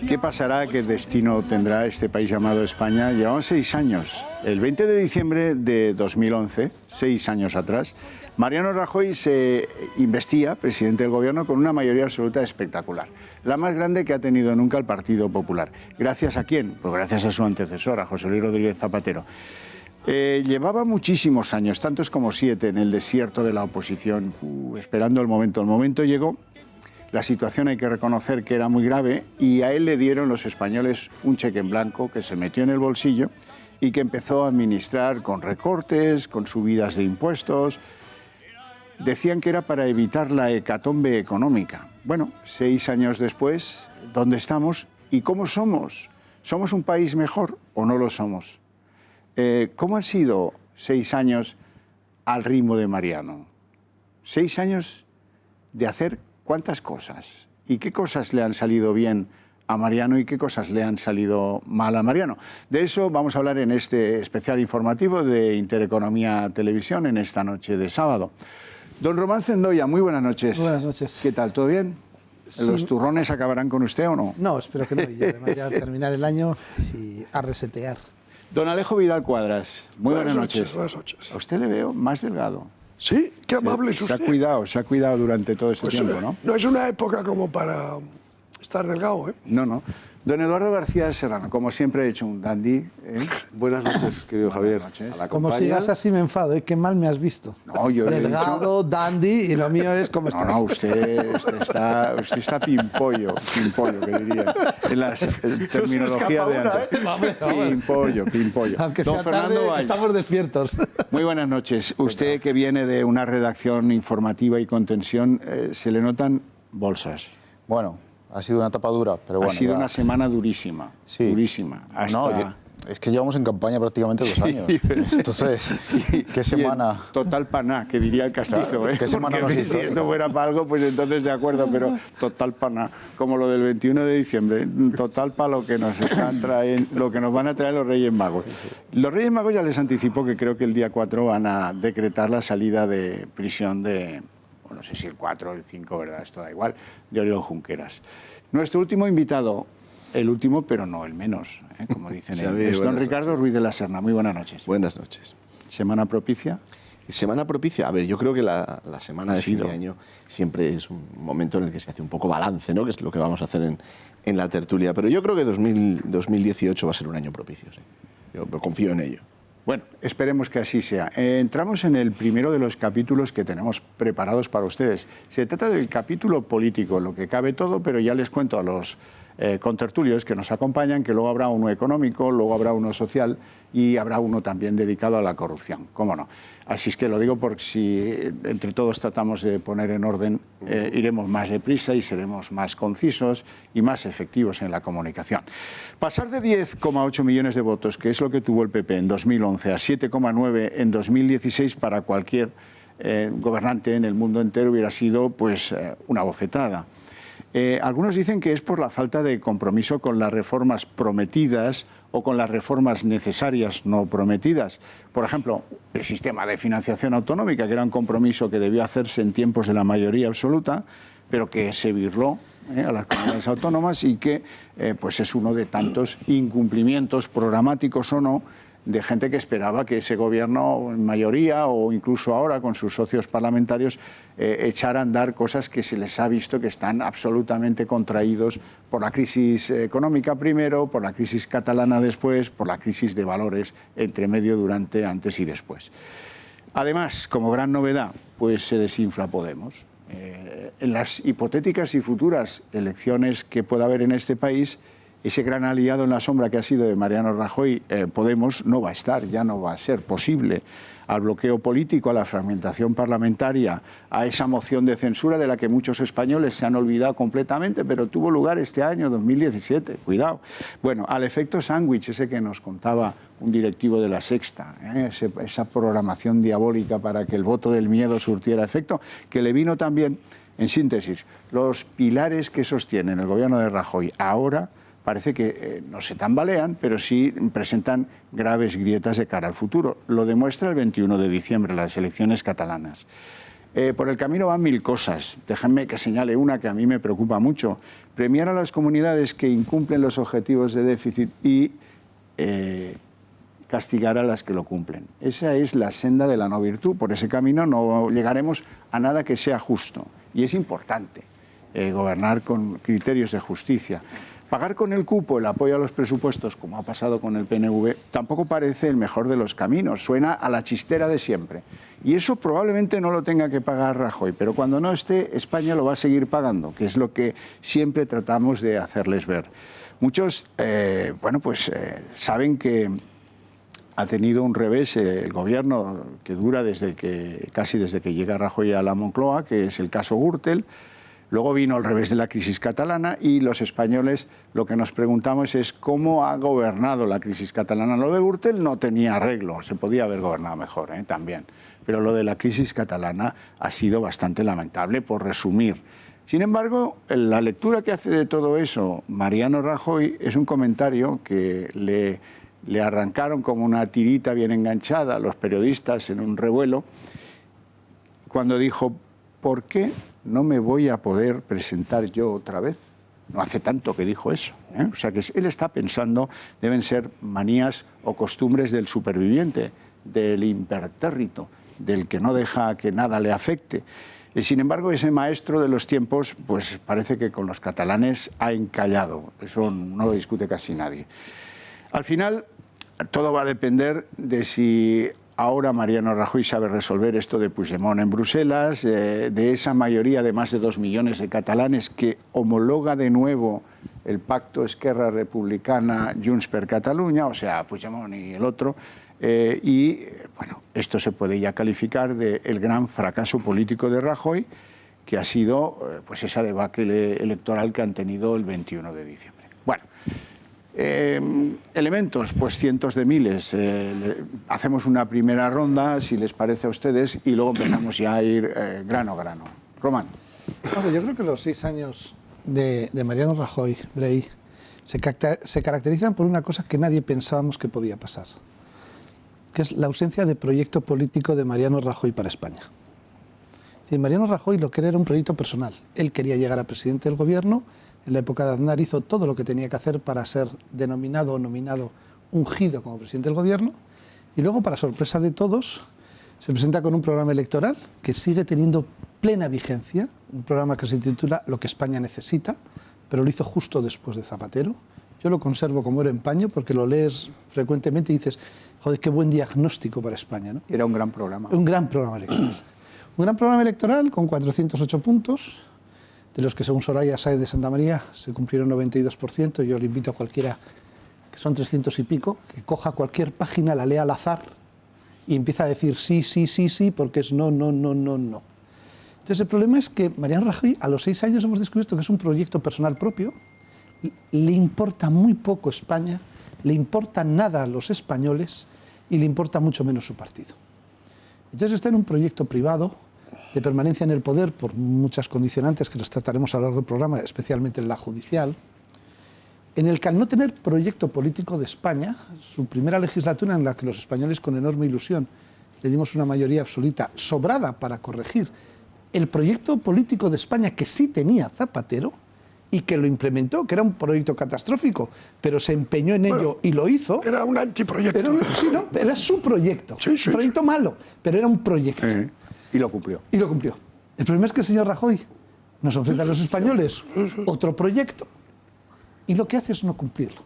¿Qué pasará? ¿Qué destino tendrá este país llamado España? Llevamos 6 años. El 20 de diciembre de 2011, 6 años atrás, Mariano Rajoy se investía presidente del gobierno con una mayoría absoluta espectacular. La más grande que ha tenido nunca el Partido Popular. ¿Gracias a quién? Pues gracias a su antecesor, a José Luis Rodríguez Zapatero. Llevaba muchísimos años, tantos como 7, en el desierto de la oposición, esperando el momento. El momento llegó. La situación hay que reconocer que era muy grave y a él le dieron los españoles un cheque en blanco que se metió en el bolsillo y que empezó a administrar con recortes, con subidas de impuestos. Decían que era para evitar la hecatombe económica. Bueno, 6 años después, ¿dónde estamos y cómo somos? ¿Somos un país mejor o no lo somos? ¿Cómo han sido 6 años al ritmo de Mariano? 6 años de hacer ¿cuántas cosas? ¿Y qué cosas le han salido bien a Mariano y qué cosas le han salido mal a Mariano? De eso vamos a hablar en este especial informativo de Intereconomía Televisión en esta noche de sábado. Don Román Zendoya, muy buenas noches. Buenas noches. ¿Qué tal? ¿Todo bien? Sí. ¿Los turrones acabarán con usted o no? No, espero que no. Y además ya terminar el año y a resetear. Don Alejo Vidal Cuadras, muy buenas noches. Buenas noches. A usted le veo más delgado. Sí, qué amable es usted. Se ha cuidado durante todo este tiempo, ¿no? No es una época como para estar delgado, ¿eh? No. Don Eduardo García Serrano, como siempre he hecho un dandy. Buenas noches, querido Javier. Buenas noches. A la Como compañía. sigas así me enfado, ¿eh? Qué mal me has visto. No, yo le he Delgado, dandy, y lo mío es como estás. No, usted está pimpollo, que diría, en la terminología de antes. Pimpollo. Aunque Don sea Fernando tarde, Valls. estamos despiertos. Muy buenas noches. Usted que viene de una redacción informativa y con tensión, se le notan bolsas. Bueno, ha sido una etapa dura, pero bueno. Ha sido ya. una semana durísima, Sí. durísima. Hasta... No, es que llevamos en campaña prácticamente 2 años. Entonces, ¿qué semana? Total paná, que diría el castizo. Claro, ¿qué semana Porque nos si hizo? esto fuera para algo, pues entonces de acuerdo, pero total paná. Como lo del 21 de diciembre, total para lo que nos están trayendo, lo que nos van a traer los Reyes Magos. Los Reyes Magos ya les anticipo que creo que el día 4 van a decretar la salida de prisión de, bueno, no sé si el 4 o el 5, ¿verdad? Esto da igual, de Oriol Junqueras. Nuestro último invitado, el último, pero no el menos, como dicen ellos, es don Ricardo Ruiz de la Serna. Muy buenas noches. Buenas noches. ¿Semana propicia? Semana propicia. A ver, yo creo que la semana de fin de año siempre es un momento en el que se hace un poco balance, ¿no? Que es lo que vamos a hacer en la tertulia. Pero yo creo que 2018 va a ser un año propicio, sí. Yo confío en ello. Bueno, esperemos que así sea. Entramos en el primero de los capítulos que tenemos preparados para ustedes. Se trata del capítulo político, lo que cabe todo, pero ya les cuento a los contertulios que nos acompañan que luego habrá uno económico, luego habrá uno social y habrá uno también dedicado a la corrupción, ¿cómo no? Así es que lo digo porque si entre todos tratamos de poner en orden, iremos más deprisa y seremos más concisos y más efectivos en la comunicación. Pasar de 10,8 millones de votos, que es lo que tuvo el PP en 2011, a 7,9 en 2016 para cualquier gobernante en el mundo entero hubiera sido pues una bofetada. Algunos dicen que es por la falta de compromiso con las reformas prometidas o con las reformas necesarias no prometidas. Por ejemplo, el sistema de financiación autonómica, que era un compromiso que debió hacerse en tiempos de la mayoría absoluta, pero que se virló a las comunidades autónomas y que pues es uno de tantos incumplimientos programáticos o no de gente que esperaba que ese gobierno en mayoría o incluso ahora con sus socios parlamentarios echara a andar cosas que se les ha visto que están absolutamente contraídos por la crisis económica primero, por la crisis catalana después, por la crisis de valores entre medio, durante, antes y después. Además, como gran novedad, pues se desinfla Podemos. En las hipotéticas y futuras elecciones que pueda haber en este país, ese gran aliado en la sombra que ha sido de Mariano Rajoy, Podemos, no va a estar, ya no va a ser posible. Al bloqueo político, a la fragmentación parlamentaria, a esa moción de censura de la que muchos españoles se han olvidado completamente, pero tuvo lugar este año, 2017, cuidado. Bueno, al efecto sándwich, ese que nos contaba un directivo de La Sexta, esa programación diabólica para que el voto del miedo surtiera efecto, que le vino también, en síntesis, los pilares que sostienen el gobierno de Rajoy ahora parece que no se tambalean, pero sí presentan graves grietas de cara al futuro. Lo demuestra el 21 de diciembre, las elecciones catalanas. Por el camino van 1000 cosas. Déjenme que señale una que a mí me preocupa mucho. Premiar a las comunidades que incumplen los objetivos de déficit y castigar a las que lo cumplen. Esa es la senda de la no virtud. Por ese camino no llegaremos a nada que sea justo. Y es importante gobernar con criterios de justicia. Pagar con el cupo el apoyo a los presupuestos, como ha pasado con el PNV, tampoco parece el mejor de los caminos. Suena a la chistera de siempre. Y eso probablemente no lo tenga que pagar Rajoy, pero cuando no esté, España lo va a seguir pagando, que es lo que siempre tratamos de hacerles ver. Muchos, saben que ha tenido un revés el gobierno que dura casi desde que llega Rajoy a la Moncloa, que es el caso Gürtel. Luego vino el revés de la crisis catalana y los españoles lo que nos preguntamos es cómo ha gobernado la crisis catalana. Lo de Gürtel no tenía arreglo, se podía haber gobernado mejor también, pero lo de la crisis catalana ha sido bastante lamentable, por resumir. Sin embargo, la lectura que hace de todo eso Mariano Rajoy es un comentario que le arrancaron como una tirita bien enganchada a los periodistas en un revuelo, cuando dijo: ¿por qué no me voy a poder presentar yo otra vez? No hace tanto que dijo eso. O sea que él está pensando, deben ser manías o costumbres del superviviente, del impertérrito, del que no deja que nada le afecte. Sin embargo, ese maestro de los tiempos, pues parece que con los catalanes ha encallado. Eso no lo discute casi nadie. Al final, todo va a depender de si ahora Mariano Rajoy sabe resolver esto de Puigdemont en Bruselas, de esa mayoría de más de 2 millones de catalanes que homologa de nuevo el pacto Esquerra Republicana Junts per Catalunya, o sea, Puigdemont y el otro, esto se puede ya calificar de el gran fracaso político de Rajoy, que ha sido esa debacle electoral que han tenido el 21 de diciembre. Bueno. Elementos, pues cientos de miles. Hacemos una primera ronda, si les parece a ustedes, y luego empezamos ya a ir grano a grano. Román. Bueno, yo creo que los 6 años de Mariano Rajoy, Brey, se caracterizan por una cosa que nadie pensábamos que podía pasar, que es la ausencia de proyecto político de Mariano Rajoy para España. Y Mariano Rajoy lo que era un proyecto personal. Él quería llegar a presidente del gobierno. En la época de Aznar hizo todo lo que tenía que hacer para ser denominado o nominado ungido como presidente del gobierno, y luego, para sorpresa de todos, se presenta con un programa electoral que sigue teniendo plena vigencia, un programa que se titula Lo que España necesita, pero lo hizo justo después de Zapatero. Yo lo conservo como oro en paño porque lo lees frecuentemente y dices: joder, qué buen diagnóstico para España, ¿no? Era un gran programa. Un gran programa electoral. Un gran programa electoral con 408 puntos, de los que, según Soraya Sáez de Santa María, se cumplieron 92%. Yo le invito a cualquiera, que son 300 y pico, que coja cualquier página, la lea al azar y empieza a decir sí, sí, sí, sí, porque es no, no, no, no, no. Entonces, el problema es que Mariano Rajoy, a los 6 años hemos descubierto que es un proyecto personal propio, le importa muy poco España, le importa nada a los españoles y le importa mucho menos su partido. Entonces está en un proyecto privado de permanencia en el poder por muchas condicionantes que las trataremos a lo largo del programa, especialmente en la judicial, en el que, al no tener proyecto político de España, su primera legislatura, en la que los españoles con enorme ilusión le dimos una mayoría absoluta sobrada para corregir el proyecto político de España que sí tenía Zapatero y que lo implementó, que era un proyecto catastrófico, pero se empeñó en ello y lo hizo. Era un antiproyecto. Era su proyecto. Sí, un proyecto malo, pero era un proyecto. Y lo cumplió. Y lo cumplió. El problema es que el señor Rajoy nos ofrece a los españoles otro proyecto y lo que hace es no cumplirlo.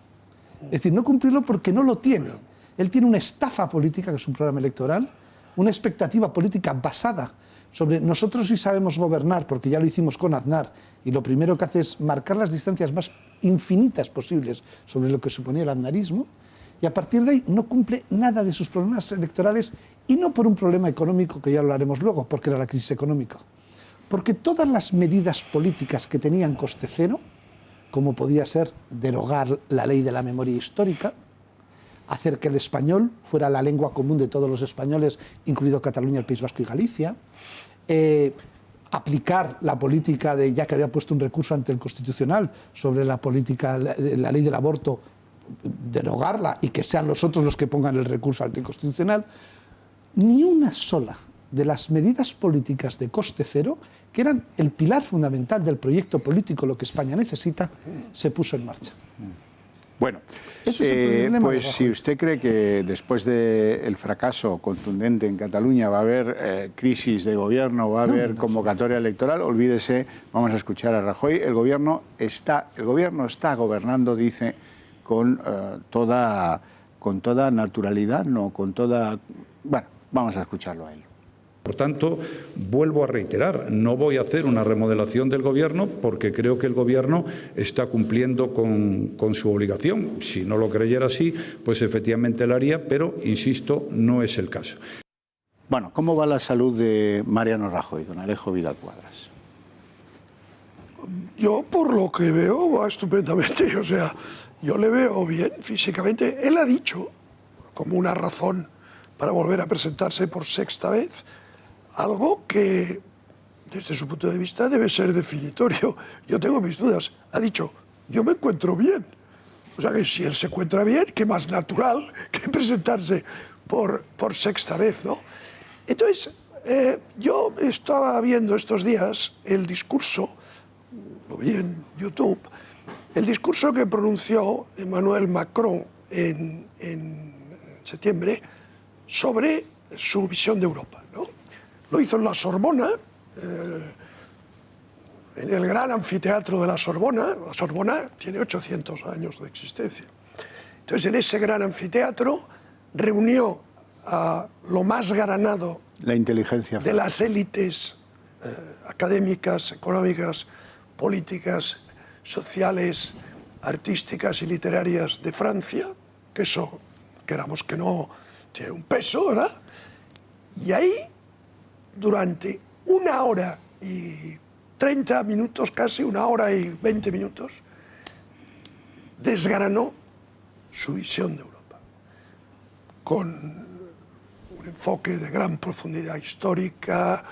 Es decir, no cumplirlo porque no lo tiene. Él tiene una estafa política, que es un programa electoral, una expectativa política basada sobre nosotros sí sabemos gobernar, porque ya lo hicimos con Aznar, y lo primero que hace es marcar las distancias más infinitas posibles sobre lo que suponía el aznarismo, y a partir de ahí no cumple nada de sus problemas electorales, y no por un problema económico, que ya hablaremos luego, porque era la crisis económica, porque todas las medidas políticas que tenían coste cero, como podía ser derogar la ley de la memoria histórica, hacer que el español fuera la lengua común de todos los españoles, incluido Cataluña, el País Vasco y Galicia, aplicar la política de, ya que había puesto un recurso ante el Constitucional sobre la política, la ley del aborto, derogarla y que sean los otros los que pongan el recurso ante el Constitucional. Ni una sola de las medidas políticas de coste cero, que eran el pilar fundamental del proyecto político, lo que España necesita, se puso en marcha. Bueno, Ese es el problema pues de si usted cree que después del fracaso contundente en Cataluña va a haber crisis de gobierno, va a haber convocatoria electoral, olvídese, vamos a escuchar a Rajoy. El gobierno está gobernando, dice, con toda naturalidad, no con toda... Bueno, vamos a escucharlo a él. Por tanto, vuelvo a reiterar, no voy a hacer una remodelación del Gobierno porque creo que el Gobierno está cumpliendo con su obligación. Si no lo creyera así, pues efectivamente lo haría, pero, insisto, no es el caso. Bueno, ¿cómo va la salud de Mariano Rajoy, don Alejo Vidal Quadras? Yo, por lo que veo, va estupendamente. O sea, yo le veo bien físicamente. Él ha dicho, como una razón para volver a presentarse por sexta vez, algo que, desde su punto de vista, debe ser definitorio. Yo tengo mis dudas. Ha dicho, yo me encuentro bien. O sea que si él se encuentra bien, qué más natural que presentarse por sexta vez, ¿no? Entonces, yo estaba viendo estos días el discurso, lo vi en YouTube, el discurso que pronunció Emmanuel Macron en septiembre sobre su visión de Europa, ¿no? Lo hizo en la Sorbona, en el gran anfiteatro de la Sorbona. La Sorbona tiene 800 años de existencia. Entonces, en ese gran anfiteatro reunió a lo más granado la inteligencia de las élites académicas, económicas, políticas, sociales, artísticas y literarias de Francia, que eso, queramos que no, tiene un peso, ¿verdad? Y ahí, durante 1 hora y 30 minutos, casi 1 hora y 20 minutos, desgranó su visión de Europa, con un enfoque de gran profundidad histórica,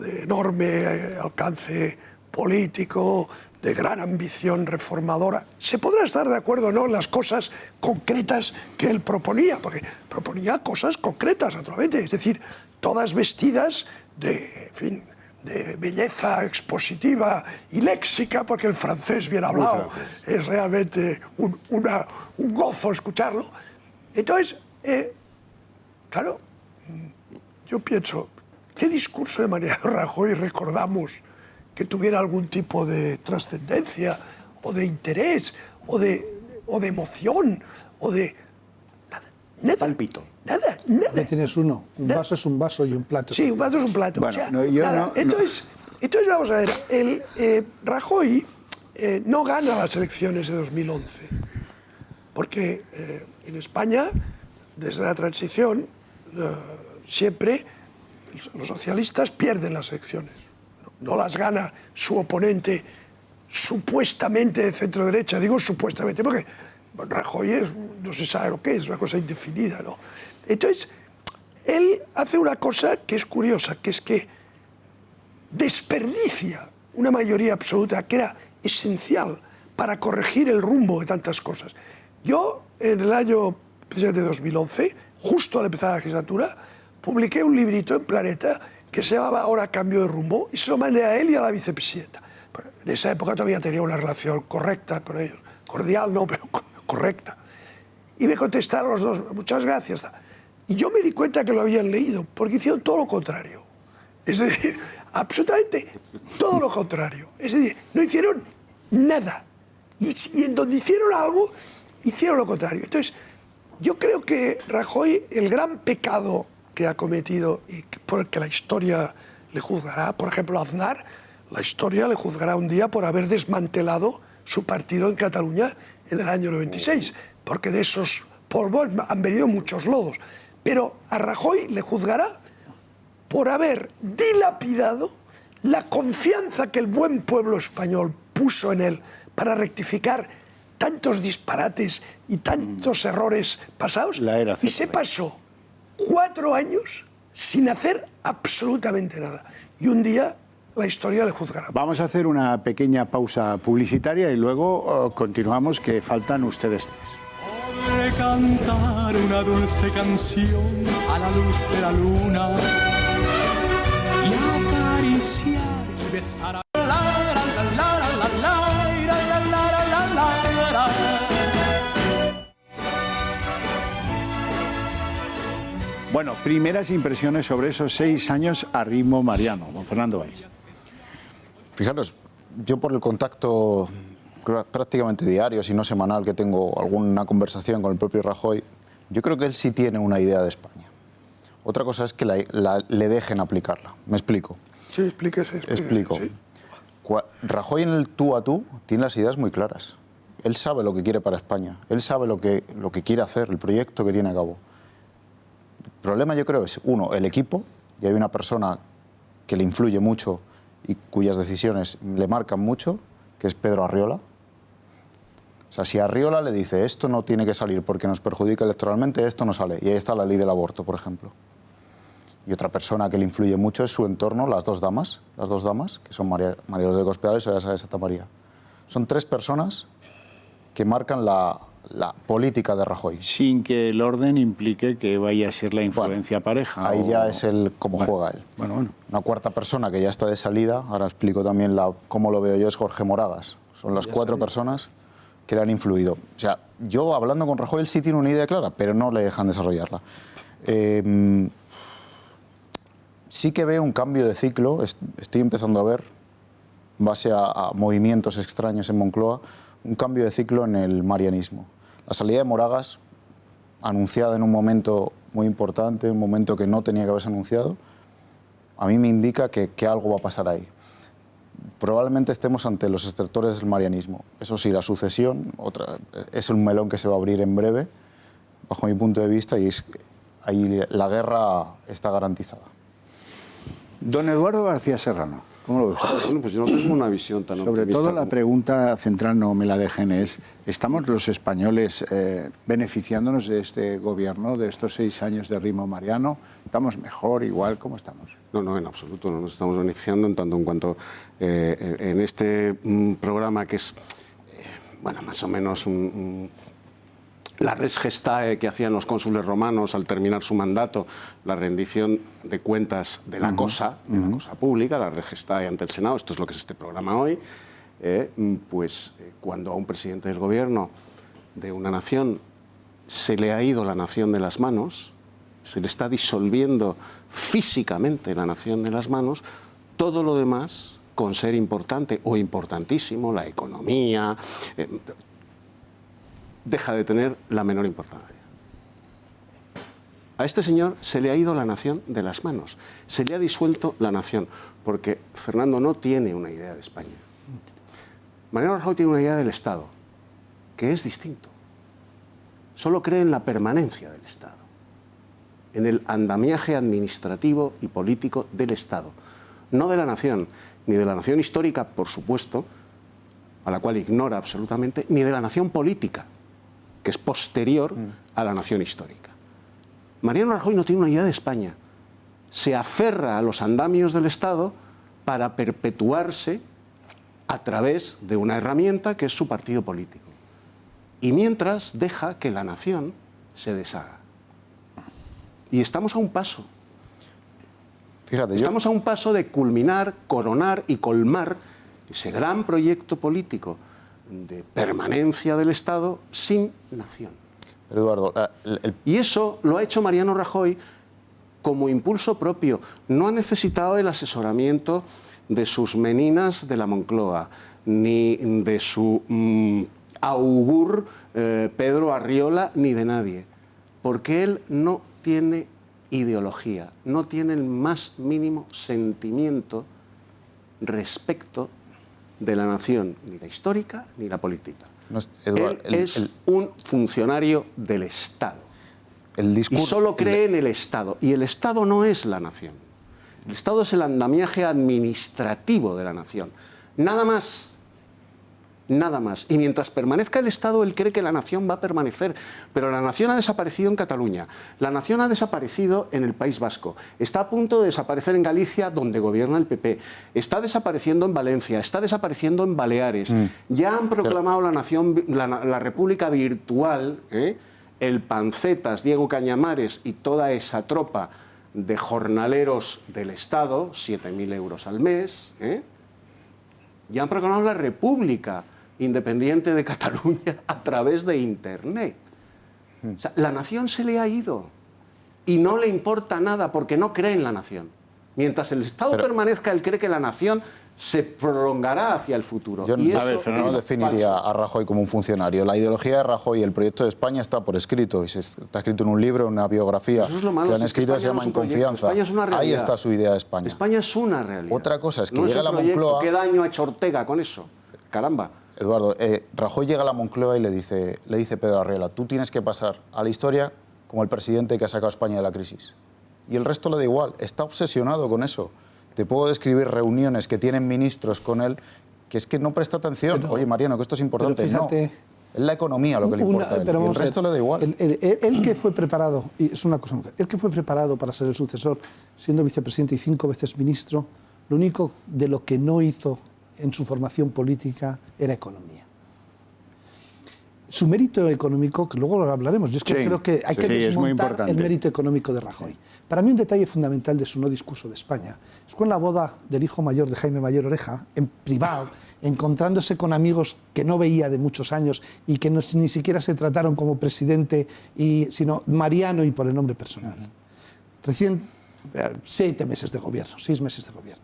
de enorme alcance político, de gran ambición reformadora. Se podrá estar de acuerdo o no en las cosas concretas que él proponía, porque proponía cosas concretas, naturalmente, es decir, todas vestidas de, en fin, de belleza expositiva y léxica, porque el francés bien hablado es realmente un gozo escucharlo. Entonces, claro, yo pienso, ¿qué discurso de Mariano Rajoy recordamos que tuviera algún tipo de trascendencia, o de interés, o de emoción, o de... Nada. Palpito. Nada. Ya tienes uno. Un vaso es un vaso y un plato. Sí, un vaso es un plato. Bueno, o sea, no, yo nada. Entonces, vamos a ver, Rajoy no gana las elecciones de 2011, porque en España, desde la transición, siempre los socialistas pierden las elecciones. No las gana su oponente supuestamente de centro-derecha. Digo supuestamente porque Rajoy no se sabe lo que es, una cosa indefinida, ¿no? Entonces, él hace una cosa que es curiosa, que es que desperdicia una mayoría absoluta que era esencial para corregir el rumbo de tantas cosas. Yo, en el año precisamente 2011, justo al empezar la legislatura, publiqué un librito en Planeta que se llamaba Ahora cambio de rumbo, y se lo mandé a él y a la vicepresidenta. En esa época todavía tenía una relación correcta con ellos. Cordial no, pero correcta. Y me contestaron los dos, muchas gracias. Y yo me di cuenta que lo habían leído, porque hicieron todo lo contrario. Es decir, absolutamente todo lo contrario. Es decir, no hicieron nada. Y en donde hicieron algo, hicieron lo contrario. Entonces, yo creo que Rajoy, el gran pecado que ha cometido y por el que la historia le juzgará, por ejemplo, Aznar, la historia le juzgará un día por haber desmantelado su partido en Cataluña en el año 96, porque de esos polvos han venido muchos lodos. Pero a Rajoy le juzgará por haber dilapidado la confianza que el buen pueblo español puso en él para rectificar tantos disparates y tantos errores pasados, y se pasó 4 años sin hacer absolutamente nada. Y un día la historia le juzgará. Vamos a hacer una pequeña pausa publicitaria y luego continuamos, que faltan ustedes tres. Podré cantar una dulce canción a la luz de la luna y acariciar y besar a la la la la la la la la la la la. Bueno, primeras impresiones sobre esos 6 años a ritmo mariano. Don Fernando Valls. Fijaros, yo por el contacto prácticamente diario, si no semanal, que tengo alguna conversación con el propio Rajoy, yo creo que él sí tiene una idea de España. Otra cosa es que le dejen aplicarla. ¿Me explico? Sí, explíquese. Explico. Sí. Rajoy en el tú a tú tiene las ideas muy claras. Él sabe lo que quiere para España. Él sabe lo que quiere hacer, el proyecto que tiene a cabo. El problema, yo creo, es, uno, el equipo, y hay una persona que le influye mucho y cuyas decisiones le marcan mucho, que es Pedro Arriola. O sea, si Arriola le dice esto no tiene que salir porque nos perjudica electoralmente, esto no sale. Y ahí está la ley del aborto, por ejemplo. Y otra persona que le influye mucho es su entorno, las dos damas, que son María Dolores de Cospedal y Soraya Sáez de Santa María. Son 3 personas que marcan la política de Rajoy. Sin que el orden implique que vaya a ser la influencia pareja. Ahí ya es cómo juega él. Bueno. Una cuarta persona que ya está de salida, ahora explico también cómo lo veo yo, es Jorge Moragas. Son las 4 personas que le han influido. O sea, yo hablando con Rajoy, él sí tiene una idea clara, pero no le dejan desarrollarla. Sí que veo un cambio de ciclo, estoy empezando a ver, en base a movimientos extraños en Moncloa, un cambio de ciclo en el marianismo. La salida de Moragas, anunciada en un momento muy importante, un momento que no tenía que haberse anunciado, a mí me indica que algo va a pasar ahí. Probablemente estemos ante los estertores del marianismo. Eso sí, la sucesión es un melón que se va a abrir en breve, bajo mi punto de vista, y ahí la guerra está garantizada. Don Eduardo García Serrano, ¿cómo lo ves? Bueno, pues yo no tengo una visión tan Sobre optimista todo la como... pregunta central, no me la dejen, es ¿estamos los españoles beneficiándonos de este gobierno, de estos 6 años de ritmo mariano? ¿Estamos mejor, igual? ¿Cómo estamos? No, en absoluto, no nos estamos beneficiando en tanto en cuanto en este programa que es, bueno, más o menos la res gestae que hacían los cónsules romanos al terminar su mandato, la rendición de cuentas de la cosa pública, la res gestae ante el Senado, esto es lo que es este programa hoy, cuando a un presidente del gobierno de una nación se le ha ido la nación de las manos, se le está disolviendo físicamente la nación de las manos, todo lo demás, con ser importante o importantísimo, la economía, deja de tener la menor importancia. A este señor se le ha ido la nación de las manos, se le ha disuelto la nación, porque Fernando no tiene una idea de España. Mariano Rajoy tiene una idea del Estado, que es distinto. Solo cree en la permanencia del Estado, en el andamiaje administrativo y político del Estado, no de la nación, ni de la nación histórica, por supuesto, a la cual ignora absolutamente, ni de la nación política, que es posterior a la nación histórica. Mariano Rajoy no tiene una idea de España. Se aferra a los andamios del Estado para perpetuarse a través de una herramienta que es su partido político. Y mientras deja que la nación se deshaga. Y estamos a un paso. Fíjate, estamos a un paso de culminar, coronar y colmar ese gran proyecto político de permanencia del Estado sin nación. Eduardo, y eso lo ha hecho Mariano Rajoy como impulso propio. No ha necesitado el asesoramiento de sus meninas de la Moncloa, ni de su augur Pedro Arriola, ni de nadie. Porque él no tiene ideología, no tiene el más mínimo sentimiento respecto de la nación, ni la histórica ni la política. Él es un funcionario del Estado. Y solo cree en el Estado. Y el Estado no es la nación. El Estado es el andamiaje administrativo de la nación. Nada más. Nada más. Y mientras permanezca el Estado, él cree que la nación va a permanecer. Pero la nación ha desaparecido en Cataluña. La nación ha desaparecido en el País Vasco. Está a punto de desaparecer en Galicia, donde gobierna el PP. Está desapareciendo en Valencia. Está desapareciendo en Baleares. Ya han proclamado la nación, la República Virtual, el Pancetas, Diego Cañamares y toda esa tropa de jornaleros del Estado, 7.000 euros al mes, y han proclamado la República Independiente de Cataluña a través de Internet. O sea, la nación se le ha ido y no le importa nada porque no cree en la nación. Mientras el Estado permanezca, él cree que la nación se prolongará hacia el futuro. Yo y no definiría a Rajoy como un funcionario. La ideología de Rajoy y el proyecto de España está por escrito. Y está escrito en un libro, en una biografía eso es lo malo, que han escrito que se llama En Confianza. España es una realidad. Ahí está su idea de España. España es una realidad. Otra cosa es que no llega es la Moncloa... ¿Qué daño ha hecho Ortega con eso? Caramba. Eduardo, Rajoy llega a la Moncloa y le dice Pedro Arriola, tú tienes que pasar a la historia como el presidente que ha sacado a España de la crisis. Y el resto le da igual, está obsesionado con eso. Te puedo describir reuniones que tienen ministros con él, que es que no presta atención. Oye, Mariano, que esto es importante. Fíjate, no, es la economía lo que le importa a él, y el resto le da igual. Él que fue preparado, y es una cosa, él que fue preparado para ser el sucesor, siendo vicepresidente y 5 veces ministro, lo único de lo que no hizo en su formación política era economía. Su mérito económico, que luego lo hablaremos, yo es que creo que hay que desmontar el mérito económico de Rajoy. Para mí un detalle fundamental de su no discurso de España es con la boda del hijo mayor de Jaime Mayor Oreja, en privado, encontrándose con amigos que no veía de muchos años y que ni siquiera se trataron como presidente, sino Mariano y por el nombre personal. Recién 7 meses de gobierno, 6 meses de gobierno.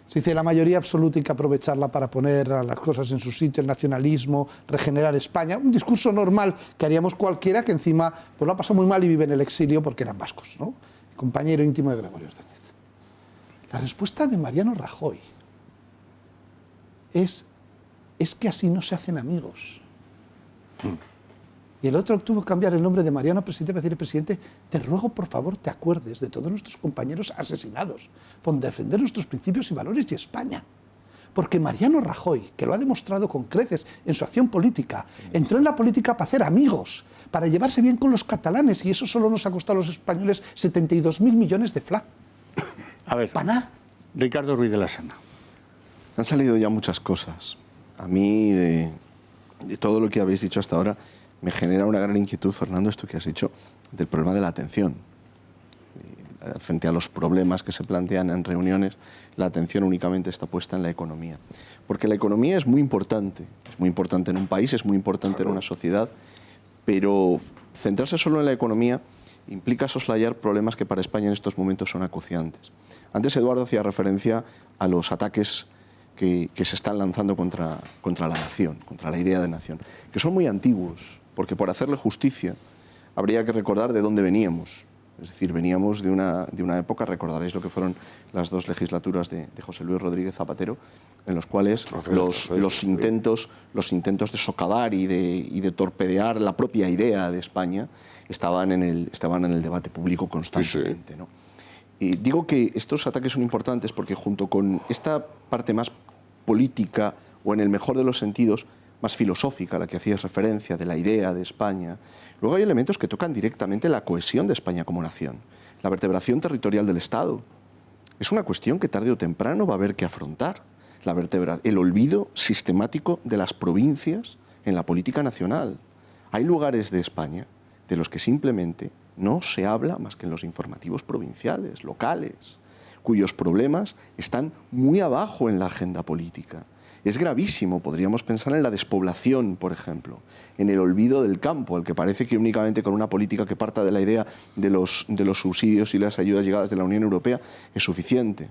Se dice la mayoría absoluta hay que aprovecharla para poner a las cosas en su sitio, el nacionalismo, regenerar España. Un discurso normal que haríamos cualquiera que encima pues lo ha pasado muy mal y vive en el exilio porque eran vascos, ¿no? Compañero íntimo de Gregorio Ordóñez. La respuesta de Mariano Rajoy es que así no se hacen amigos. Y el otro tuvo que cambiar el nombre de Mariano presidente para decirle, presidente, te ruego por favor te acuerdes de todos nuestros compañeros asesinados por defender nuestros principios y valores y España. Porque Mariano Rajoy, que lo ha demostrado con creces en su acción política, entró en la política para hacer amigos, para llevarse bien con los catalanes, y eso solo nos ha costado a los españoles 72.000 millones de FLA. A ver, ¿Paná? Ricardo Ruiz de la Sana. Han salido ya muchas cosas. A mí, de todo lo que habéis dicho hasta ahora, me genera una gran inquietud, Fernando, esto que has dicho, del problema de la atención. Frente a los problemas que se plantean en reuniones, la atención únicamente está puesta en la economía. Porque la economía es muy importante en un país, es muy importante en una sociedad, pero centrarse solo en la economía implica soslayar problemas que para España en estos momentos son acuciantes. Antes Eduardo hacía referencia a los ataques que se están lanzando contra la nación, contra la idea de nación, que son muy antiguos, porque por hacerle justicia habría que recordar de dónde veníamos. Es decir, veníamos de una época, recordaréis lo que fueron las 2 legislaturas de José Luis Rodríguez Zapatero, en los cuales los intentos de socavar y de torpedear la propia idea de España estaban en el debate público constantemente, ¿no? Y digo que estos ataques son importantes porque junto con esta parte más política, o en el mejor de los sentidos, más filosófica, a la que hacías referencia, de la idea de España, luego hay elementos que tocan directamente la cohesión de España como nación, la vertebración territorial del Estado. Es una cuestión que tarde o temprano va a haber que afrontar, el olvido sistemático de las provincias en la política nacional. Hay lugares de España de los que simplemente no se habla más que en los informativos provinciales, locales, cuyos problemas están muy abajo en la agenda política. Es gravísimo, podríamos pensar en la despoblación, por ejemplo, en el olvido del campo, al que parece que únicamente con una política que parta de la idea de los subsidios y las ayudas llegadas de la Unión Europea es suficiente.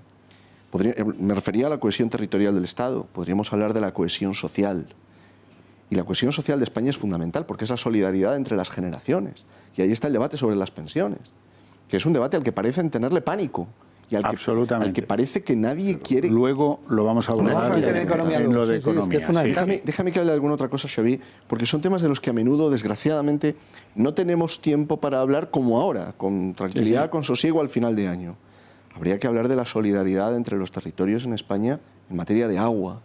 Me refería a la cohesión territorial del Estado, podríamos hablar de la cohesión social. Y la cohesión social de España es fundamental porque es la solidaridad entre las generaciones. Y ahí está el debate sobre las pensiones, que es un debate al que parecen tenerle pánico. Y al que parece que nadie quiere... Luego lo vamos a abordar en lo de economía. Déjame que hable de alguna otra cosa, Xavi, porque son temas de los que a menudo, desgraciadamente, no tenemos tiempo para hablar como ahora, con tranquilidad, con sosiego al final de año. Habría que hablar de la solidaridad entre los territorios en España en materia de agua,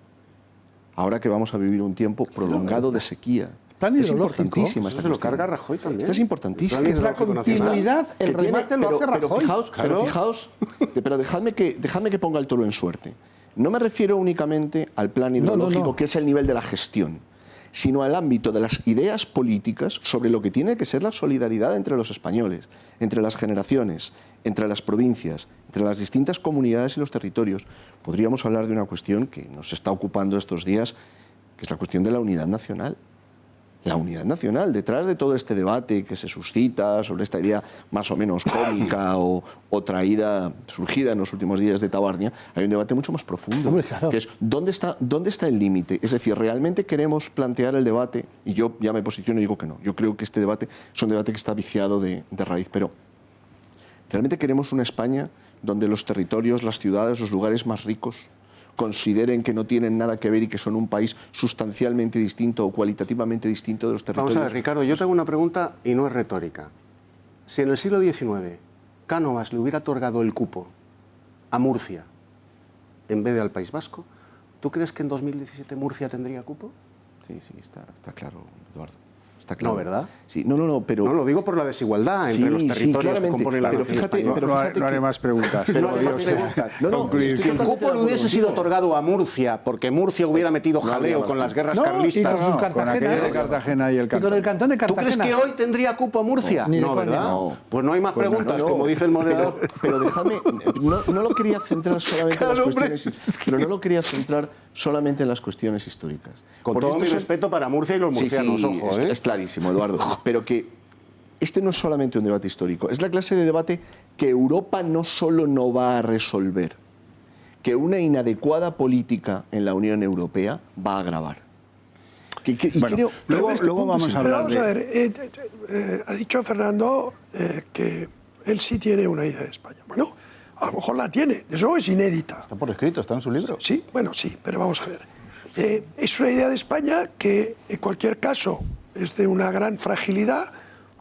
ahora que vamos a vivir un tiempo prolongado de sequía. Es importantísima esta cuestión. Se lo carga Rajoy también. Esta es importantísima. Es la continuidad, el remate lo hace Rajoy. Pero dejadme que ponga el toro en suerte. No me refiero únicamente al plan hidrológico, que es el nivel de la gestión, sino al ámbito de las ideas políticas sobre lo que tiene que ser la solidaridad entre los españoles, entre las generaciones, entre las provincias, entre las distintas comunidades y los territorios. Podríamos hablar de una cuestión que nos está ocupando estos días, que es la cuestión de la unidad nacional. La unidad nacional, detrás de todo este debate que se suscita sobre esta idea más o menos cómica o surgida en los últimos días de Tabarnia, hay un debate mucho más profundo, Hombre, claro. que es ¿dónde está el límite? Es decir, ¿realmente queremos plantear el debate? Y yo ya me posiciono y digo que no. Yo creo que este debate es un debate que está viciado de raíz, pero ¿realmente queremos una España donde los territorios, las ciudades, los lugares más ricos consideren que no tienen nada que ver y que son un país sustancialmente distinto o cualitativamente distinto de los territorios? Vamos a ver, Ricardo, yo tengo una pregunta y no es retórica. Si en el siglo XIX Cánovas le hubiera otorgado el cupo a Murcia en vez de al País Vasco, ¿tú crees que en 2017 Murcia tendría cupo? Sí, está claro, Eduardo. Está claro. No, ¿verdad? Sí, no, pero... No, lo digo por la desigualdad entre los territorios que componen la nación española. No haré más preguntas. No haré más preguntas. Si el cupo le hubiese sido otorgado a Murcia, porque Murcia hubiera metido jaleo con las guerras carlistas... Con aquello de Cartagena y el Y con el cantón de ¿Tú Cartagena. crees que hoy tendría cupo Murcia? Ni de No, coña. ¿verdad? No. Pues no hay más preguntas, como dice el moderador. Pero déjame, no lo quería centrar solamente en las cuestiones... Pero no lo quería centrar solamente en las cuestiones históricas. Con Porque todo mi estos son- respeto para Murcia y los Sí, murcianos, ojo, ¿eh? es clarísimo, Eduardo. Pero que este no es solamente un debate histórico, es la clase de debate que Europa no solo no va a resolver, que una inadecuada política en la Unión Europea va a agravar. Y Bueno, luego este punto vamos sí. a Pero hablar vamos a de... ver, ha dicho Fernando que él sí tiene una idea de España. Bueno, a lo mejor la tiene, desde luego es inédita. Está por escrito, está en su libro. Sí, bueno, sí, pero vamos a ver. Es una idea de España que, en cualquier caso, es de una gran fragilidad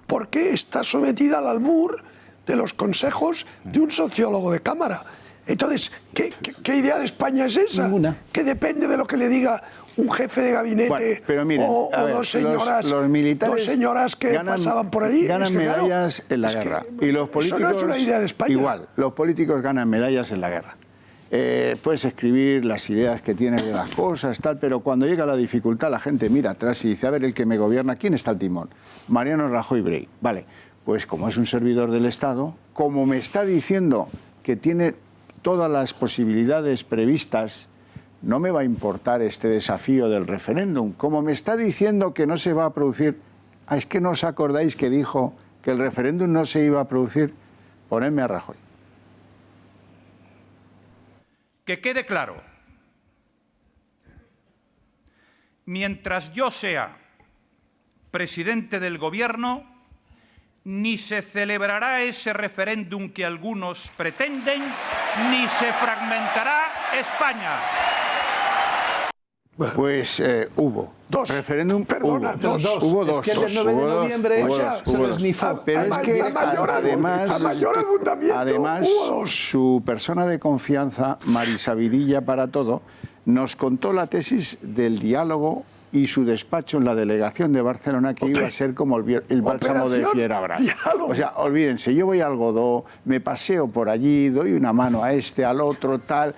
porque está sometida al albur de los consejos de un sociólogo de cámara. Entonces, ¿qué idea de España es esa? Ninguna. Que depende de lo que le diga un jefe de gabinete Bueno, pero miren, o a ver, dos señoras, los militares dos señoras que pasaban por allí. ganan Es que, claro, medallas en la es que guerra. Y los políticos, eso no es una idea de España. igual, los políticos ganan medallas en la guerra. Puedes escribir las ideas que tienes de las cosas, tal, pero cuando llega la dificultad la gente mira atrás y dice, a ver, el que me gobierna, ¿quién está al timón? Mariano Rajoy Brey. Vale, pues como es un servidor del Estado, como me está diciendo que tiene todas las posibilidades previstas, no me va a importar este desafío del referéndum. Como me está diciendo que no se va a producir, es que no os acordáis que dijo que el referéndum no se iba a producir, ponedme a Rajoy. Que quede claro, mientras yo sea presidente del Gobierno, ni se celebrará ese referéndum que algunos pretenden, ni se fragmentará España. Pues hubo. Dos. Referéndum Perdona, hubo. dos. Hubo Es dos. que el del 9 de Hubo dos, noviembre hubo o sea, dos, se hubo lo dos. esnifó. Pero es que a mayor abundamiento, hubo dos. su persona de confianza, Marisa Vidilla para todo, nos contó la tesis del diálogo y su despacho en la delegación de Barcelona, que iba a ser como el bálsamo de Operación Fierabras. Diálogo. O sea, olvídense, yo voy al Godó, me paseo por allí, doy una mano a este, al otro, tal,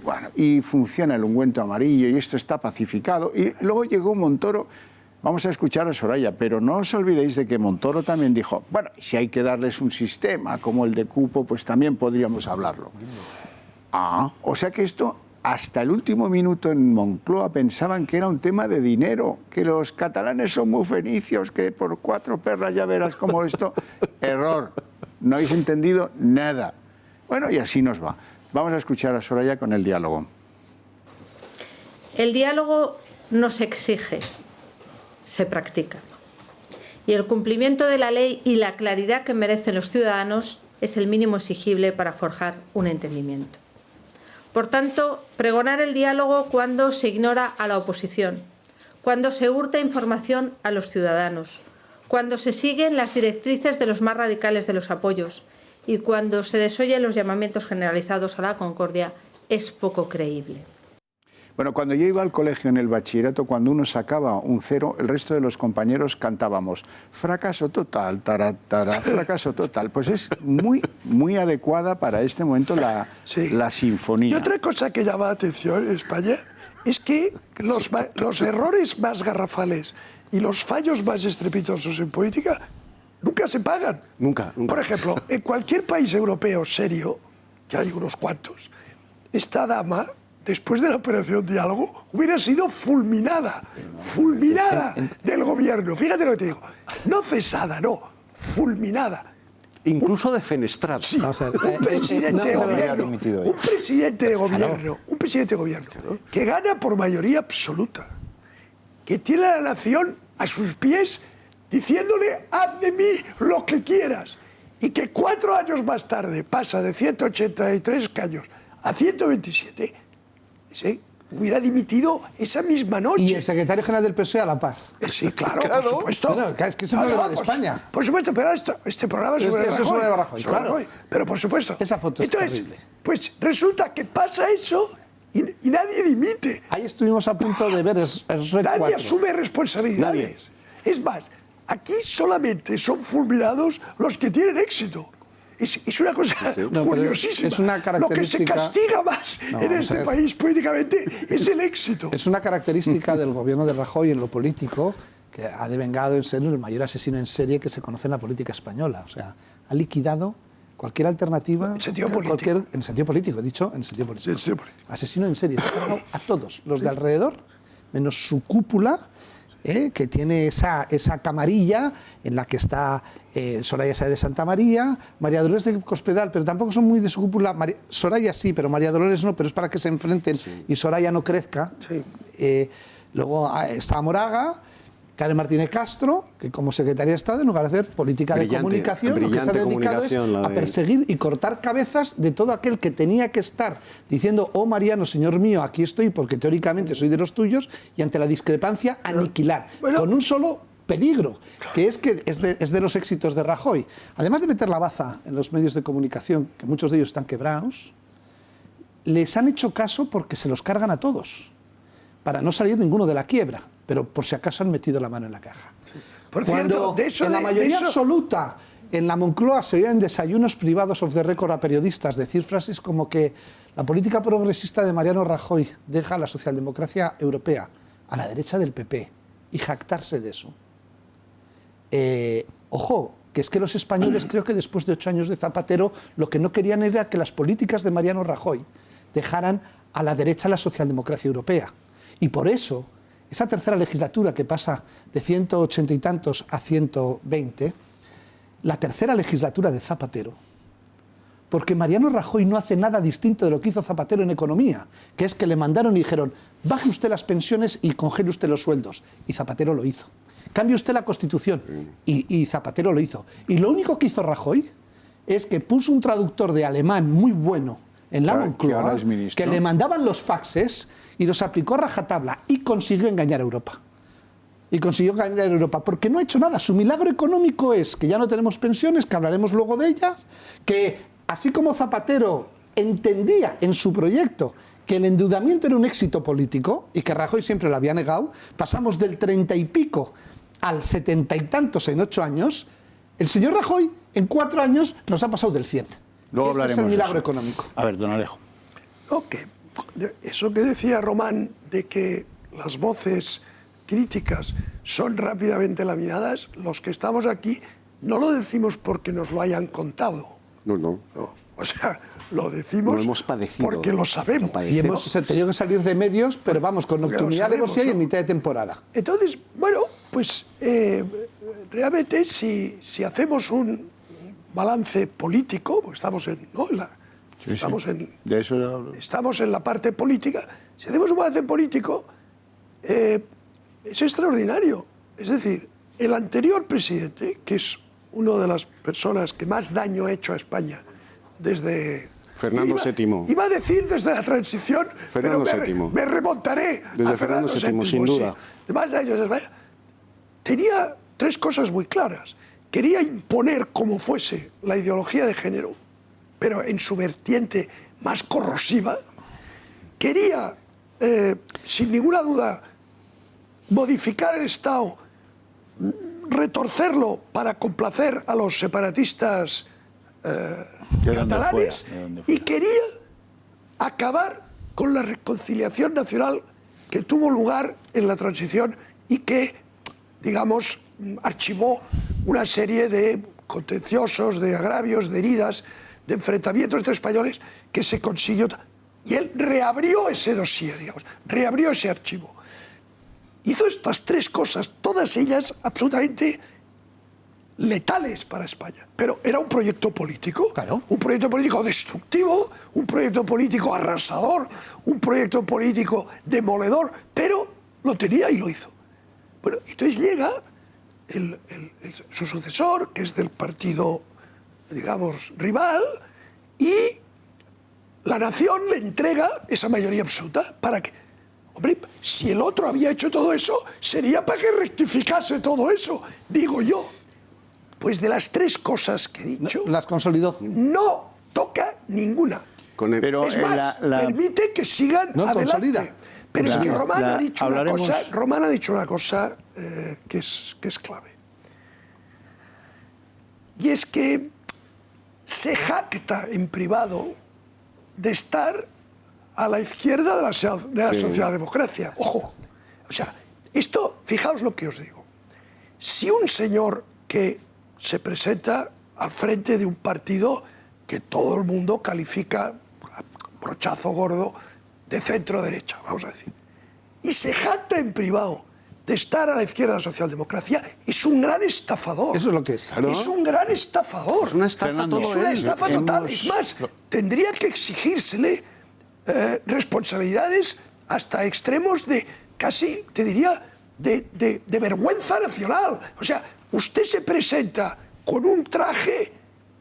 bueno, y funciona el ungüento amarillo y esto está pacificado. Y luego llegó Montoro. Vamos a escuchar a Soraya, pero no os olvidéis de que Montoro también dijo, bueno, si hay que darles un sistema como el de cupo, pues también podríamos hablarlo. O sea que esto, hasta el último minuto en Moncloa pensaban que era un tema de dinero, que los catalanes son muy fenicios, que por 4 perras ya verás cómo esto... Error, no habéis entendido nada. Bueno, y así nos va. Vamos a escuchar a Soraya con el diálogo. El diálogo no se exige, se practica. Y el cumplimiento de la ley y la claridad que merecen los ciudadanos es el mínimo exigible para forjar un entendimiento. Por tanto, pregonar el diálogo cuando se ignora a la oposición, cuando se hurta información a los ciudadanos, cuando se siguen las directrices de los más radicales de los apoyos y cuando se desoyen los llamamientos generalizados a la concordia, es poco creíble. Bueno, cuando yo iba al colegio en el bachillerato, cuando uno sacaba un 0, el resto de los compañeros cantábamos fracaso total, taratara, fracaso total. Pues es muy adecuada para este momento la sinfonía. Y otra cosa que llama la atención en España es que los errores más garrafales y los fallos más estrepitosos en política nunca se pagan. Nunca. Por ejemplo, en cualquier país europeo serio, que hay unos cuantos, esta dama, después de la operación Diálogo, hubiera sido fulminada del gobierno. Fíjate lo que te digo. No cesada, no, fulminada. Incluso defenestrada. Sí, un presidente de gobierno, que gana por mayoría absoluta, que tiene a la nación a sus pies diciéndole haz de mí lo que quieras, y que 4 años más tarde pasa de 183 escaños a 127, ¿sí? Hubiera dimitido esa misma noche. Y el secretario general del PSOE a la par. Sí, claro, por supuesto. Bueno, es que es un problema de España. Por supuesto, pero este programa es sobre Rajoy. Claro. Pero por supuesto. Esa foto es terrible. Pues resulta que pasa eso y nadie dimite. Ahí estuvimos a punto de ver Nadie asume responsabilidades. Es más, aquí solamente son fulminados los que tienen éxito. Es una cosa curiosísima. Es una Lo que se castiga más en este país políticamente es el éxito. Es una característica del gobierno de Rajoy en lo político, que ha devengado en ser el mayor asesino en serie que se conoce en la política española. O sea, ha liquidado cualquier alternativa. En sentido político. En sentido político, dicho en sentido político. Asesino en serie. Se ha cargado a todos, los de alrededor, menos su cúpula, que tiene esa camarilla en la que está Soraya Sáez de Santamaría, María Dolores de Cospedal, pero tampoco son muy de su cúpula. Soraya sí, pero María Dolores no, pero es para que se enfrenten y Soraya no crezca. Sí. Luego está Moraga, Karen Martínez Castro, que como secretaria de Estado, en lugar de hacer política de comunicación, lo que se ha dedicado es a perseguir y cortar cabezas de todo aquel que tenía que estar diciendo, oh Mariano, señor mío, aquí estoy porque teóricamente soy de los tuyos, y ante la discrepancia aniquilar, con un solo peligro, que es de los éxitos de Rajoy. Además de meter la baza en los medios de comunicación, que muchos de ellos están quebrados, les han hecho caso porque se los cargan a todos, para no salir ninguno de la quiebra, pero por si acaso han metido la mano en la caja. Por cierto, en la mayoría absoluta, en la Moncloa se oían desayunos privados off the record a periodistas decir frases como que la política progresista de Mariano Rajoy deja a la socialdemocracia europea a la derecha del PP y jactarse de eso. Ojo, que es que los españoles creo que después de 8 años de Zapatero lo que no querían era que las políticas de Mariano Rajoy dejaran a la derecha la socialdemocracia europea. Y por eso, esa tercera legislatura que pasa de 180 y tantos a 120, la tercera legislatura de Zapatero, porque Mariano Rajoy no hace nada distinto de lo que hizo Zapatero en economía, que es que le mandaron y dijeron, baje usted las pensiones y congele usted los sueldos. Y Zapatero lo hizo. Cambie usted la Constitución. Y Zapatero lo hizo. Y lo único que hizo Rajoy es que puso un traductor de alemán muy bueno en la Moncloa, que le mandaban los faxes y los aplicó a rajatabla y consiguió engañar a Europa. Porque no ha hecho nada. Su milagro económico es que ya no tenemos pensiones, que hablaremos luego de ellas, que así como Zapatero entendía en su proyecto que el endeudamiento era un éxito político y que Rajoy siempre lo había negado, pasamos del 30 y pico al 70 y tantos en 8 años, el señor Rajoy en 4 años nos ha pasado del 100. Luego Ese es el milagro económico. A ver, don Alejo. Eso que decía Román de que las voces críticas son rápidamente laminadas, los que estamos aquí no lo decimos porque nos lo hayan contado. No. O sea, lo decimos porque lo sabemos. Y hemos tenido que salir de medios, pero vamos, con nocturnidad negociada y en mitad de temporada. Entonces, bueno, pues realmente si hacemos un balance político, pues estamos en la parte política, si hacemos un balance político, es extraordinario. Es decir, el anterior presidente, que es una de las personas que más daño ha hecho a España desde... Fernando VII. Iba a decir desde la transición, pero me remontaré desde a Fernando VII, sin duda. Sí. Más daños a España. Tenía 3 cosas muy claras. Quería imponer como fuese la ideología de género, pero en su vertiente más corrosiva. Quería, sin ninguna duda, modificar el Estado, retorcerlo para complacer a los separatistas catalanes, y quería acabar con la reconciliación nacional que tuvo lugar en la transición y que, digamos, archivó una serie de contenciosos, de agravios, de heridas, de enfrentamientos entre españoles que se consiguió. Y él reabrió ese dossier, digamos, reabrió ese archivo. Hizo estas tres cosas, todas ellas absolutamente letales para España. Pero era un proyecto político, claro, un proyecto político destructivo, un proyecto político arrasador, un proyecto político demoledor, pero lo tenía y lo hizo. Bueno, entonces llega su sucesor, que es del partido, digamos, rival, y la nación le entrega esa mayoría absoluta para que, hombre, si el otro había hecho todo eso, sería para que rectificase todo eso, digo yo. Pues de las tres cosas que he dicho, las consolidó. No toca ninguna. Pero es más, permite que sigan adelante. Consolida. Pero es que Román ha dicho una cosa que es clave. Y es que se jacta en privado de estar a la izquierda de la socialdemocracia. Ojo, o sea, esto, fijaos lo que os digo. Si un señor que se presenta al frente de un partido que todo el mundo califica, brochazo gordo, de centro-derecha, vamos a decir, y se jacta en privado de estar a la izquierda de la socialdemocracia, es un gran estafador. Eso es lo que es. Claro. Es un gran estafador. Es una estafa, Fernando, es una estafa total. Es más, tendría que exigírsele responsabilidades hasta extremos de casi, te diría, de vergüenza nacional. O sea, usted se presenta con un traje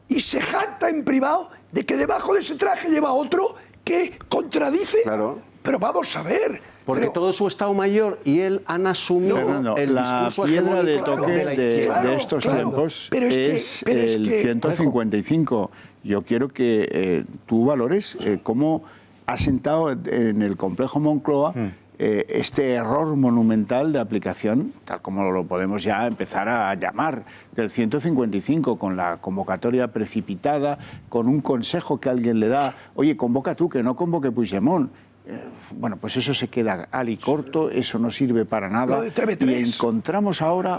y se jacta en privado de que debajo de ese traje lleva otro que contradice. Claro. Pero vamos a ver. Porque todo su Estado Mayor y él han asumido Fernando, el la discurso piedra de hegemónico toque de la izquierda. de estos tiempos es el 155. Yo quiero que tú valores cómo ha sentado en el complejo Moncloa este error monumental de aplicación, tal como lo podemos ya empezar a llamar, del 155, con la convocatoria precipitada, con un consejo que alguien le da, oye, convoca tú, que no convoque Puigdemont. Bueno, pues eso se queda corto, eso no sirve para nada. Y encontramos ahora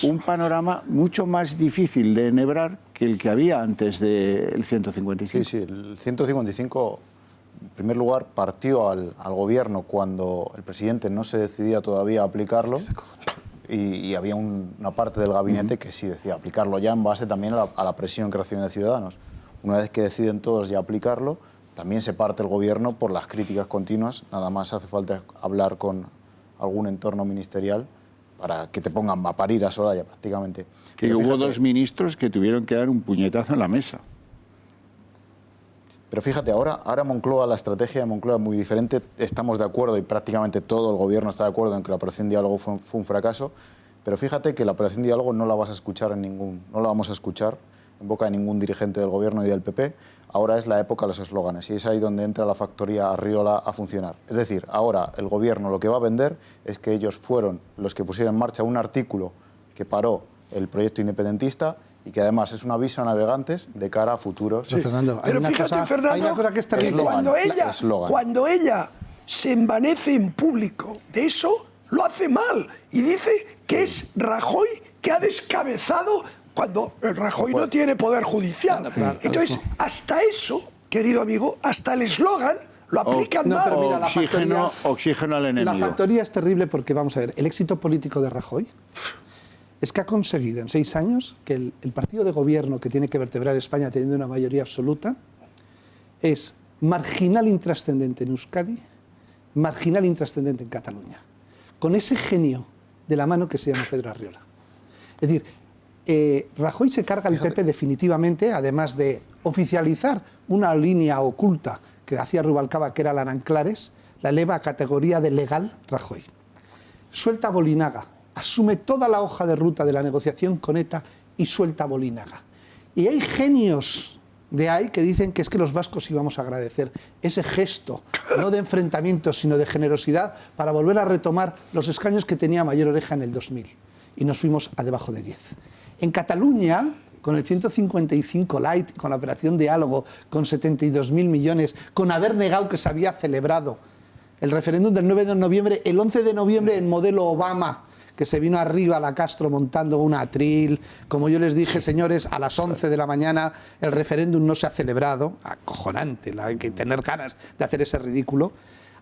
un panorama mucho más difícil de enhebrar que el que había antes del 155. Sí, el 155, en primer lugar, partió al gobierno cuando el presidente no se decidía todavía a aplicarlo y había una parte del gabinete que sí decía aplicarlo ya en base también a la presión que reciben de Ciudadanos. Una vez que deciden todos ya aplicarlo, también se parte el gobierno por las críticas continuas. Nada más hace falta hablar con algún entorno ministerial para que te pongan a parir a Soraya prácticamente. Que hubo dos ministros que tuvieron que dar un puñetazo en la mesa. Pero fíjate, ahora Moncloa, la estrategia de Moncloa es muy diferente. Estamos de acuerdo y prácticamente todo el gobierno está de acuerdo en que la Operación Diálogo fue un fracaso. Pero fíjate que la Operación Diálogo no la vas a escuchar no la vamos a escuchar en boca de ningún dirigente del gobierno y del PP. Ahora es la época de los eslóganes y es ahí donde entra la factoría Arriola a funcionar. Es decir, ahora el gobierno lo que va a vender es que ellos fueron los que pusieron en marcha un artículo que paró el proyecto independentista y que además es un aviso a navegantes de cara a futuros. Sí. Fernando, pero fíjate, Fernando, hay una cosa que es terrible. Cuando ella se envanece en público de eso, lo hace mal y dice que es Rajoy que ha descabezado cuando el Rajoy no tiene poder judicial. Entonces, hasta eso, querido amigo, hasta el eslogan lo aplican mal. Pero mira, oxígeno al enemigo. La factoría es terrible porque, vamos a ver, el éxito político de Rajoy es que ha conseguido en 6 años que el partido de gobierno que tiene que vertebrar España teniendo una mayoría absoluta es marginal intrascendente en Euskadi, marginal intrascendente en Cataluña, con ese genio de la mano que se llama Pedro Arriola. Es decir, Rajoy se carga el PP definitivamente, además de oficializar una línea oculta que hacía Rubalcaba, que era la Nanclares, la eleva a categoría de legal Rajoy. Suelta a Bolinaga, asume toda la hoja de ruta de la negociación con ETA y suelta a Bolinaga. Y hay genios de ahí que dicen que es que los vascos íbamos a agradecer ese gesto, no de enfrentamiento, sino de generosidad, para volver a retomar los escaños que tenía Mayor Oreja en el 2000. Y nos fuimos a debajo de 10. En Cataluña, con el 155 Light, con la Operación Diálogo, con 72.000 millones, con haber negado que se había celebrado El referéndum del 9 de noviembre, el 11 de noviembre en modelo Obama, que se vino arriba a la Castro montando un atril. Como yo les dije, señores, a las 11 de la mañana el referéndum no se ha celebrado. Acojonante, hay que tener ganas de hacer ese ridículo.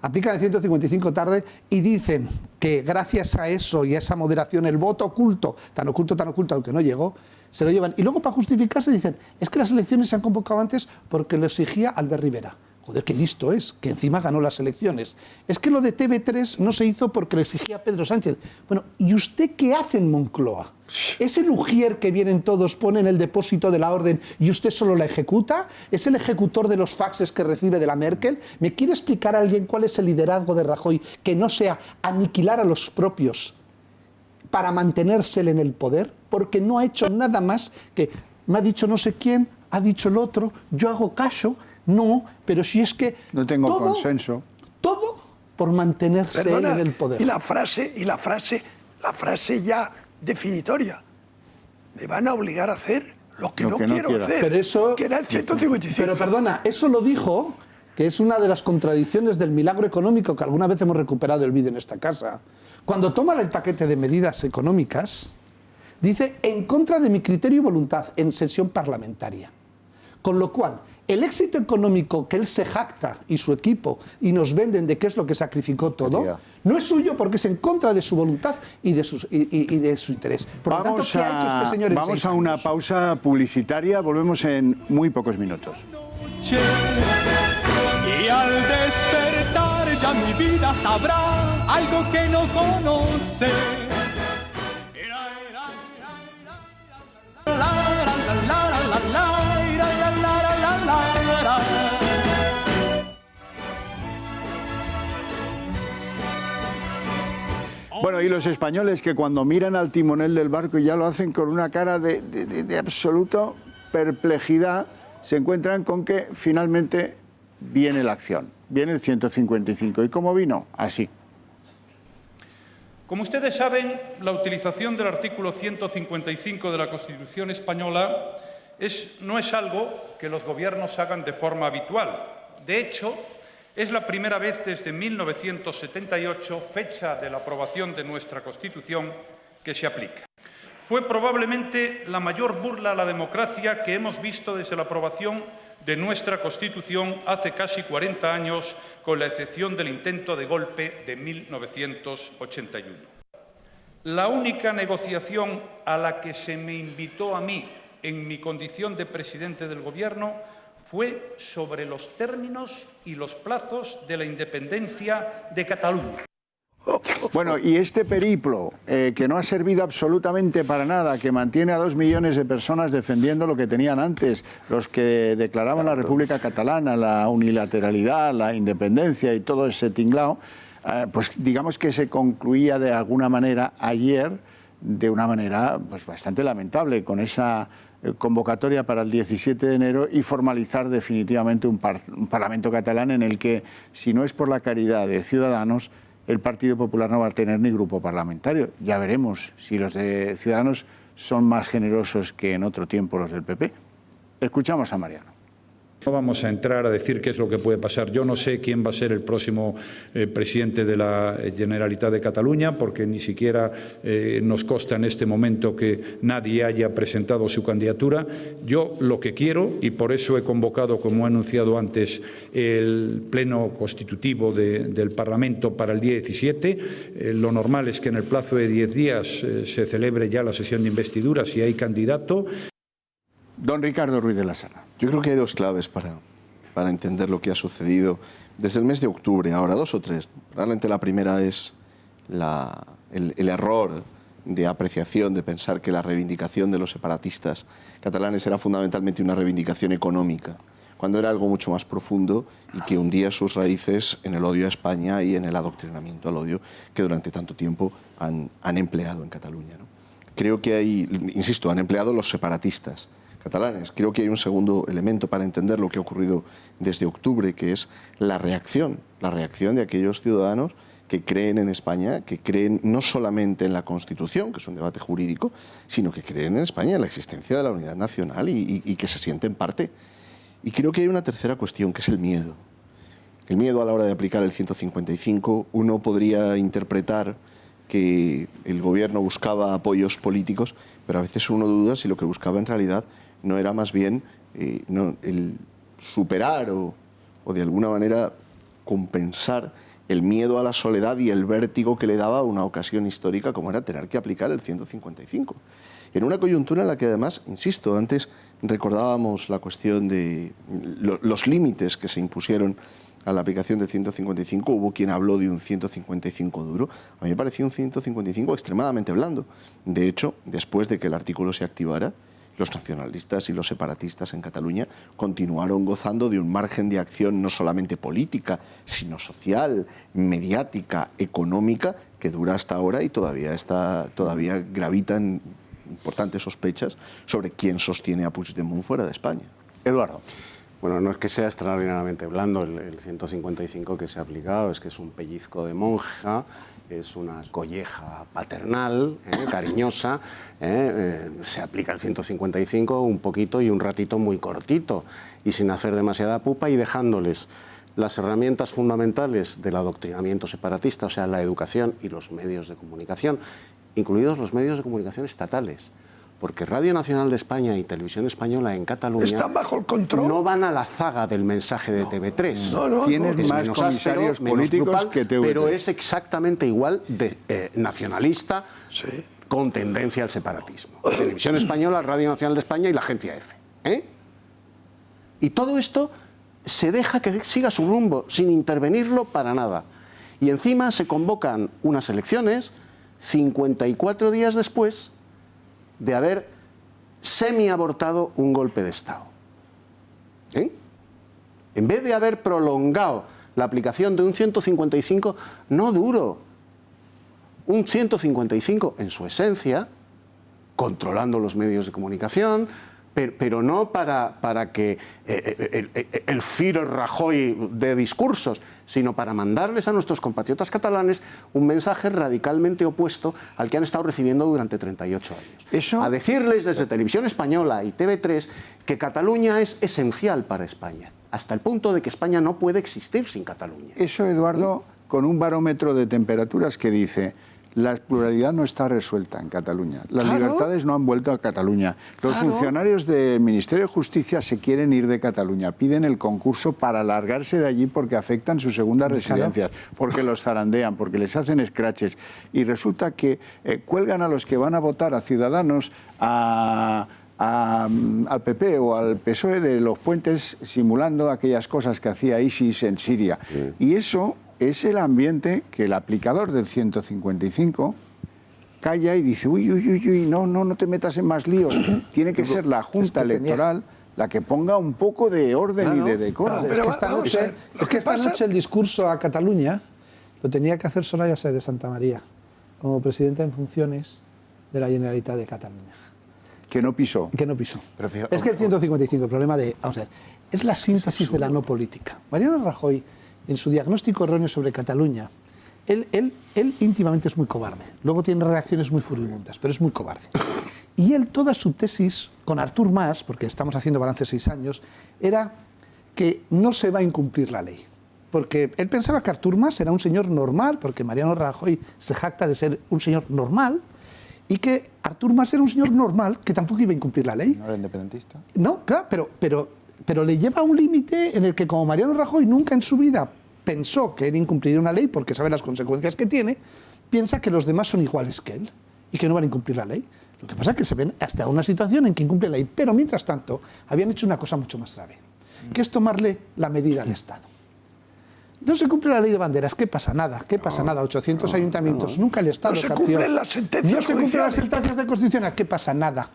Aplican el 155 tarde y dicen que gracias a eso y a esa moderación el voto oculto, aunque no llegó, se lo llevan. Y luego para justificarse dicen, es que las elecciones se han convocado antes porque lo exigía Albert Rivera. Joder, qué listo es, que encima ganó las elecciones. Es que lo de TV3 no se hizo porque lo exigía Pedro Sánchez. Bueno, ¿y usted qué hace en Moncloa? ¿Es el ujier que vienen todos, ponen el depósito de la orden y usted solo la ejecuta? ¿Es el ejecutor de los faxes que recibe de la Merkel? ¿Me quiere explicar a alguien cuál es el liderazgo de Rajoy que no sea aniquilar a los propios para mantenérsele en el poder? Porque no ha hecho nada más que, me ha dicho no sé quién, ha dicho el otro, yo hago caso. No, pero si es que no tengo consenso. Todo por mantenerse en el poder. Y la frase ya definitoria. Me van a obligar a hacer lo que no quiero hacer. Pero eso, que era el 155. Pero perdona, eso lo dijo, que es una de las contradicciones del milagro económico que alguna vez hemos recuperado el vídeo en esta casa. Cuando toma el paquete de medidas económicas, dice en contra de mi criterio y voluntad en sesión parlamentaria. Con lo cual, el éxito económico que él se jacta y su equipo y nos venden de qué es lo que sacrificó todo, no es suyo porque es en contra de su voluntad y de su interés. Por lo tanto, ¿qué ha hecho este señor en 6 años? Vamos a una pausa publicitaria, volvemos en muy pocos minutos. Y al despertar ya mi vida sabrá algo que no conoce. Bueno, y los españoles que cuando miran al timonel del barco ya lo hacen con una cara de absoluta perplejidad, se encuentran con que finalmente viene la acción, viene el 155. ¿Y cómo vino? Así. Como ustedes saben, la utilización del artículo 155 de la Constitución española no es algo que los gobiernos hagan de forma habitual. De hecho, es la primera vez desde 1978, fecha de la aprobación de nuestra Constitución, que se aplica. Fue probablemente la mayor burla a la democracia que hemos visto desde la aprobación de nuestra Constitución hace casi 40 años, con la excepción del intento de golpe de 1981. La única negociación a la que se me invitó a mí en mi condición de presidente del Gobierno fue sobre los términos y los plazos de la independencia de Cataluña. Bueno, y este periplo, que no ha servido absolutamente para nada, que mantiene a 2 millones de personas defendiendo lo que tenían antes, los que declaraban la República Catalana, la unilateralidad, la independencia y todo ese tinglao, pues digamos que se concluía de alguna manera ayer, de una manera pues bastante lamentable, con esa convocatoria para el 17 de enero y formalizar definitivamente un Parlamento catalán en el que, si no es por la caridad de Ciudadanos, el Partido Popular no va a tener ni grupo parlamentario. Ya veremos si los de Ciudadanos son más generosos que en otro tiempo los del PP. Escuchamos a Mariano. No vamos a entrar a decir qué es lo que puede pasar. Yo no sé quién va a ser el próximo presidente de la Generalitat de Cataluña, porque ni siquiera nos consta en este momento que nadie haya presentado su candidatura. Yo lo que quiero, y por eso he convocado, como he anunciado antes, el pleno constitutivo del Parlamento para el día 17. Lo normal es que en el plazo de 10 días se celebre ya la sesión de investidura si hay candidato. Don Ricardo Ruiz de la Sala. Yo creo que hay 2 claves para entender lo que ha sucedido desde el mes de octubre, ahora 2 o 3. Realmente la primera es el error de apreciación de pensar que la reivindicación de los separatistas catalanes era fundamentalmente una reivindicación económica, cuando era algo mucho más profundo y que hundía sus raíces en el odio a España y en el adoctrinamiento al odio que durante tanto tiempo han empleado en Cataluña, ¿no? Creo que hay, insisto, han empleado los separatistas catalanes. Creo que hay un segundo elemento para entender lo que ha ocurrido desde octubre, que es la reacción de aquellos ciudadanos que creen en España, que creen no solamente en la Constitución, que es un debate jurídico, sino que creen en España, en la existencia de la unidad nacional y que se sienten parte. Y creo que hay una tercera cuestión, que es el miedo. el miedo a la hora de aplicar el 155. Uno podría interpretar que el gobierno buscaba apoyos políticos, pero a veces uno duda si lo que buscaba en realidad no era más bien el superar o de alguna manera compensar el miedo a la soledad y el vértigo que le daba una ocasión histórica como era tener que aplicar el 155. En una coyuntura en la que además, insisto, antes recordábamos la cuestión de los límites que se impusieron a la aplicación del 155, hubo quien habló de un 155 duro. A mí me pareció un 155 extremadamente blando. De hecho, después de que el artículo se activara, los nacionalistas y los separatistas en Cataluña continuaron gozando de un margen de acción no solamente política, sino social, mediática, económica, que dura hasta ahora y todavía gravitan importantes sospechas sobre quién sostiene a Puigdemont fuera de España. Eduardo. Bueno, no es que sea extraordinariamente blando el 155 que se ha aplicado, es que es un pellizco de monja, es una colleja paternal, cariñosa. Se aplica el 155 un poquito y un ratito muy cortito y sin hacer demasiada pupa y dejándoles las herramientas fundamentales del adoctrinamiento separatista, o sea, la educación y los medios de comunicación, incluidos los medios de comunicación estatales. Porque Radio Nacional de España y Televisión Española en Cataluña están bajo el control. No van a la zaga del mensaje de TV3. No. Tienes más comisarios políticos que TV3. Pero es exactamente igual de nacionalista, sí, con tendencia al separatismo. Televisión Española, Radio Nacional de España y la Agencia EFE. Y todo esto se deja que siga su rumbo sin intervenirlo para nada. Y encima se convocan unas elecciones 54 días después de haber semi-abortado un golpe de Estado. En vez de haber prolongado la aplicación de un 155 no duro, un 155 en su esencia, controlando los medios de comunicación, pero no para que el Führer Rajoy de discursos, sino para mandarles a nuestros compatriotas catalanes un mensaje radicalmente opuesto al que han estado recibiendo durante 38 años. ¿Eso? A decirles desde Televisión Española y TV3 que Cataluña es esencial para España, hasta el punto de que España no puede existir sin Cataluña. Eso, Eduardo, con un barómetro de temperaturas que dice: la pluralidad no está resuelta en Cataluña. Las libertades no han vuelto a Cataluña. Los funcionarios del Ministerio de Justicia se quieren ir de Cataluña. Piden el concurso para largarse de allí porque afectan sus segundas residencias, porque los zarandean, porque les hacen scratches. Y resulta que cuelgan a los que van a votar a Ciudadanos, al PP o al PSOE de los puentes, simulando aquellas cosas que hacía ISIS en Siria. Sí. Y eso es el ambiente que el aplicador del 155 calla y dice: uy, no te metas en más líos. Tiene que ser la Junta Electoral la que ponga un poco de orden y de decoro. Es que esta noche el discurso a Cataluña lo tenía que hacer Soraya Sáenz de Santamaría, como presidenta en funciones de la Generalitat de Cataluña. Que no pisó. Pero fíjate, es que el 155, el problema vamos a ver, es la síntesis de la no política. Mariano Rajoy, en su diagnóstico erróneo sobre Cataluña, él íntimamente es muy cobarde. Luego tiene reacciones muy furibundas, pero es muy cobarde. Y él, toda su tesis con Artur Mas, porque estamos haciendo balance 6 años, era que no se va a incumplir la ley. Porque él pensaba que Artur Mas era un señor normal, porque Mariano Rajoy se jacta de ser un señor normal, y que Artur Mas era un señor normal que tampoco iba a incumplir la ley. ¿No era independentista? No, claro, pero le lleva a un límite en el que, como Mariano Rajoy nunca en su vida pensó que él incumpliría una ley porque sabe las consecuencias que tiene, piensa que los demás son iguales que él y que no van a incumplir la ley. Lo que pasa es que se ven hasta una situación en que incumple la ley, pero mientras tanto habían hecho una cosa mucho más grave, que es tomarle la medida al Estado. No se cumple la ley de banderas, ¿qué pasa? Nada, 800 ayuntamientos, nunca el Estado ejerció. No se cumplen las sentencias judiciales. No se cumplen las sentencias de Constitucional, ¿qué pasa? Nada.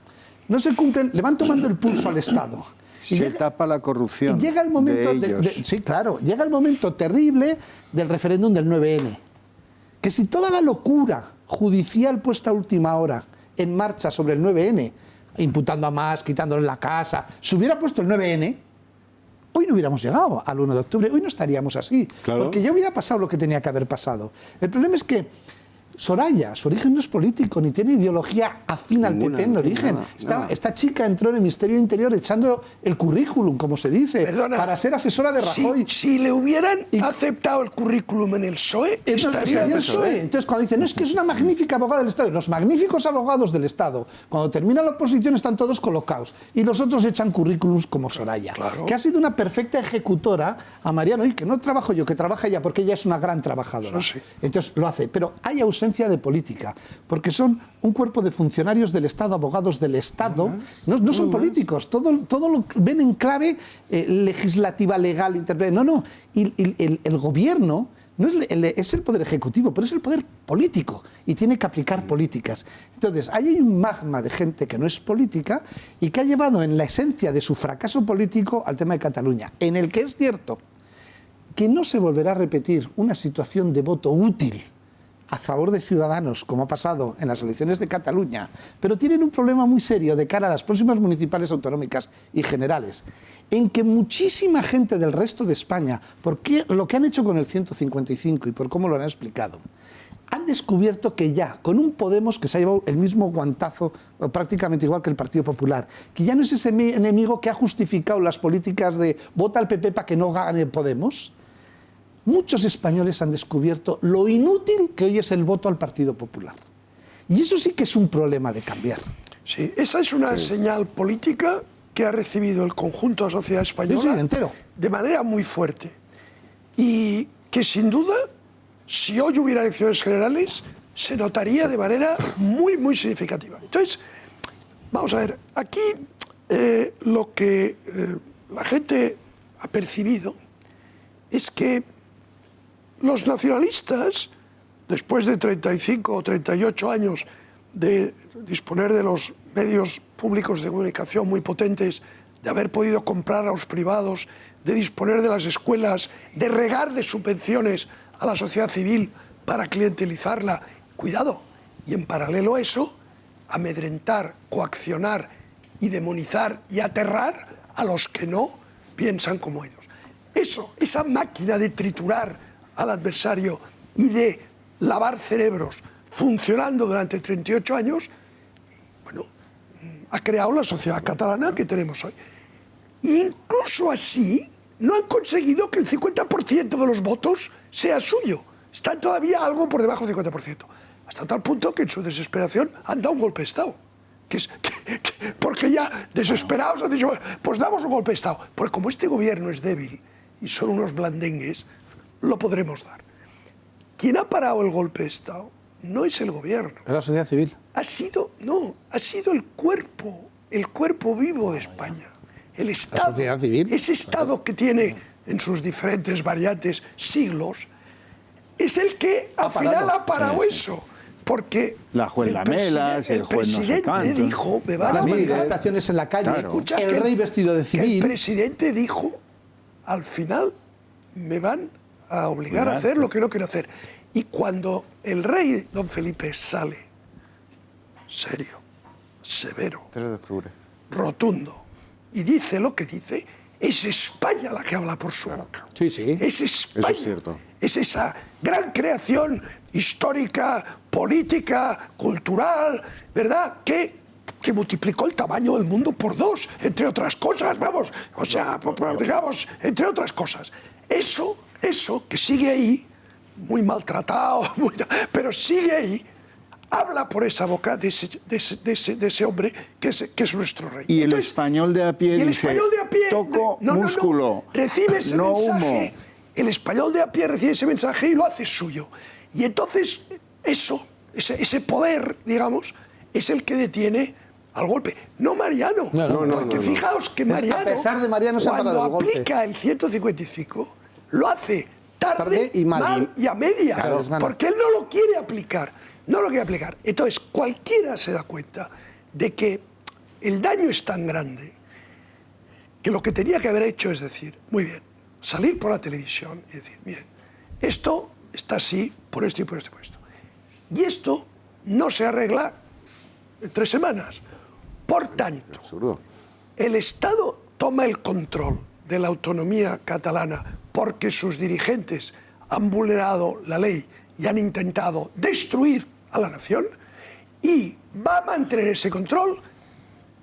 No se cumplen, le van tomando el pulso al Estado. Se tapa la corrupción. Y llega el momento sí, claro, llega el momento terrible del referéndum del 9N. Que si toda la locura judicial puesta a última hora en marcha sobre el 9N, imputando a Mas, quitándole la casa, se hubiera puesto el 9N, hoy no hubiéramos llegado al 1 de octubre, hoy no estaríamos así. Claro. Porque ya hubiera pasado lo que tenía que haber pasado. El problema es que Soraya, su origen no es político, ni tiene ideología afín al PP en origen. Esta chica entró en el Ministerio de Interior echando el currículum, como se dice, para ser asesora de Rajoy. Si le hubieran aceptado el currículum en el PSOE, estaría en el PSOE. Entonces, cuando dicen, no, es que es una magnífica abogada del Estado, los magníficos abogados del Estado, cuando termina la oposición están todos colocados y los otros echan currículums como Soraya, que ha sido una perfecta ejecutora a Mariano, y que no trabajo yo, que trabaja ella, porque ella es una gran trabajadora. Entonces lo hace, pero hay ausencia de política, porque son un cuerpo de funcionarios del Estado, abogados del Estado, no son políticos, todo lo ven en clave legislativa, legal, y el gobierno no es el poder ejecutivo, pero es el poder político y tiene que aplicar políticas. Entonces, ahí hay un magma de gente que no es política y que ha llevado en la esencia de su fracaso político al tema de Cataluña, en el que es cierto que no se volverá a repetir una situación de voto útil a favor de Ciudadanos, como ha pasado en las elecciones de Cataluña, pero tienen un problema muy serio de cara a las próximas municipales, autonómicas y generales, en que muchísima gente del resto de España, por lo que han hecho con el 155 y por cómo lo han explicado, han descubierto que ya, con un Podemos que se ha llevado el mismo guantazo, prácticamente igual que el Partido Popular, que ya no es ese enemigo que ha justificado las políticas de vota al PP para que no gane Podemos. Muchos españoles han descubierto lo inútil que hoy es el voto al Partido Popular. Y eso sí que es un problema de cambiar. Sí, esa es una señal política que ha recibido el conjunto de la sociedad española de manera muy fuerte. Y que sin duda, si hoy hubiera elecciones generales, se notaría de manera muy, muy significativa. Entonces, vamos a ver, aquí lo que la gente ha percibido es que los nacionalistas, después de 35 o 38 años de disponer de los medios públicos de comunicación muy potentes, de haber podido comprar a los privados, de disponer de las escuelas, de regar de subvenciones a la sociedad civil para clientelizarla, cuidado, y en paralelo a eso, amedrentar, coaccionar y demonizar y aterrar a los que no piensan como ellos. Esa máquina de triturar al adversario y de lavar cerebros funcionando durante 38 años, bueno, ha creado la sociedad catalana que tenemos hoy. Incluso así, no han conseguido que el 50% de los votos sea suyo. Están todavía algo por debajo del 50%. Hasta tal punto que en su desesperación han dado un golpe de Estado. Porque ya desesperados han dicho, pues damos un golpe de Estado. Porque como este gobierno es débil y son unos blandengues, lo podremos dar. ¿Quién ha parado el golpe de Estado? No es el gobierno. Es la sociedad civil. Ha sido el cuerpo vivo de España. El Estado. La sociedad civil. Ese Estado que tiene en sus diferentes variantes siglos, es el que al final ha parado eso. Porque la juez Lamelas, el juez no sé cuánto. Dijo, me van a las manifestaciones en la calle, el rey vestido de civil. El presidente dijo, al final me van a obligar a hacer lo que no quiero hacer. Y cuando el rey don Felipe sale, serio, severo, 3 de octubre, rotundo, y dice lo que dice, es España la que habla por su boca. Sí, sí. Es España. Eso es cierto. Es esa gran creación histórica, política, cultural, ¿verdad?, que multiplicó el tamaño del mundo por 2, entre otras cosas, vamos, o sea, digamos, entre otras cosas. Eso que sigue ahí, muy maltratado, pero sigue ahí, habla por esa boca de ese hombre que es nuestro rey. Y entonces, el español de a pie dice, toco músculo, recibe ese no mensaje, humo. El español de a pie recibe ese mensaje y lo hace suyo. Y entonces ese poder, digamos, es el que detiene al golpe. No Mariano. Porque fijaos que Mariano, a pesar de Mariano, se ha parado el golpe. Cuando aplica el 155, lo hace tarde y mal y a medias. Claro, porque él no lo quiere aplicar. No lo quiere aplicar. Entonces, cualquiera se da cuenta de que el daño es tan grande que lo que tenía que haber hecho es decir, muy bien, salir por la televisión y decir, miren, esto está así por esto y por esto y por esto. Y esto no se arregla en 3 semanas. Por tanto, el Estado toma el control de la autonomía catalana porque sus dirigentes han vulnerado la ley y han intentado destruir a la nación, y va a mantener ese control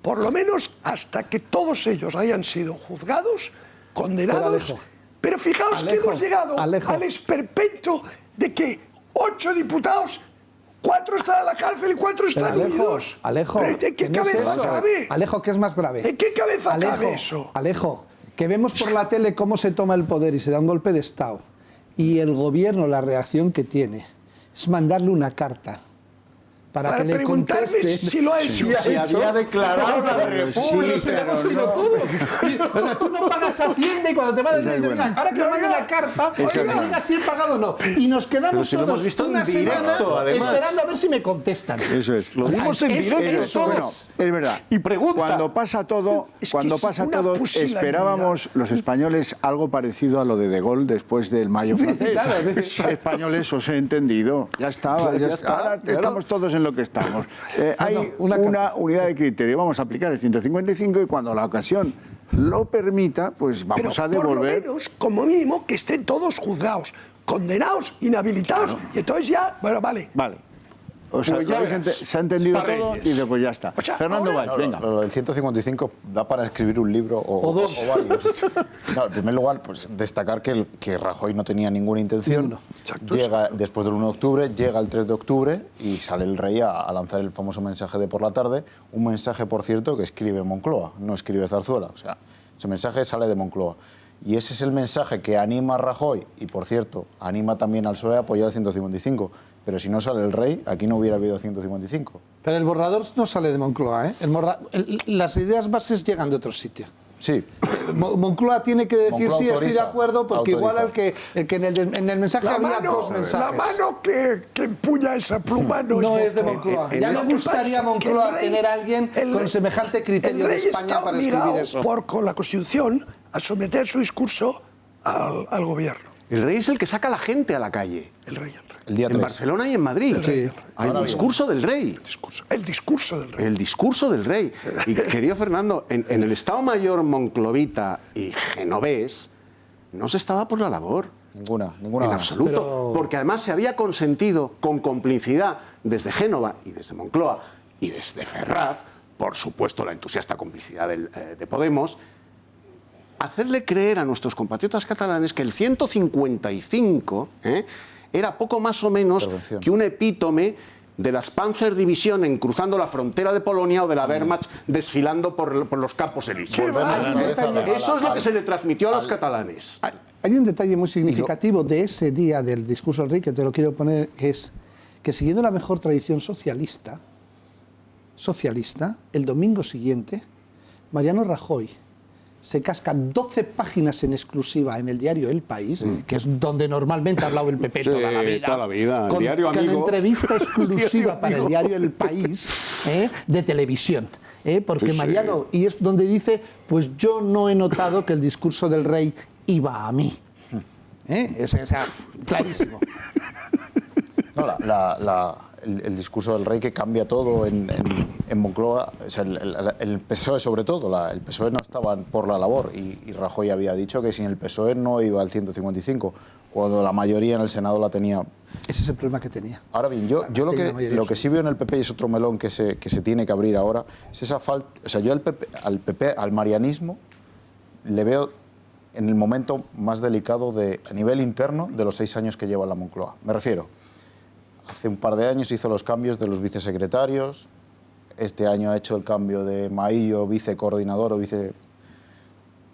por lo menos hasta que todos ellos hayan sido juzgados, condenados. Pero fijaos que hemos llegado al esperpento de que 8 diputados, 4 están en la cárcel y 4 están unidos. Alejo, ¿Pero ¿en qué cabeza cabe? Alejo, ¿qué es más grave? ¿En qué cabeza cabe eso? Alejo, que vemos por la tele cómo se toma el poder y se da un golpe de Estado, y el gobierno, la reacción que tiene, es mandarle una carta para que le conteste si lo ha hecho. Si había declarado la república. Sí, pero no todo. O sea, tú no pagas Hacienda y cuando te vas a decir, ahora que mande la carta, oiga, diga si he pagado o no. Y nos quedamos si lo todos hemos visto una en directo, semana además. esperando a ver si me contestan. Eso es. Lo vimos en directo. Bueno, es verdad. Y pregunta. Cuando pasa todo, Es que es una pusilanimidad. esperábamos los españoles algo parecido a lo de Gaulle después del Mayo francés. Claro, Españoles, os he entendido. Ya estaba. Claro, ya está, Ahora claro. estamos todos en lo que estamos. Hay una unidad de criterio. Vamos a aplicar el 155 y cuando la ocasión lo permita, pues vamos a devolver. Por lo menos, como mínimo, que estén todos juzgados, condenados, inhabilitados, y entonces ya, bueno, vale. Vale. O sea, Pues ya verás. se ha entendido Para todo Reyes. y dice, pues ya está. O sea, Fernando ahora- Valls, venga. Lo del 155 da para escribir un libro o dos. o varios. No, en primer lugar, pues destacar que Rajoy no tenía ninguna intención. Llega después del 1 de octubre, llega el 3 de octubre y sale el rey a lanzar el famoso mensaje de por la tarde. Un mensaje, por cierto, que escribe Moncloa, no escribe Zarzuela. O sea, ese mensaje sale de Moncloa. Y ese es el mensaje que anima a Rajoy y, por cierto, anima también al PSOE a apoyar el 155. Pero si no sale el rey, aquí no hubiera habido 155. Pero el borrador no sale de Moncloa, ¿eh? Las ideas bases llegan de otro sitio. Sí. Moncloa tiene que decir Moncloa sí, estoy de autoriza, acuerdo, porque igual autoriza. el que en el mensaje había dos La mensajes. mano que empuña esa pluma No es de Moncloa. Ya Lo le que gustaría pasa a Moncloa que el rey- tener a alguien el con rey- semejante criterio el de rey España está para obligado escribir eso. con la Constitución a someter su discurso al gobierno. El rey es el que saca a la gente a la calle. El rey. El día En 3. Barcelona y en Madrid. rey. Hay el discurso del rey. El discurso del rey. El discurso del rey. Y querido Fernando, en el Estado Mayor monclovita y genovés no se estaba por la labor. Ninguna En ganas. absoluto. Porque además se había consentido con complicidad desde Génova y desde Moncloa y desde Ferraz, por supuesto la entusiasta complicidad de Podemos, hacerle creer a nuestros compatriotas catalanes que el 155 era poco más o menos Intervención. que un epítome de las Panzerdivisionen cruzando la frontera de Polonia o de la Wehrmacht desfilando por los campos elíseos. Eso es lo que se le transmitió a los catalanes. Hay un detalle muy significativo de ese día del discurso del rey que te lo quiero poner, que es que siguiendo la mejor tradición socialista, el domingo siguiente, Mariano Rajoy se casca 12 páginas en exclusiva en el diario El País, que es donde normalmente ha hablado el PP Sí, toda la vida. toda la vida, el con, diario con amigo. entrevista exclusiva Diario para el amigo. diario El País, de televisión. Porque Sí. Mariano, y es donde dice, pues yo no he notado que el discurso del rey iba a mí. O sea, clarísimo. No, el discurso del rey que cambia todo en Moncloa, o sea, el PSOE sobre todo, el PSOE no estaba por la labor y Rajoy había dicho que sin el PSOE no iba al 155, cuando la mayoría en el Senado la tenía. Ese es el problema que tenía. Ahora bien, yo lo que sí veo en el PP, y es otro melón que se tiene que abrir ahora, es esa falta. O sea, yo al marianismo le veo en el momento más delicado a nivel interno de los 6 años que lleva la Moncloa. Me refiero, hace un par de años hizo los cambios de los vicesecretarios, este año ha hecho el cambio de Maillo, vicecoordinador o vice...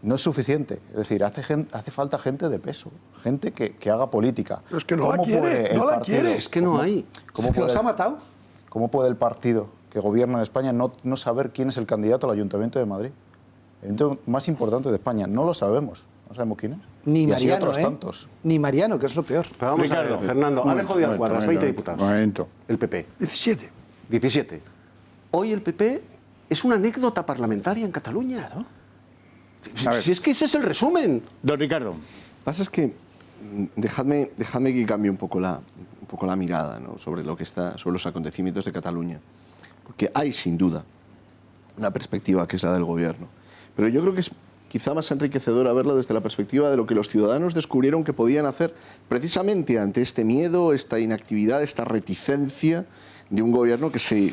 No es suficiente, es decir, hace falta gente de peso, gente que haga política. Pero es que no la ¿Cómo quiere, puede el no la partido- quiere. Es que no hay. ¿Cómo ¿Es que los puede- ha matado? ¿Cómo puede el partido que gobierna en España no saber quién es el candidato al Ayuntamiento de Madrid? El ayuntamiento más importante de España, no lo sabemos, no sabemos quién es. Ni y así Mariano, otros tantos. Ni Mariano, que es lo peor. Pero vamos a ver, Fernando, Alejo Díaz Cuadras, 20 diputados. Momento. El PP, 17. 17. Hoy el PP es una anécdota parlamentaria en Cataluña. A ver. Si es que ese es el resumen. Don Ricardo. Lo que pasa es que dejadme que cambie un poco la mirada, ¿no? sobre los acontecimientos de Cataluña. Porque hay, sin duda, una perspectiva que es la del gobierno. Pero yo creo que quizá más enriquecedora verlo desde la perspectiva de lo que los ciudadanos descubrieron que podían hacer precisamente ante este miedo, esta inactividad, esta reticencia de un gobierno que se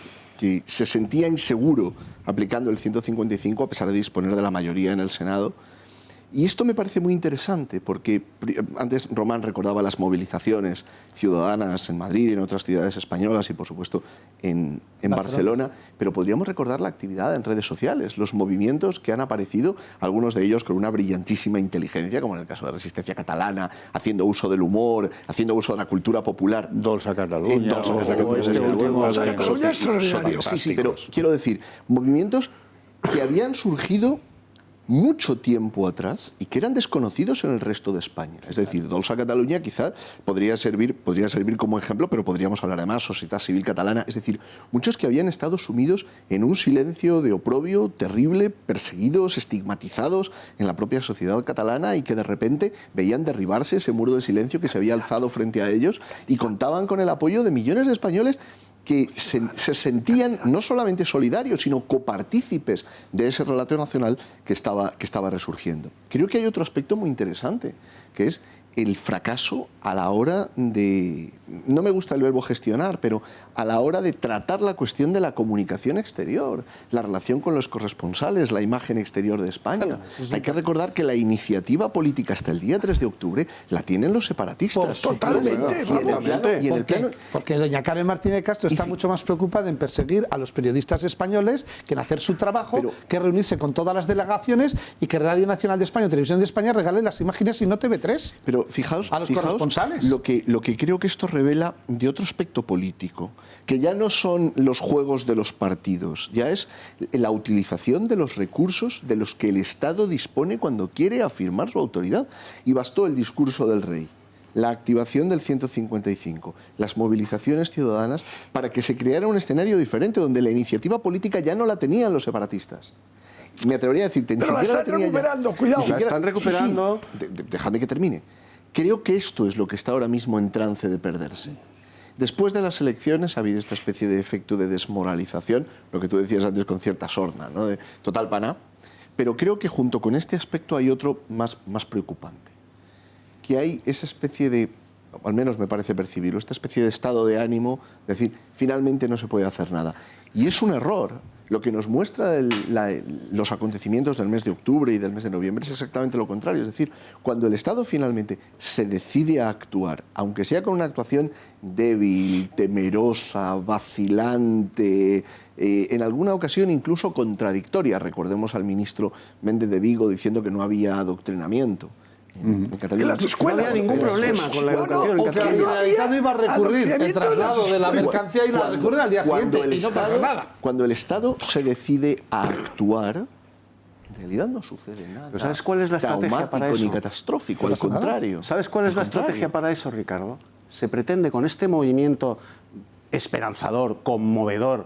sentía inseguro aplicando el 155 a pesar de disponer de la mayoría en el Senado. Y esto me parece muy interesante porque antes Román recordaba las movilizaciones ciudadanas en Madrid y en otras ciudades españolas y por supuesto en Barcelona, pero podríamos recordar la actividad en redes sociales, los movimientos que han aparecido, algunos de ellos con una brillantísima inteligencia, como en el caso de Resistencia Catalana, haciendo uso del humor, haciendo uso de la cultura popular. Dolça Catalunya. Sí, pero quiero decir, movimientos que habían surgido mucho tiempo atrás y que eran desconocidos en el resto de España. Es decir, Dolça Catalunya quizá podría servir como ejemplo, pero podríamos hablar además Societat Civil Catalana, es decir, muchos que habían estado sumidos en un silencio de oprobio terrible, perseguidos, estigmatizados en la propia sociedad catalana y que de repente veían derribarse ese muro de silencio que se había alzado frente a ellos y contaban con el apoyo de millones de españoles que se sentían no solamente solidarios, sino copartícipes de ese relato nacional que estaba resurgiendo. Creo que hay otro aspecto muy interesante, que es el fracaso a la hora de, no me gusta el verbo gestionar, pero a la hora de tratar la cuestión de la comunicación exterior, la relación con los corresponsales, la imagen exterior de España. Hay que recordar que la iniciativa política hasta el día 3 de octubre la tienen los separatistas. Totalmente. Porque doña Carmen Martínez Castro está mucho más preocupada en perseguir a los periodistas españoles que en hacer su trabajo, que reunirse con todas las delegaciones y que Radio Nacional de España o Televisión de España regalen las imágenes y no TV3. Pero fijaos, a los corresponsales. Lo que creo que esto revela de otro aspecto político, que ya no son los juegos de los partidos, ya es la utilización de los recursos de los que el Estado dispone cuando quiere afirmar su autoridad. Y bastó el discurso del rey, la activación del 155, las movilizaciones ciudadanas para que se creara un escenario diferente donde la iniciativa política ya no la tenían los separatistas. Me atrevería a decirte, pero la están recuperando, cuidado. La están recuperando. Sí, déjame que termine. Creo que esto es lo que está ahora mismo en trance de perderse. Después de las elecciones ha habido esta especie de efecto de desmoralización, lo que tú decías antes con cierta sorna, ¿no? De total paná. Pero creo que junto con este aspecto hay otro más preocupante, que hay esa especie de, al menos me parece percibirlo, esta especie de estado de ánimo, de decir, finalmente no se puede hacer nada. Y es un error. Lo que nos muestra los acontecimientos del mes de octubre y del mes de noviembre es exactamente lo contrario. Es decir, cuando el Estado finalmente se decide a actuar, aunque sea con una actuación débil, temerosa, vacilante, en alguna ocasión incluso contradictoria. Recordemos al ministro Méndez de Vigo diciendo que no había adoctrinamiento. En Cataluña las escuelas no había ningún problema con la educación. O que el Generalitat iba a recurrir el traslado de la mercancía y la recurren al día siguiente y no pasa nada. Cuando el Estado se decide a actuar, en realidad no sucede nada. ¿Pero sabes cuál es la estrategia para eso? Ni catastrófico, al contrario. ¿Sabes cuál es la estrategia para eso, Ricardo? Se pretende con este movimiento esperanzador, conmovedor,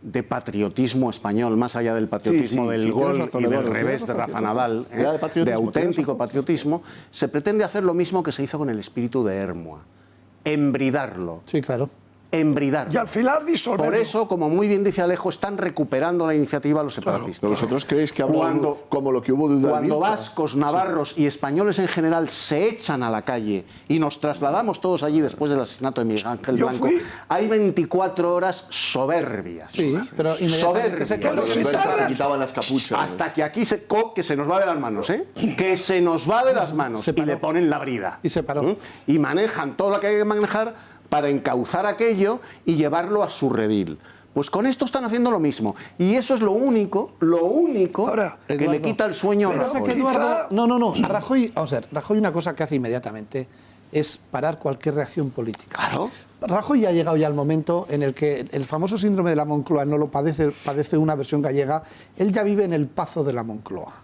de patriotismo español, más allá del patriotismo del gol y del revés de Rafa Nadal, de auténtico patriotismo, se pretende hacer lo mismo que se hizo con el espíritu de Hermua, embridarlo. Sí, claro. Embridarlo. Y al final disolverlo. Por eso, como muy bien dice Alejo, están recuperando la iniciativa los separatistas. Claro. ¿Vosotros creéis que como lo que hubo de cuando vascos, navarros y españoles en general se echan a la calle y nos trasladamos todos allí después del asesinato de Miguel Ángel Blanco, hay 24 horas soberbias. Sí, pero inmediatamente se quitaban las capuchas. Hasta que aquí que se nos va de las manos, ¿eh? Que se nos va de las manos y le ponen la brida. Y se paró. Y manejan todo lo que hay que manejar para encauzar aquello y llevarlo a su redil. Pues con esto están haciendo lo mismo. Y eso es lo único ahora, que Eduardo, le quita el sueño a Rajoy. No. A Rajoy, vamos a ver, Rajoy una cosa que hace inmediatamente es parar cualquier reacción política. Claro. Rajoy ya ha llegado ya al momento en el que el famoso síndrome de la Moncloa no lo padece una versión gallega. Él ya vive en el Pazo de la Moncloa.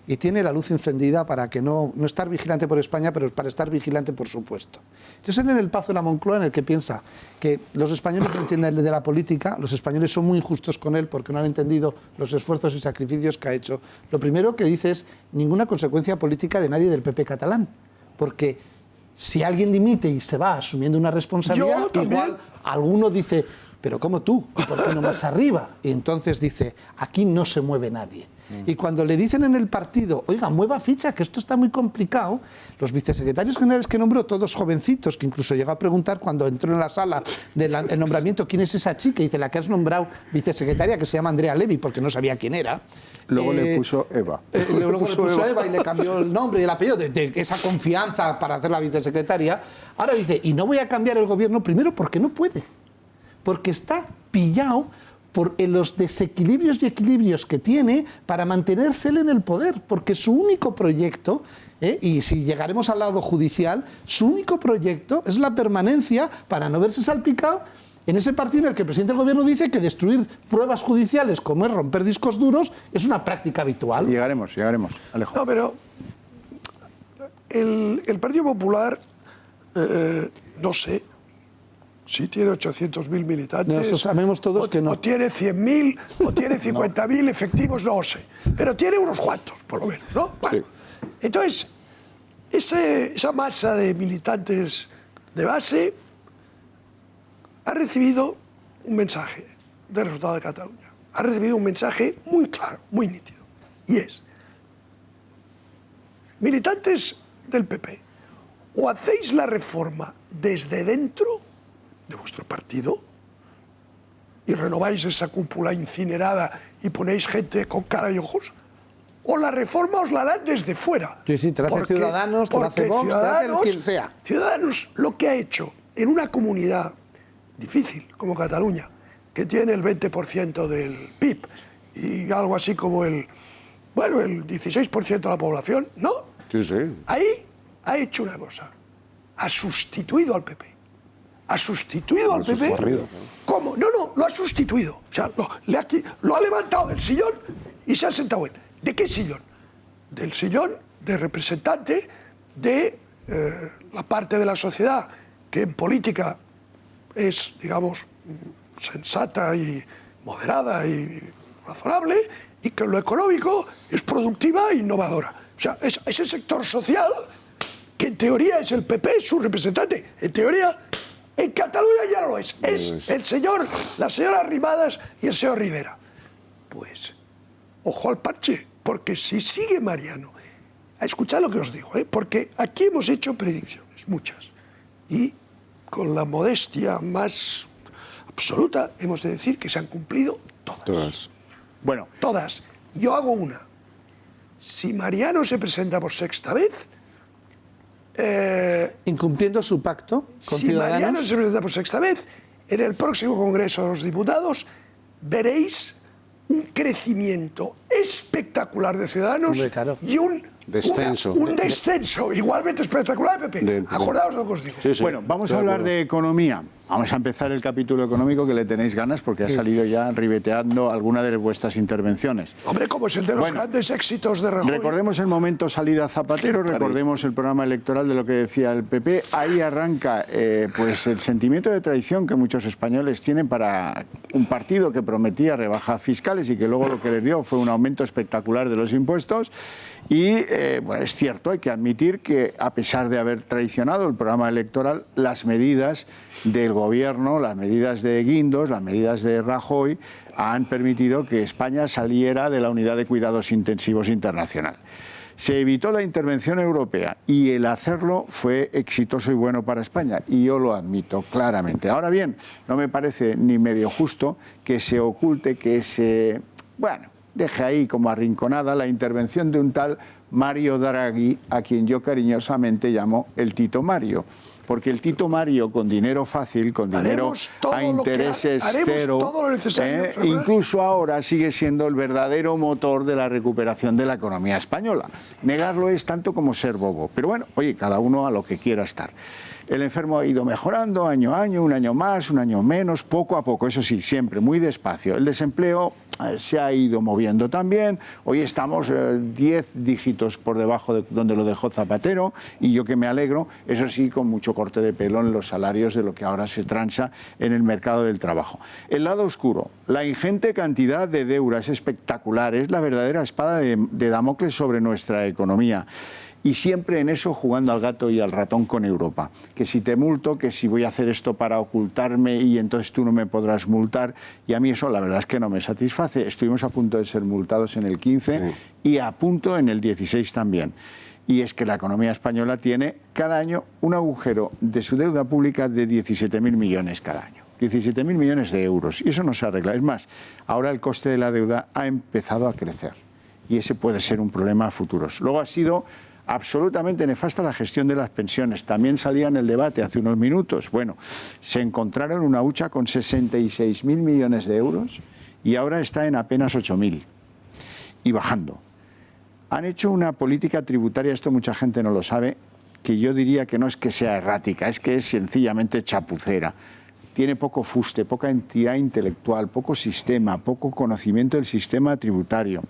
Y tiene la luz encendida para que no estar vigilante por España, pero para estar vigilante por su puesto. Entonces él en el Pazo de la Moncloa, en el que piensa que los españoles no entienden de la política, los españoles son muy injustos con él porque no han entendido los esfuerzos y sacrificios que ha hecho. Lo primero que dice es ninguna consecuencia política de nadie del PP catalán, porque si alguien dimite y se va asumiendo una responsabilidad, igual alguno dice, pero ¿cómo tú? ¿Por qué no más arriba? Y entonces dice, aquí no se mueve nadie. Y cuando le dicen en el partido, oiga, mueva ficha, que esto está muy complicado, los vicesecretarios generales que nombró, todos jovencitos, que incluso llegó a preguntar cuando entró en la sala del nombramiento, ¿quién es esa chica? Y dice, la que has nombrado vicesecretaria, que se llama Andrea Levy, porque no sabía quién era. Luego le puso Eva. Luego le puso Eva y le cambió el nombre y el apellido de esa confianza para hacer la vicesecretaria. Ahora dice, y no voy a cambiar el gobierno, primero porque no puede, porque está pillado por los desequilibrios y equilibrios que tiene para mantenerse él en el poder, porque su único proyecto, y si llegaremos al lado judicial, su único proyecto es la permanencia para no verse salpicado en ese partido en el que el presidente del gobierno dice que destruir pruebas judiciales, como es romper discos duros, es una práctica habitual. Llegaremos, Alejo. No, pero el Partido Popular, no sé, si tiene 800.000 militantes, No, sabemos todos que no. O tiene 100.000, o tiene 50.000 efectivos, no lo sé. Pero tiene unos cuantos, por lo menos, ¿no? Bueno, entonces, esa masa de militantes de base ha recibido un mensaje del resultado de Cataluña. Ha recibido un mensaje muy claro, muy nítido. Y es, militantes del PP, o hacéis la reforma desde dentro de vuestro partido y renováis esa cúpula incinerada y ponéis gente con cara y ojos, o la reforma os la harán desde fuera. Sí, te la hace Ciudadanos, te la hace Vox, te la hace quien sea. Ciudadanos lo que ha hecho en una comunidad difícil como Cataluña, que tiene el 20% del PIB y algo así como el 16% de la población, ¿no? Sí, sí. Ahí ha hecho una cosa, ha sustituido al PP. Ha sustituido al PP. ¿Cómo? No, lo ha sustituido. O sea, lo ha levantado del sillón y se ha sentado en. ¿De qué sillón? Del sillón de representante de la parte de la sociedad que en política es, digamos, sensata y moderada y razonable, y que en lo económico es productiva e innovadora. O sea, ese sector social que en teoría es el PP, su representante, en teoría, en Cataluña ya no lo es. Es la señora Arrimadas y el señor Rivera. Pues, ojo al parche, porque si sigue Mariano, escuchad lo que os digo, porque aquí hemos hecho predicciones, muchas, y con la modestia más absoluta hemos de decir que se han cumplido todas. Bueno. Todas. Yo hago una. Si Mariano se presenta por sexta vez, incumpliendo su pacto con si Ciudadanos. Mariano se presenta por sexta vez, en el próximo Congreso de los Diputados veréis un crecimiento espectacular de Ciudadanos. Hombre, claro. Y un descenso. Un descenso igualmente espectacular de PP. Acordaos de lo que os digo. Sí, sí. Bueno, vamos a hablar de economía. Vamos a empezar el capítulo económico que le tenéis ganas porque ha salido ya ribeteando alguna de vuestras intervenciones. Hombre, como es el de los grandes éxitos de Rajoy. Recordemos el momento salida Zapatero, recordemos el programa electoral de lo que decía el PP. Ahí arranca pues el sentimiento de traición que muchos españoles tienen para un partido que prometía rebajas fiscales y que luego lo que les dio fue un aumento espectacular de los impuestos. Y bueno, es cierto, hay que admitir que a pesar de haber traicionado el programa electoral, las medidas del gobierno, las medidas de Guindos, las medidas de Rajoy, han permitido que España saliera de la Unidad de Cuidados Intensivos Internacional. Se evitó la intervención europea y el hacerlo fue exitoso y bueno para España, y yo lo admito claramente. Ahora bien, no me parece ni medio justo que se oculte, que se... bueno, deje ahí como arrinconada la intervención de un tal Mario Draghi, a quien yo cariñosamente llamo el Tito Mario. Porque el Tito Mario, con dinero fácil, con dinero a intereses cero, incluso ahora sigue siendo el verdadero motor de la recuperación de la economía española. Negarlo es tanto como ser bobo. Pero bueno, oye, cada uno a lo que quiera estar. El enfermo ha ido mejorando año a año, un año más, un año menos, poco a poco, eso sí, siempre muy despacio. El desempleo se ha ido moviendo también. Hoy estamos 10 dígitos por debajo de donde lo dejó Zapatero, y yo que me alegro, eso sí, con mucho corte de pelo en los salarios de lo que ahora se transa en el mercado del trabajo. El lado oscuro, la ingente cantidad de deudas espectaculares, la verdadera espada de Damocles sobre nuestra economía. y siempre en eso jugando al gato y al ratón con Europa. Que si te multo, que si voy a hacer esto para ocultarme y entonces tú no me podrás multar. Y a mí eso la verdad es que no me satisface. Estuvimos a punto de ser multados en el 15 y a punto en el 16 también. Y es que la economía española tiene cada año un agujero de su deuda pública de 17.000 millones cada año. 17.000 millones de euros. Y eso no se arregla. Es más, ahora el coste de la deuda ha empezado a crecer. Y ese puede ser un problema a futuros. Luego ha sido absolutamente nefasta la gestión de las pensiones. También salía en el debate hace unos minutos. Bueno, se encontraron una hucha con 66.000 millones de euros y ahora está en apenas 8.000 y bajando. Han hecho una política tributaria, esto mucha gente no lo sabe, que yo diría que no es que sea errática, es que es sencillamente chapucera. Tiene poco fuste, poca entidad intelectual, poco sistema, poco conocimiento del sistema tributario.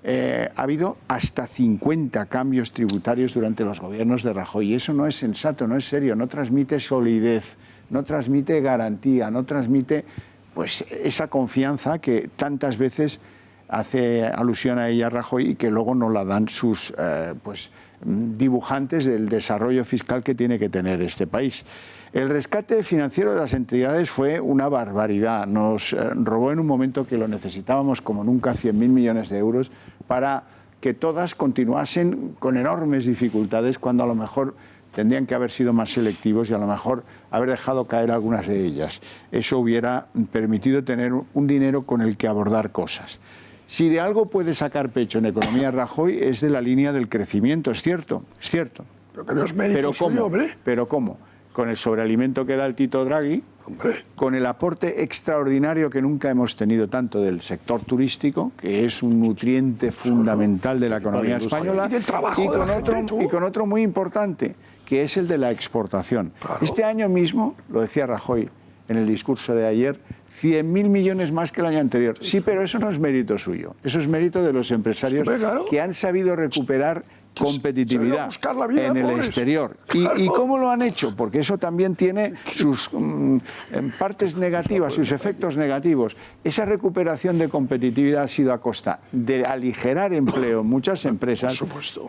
Ha habido hasta 50 cambios tributarios durante los gobiernos de Rajoy y eso no es sensato, no es serio, no transmite solidez, no transmite garantía, no transmite pues, esa confianza que tantas veces hace alusión a ella Rajoy y que luego no la dan sus dibujantes del desarrollo fiscal que tiene que tener este país. El rescate financiero de las entidades fue una barbaridad. Nos robó en un momento que lo necesitábamos como nunca 100.000 millones de euros para que todas continuasen con enormes dificultades cuando a lo mejor tendrían que haber sido más selectivos y a lo mejor haber dejado caer algunas de ellas. Eso hubiera permitido tener un dinero con el que abordar cosas. Si de algo puede sacar pecho en economía Rajoy es de la línea del crecimiento, es cierto, es cierto. Pero que no es mérito suyo, hombre. ¿Pero cómo? Con el sobrealimento que da el Tito Draghi, con el aporte extraordinario que nunca hemos tenido tanto del sector turístico, que es un nutriente fundamental de la economía española, y con otro muy importante, que es el de la exportación. Claro. Este año mismo, lo decía Rajoy en el discurso de ayer, 100.000 millones más que el año anterior. Sí, pero eso no es mérito suyo, eso es mérito de los empresarios que han sabido recuperar competitividad en el exterior. ¿Y cómo lo han hecho? Porque eso también tiene sus partes negativas, sus efectos negativos. Esa recuperación de competitividad ha sido a costa de aligerar empleo en muchas empresas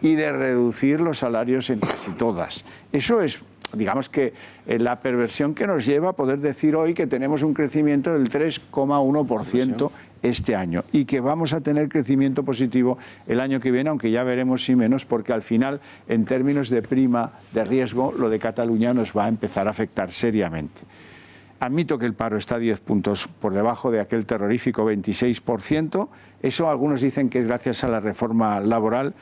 y de reducir los salarios en casi todas. Eso es, digamos que la perversión que nos lleva a poder decir hoy que tenemos un crecimiento del 3,1% este año y que vamos a tener crecimiento positivo el año que viene, aunque ya veremos si menos, porque al final, en términos de prima de riesgo, lo de Cataluña nos va a empezar a afectar seriamente. Admito que el paro está 10 puntos por debajo de aquel terrorífico 26%. Eso algunos dicen que es gracias a la reforma laboral.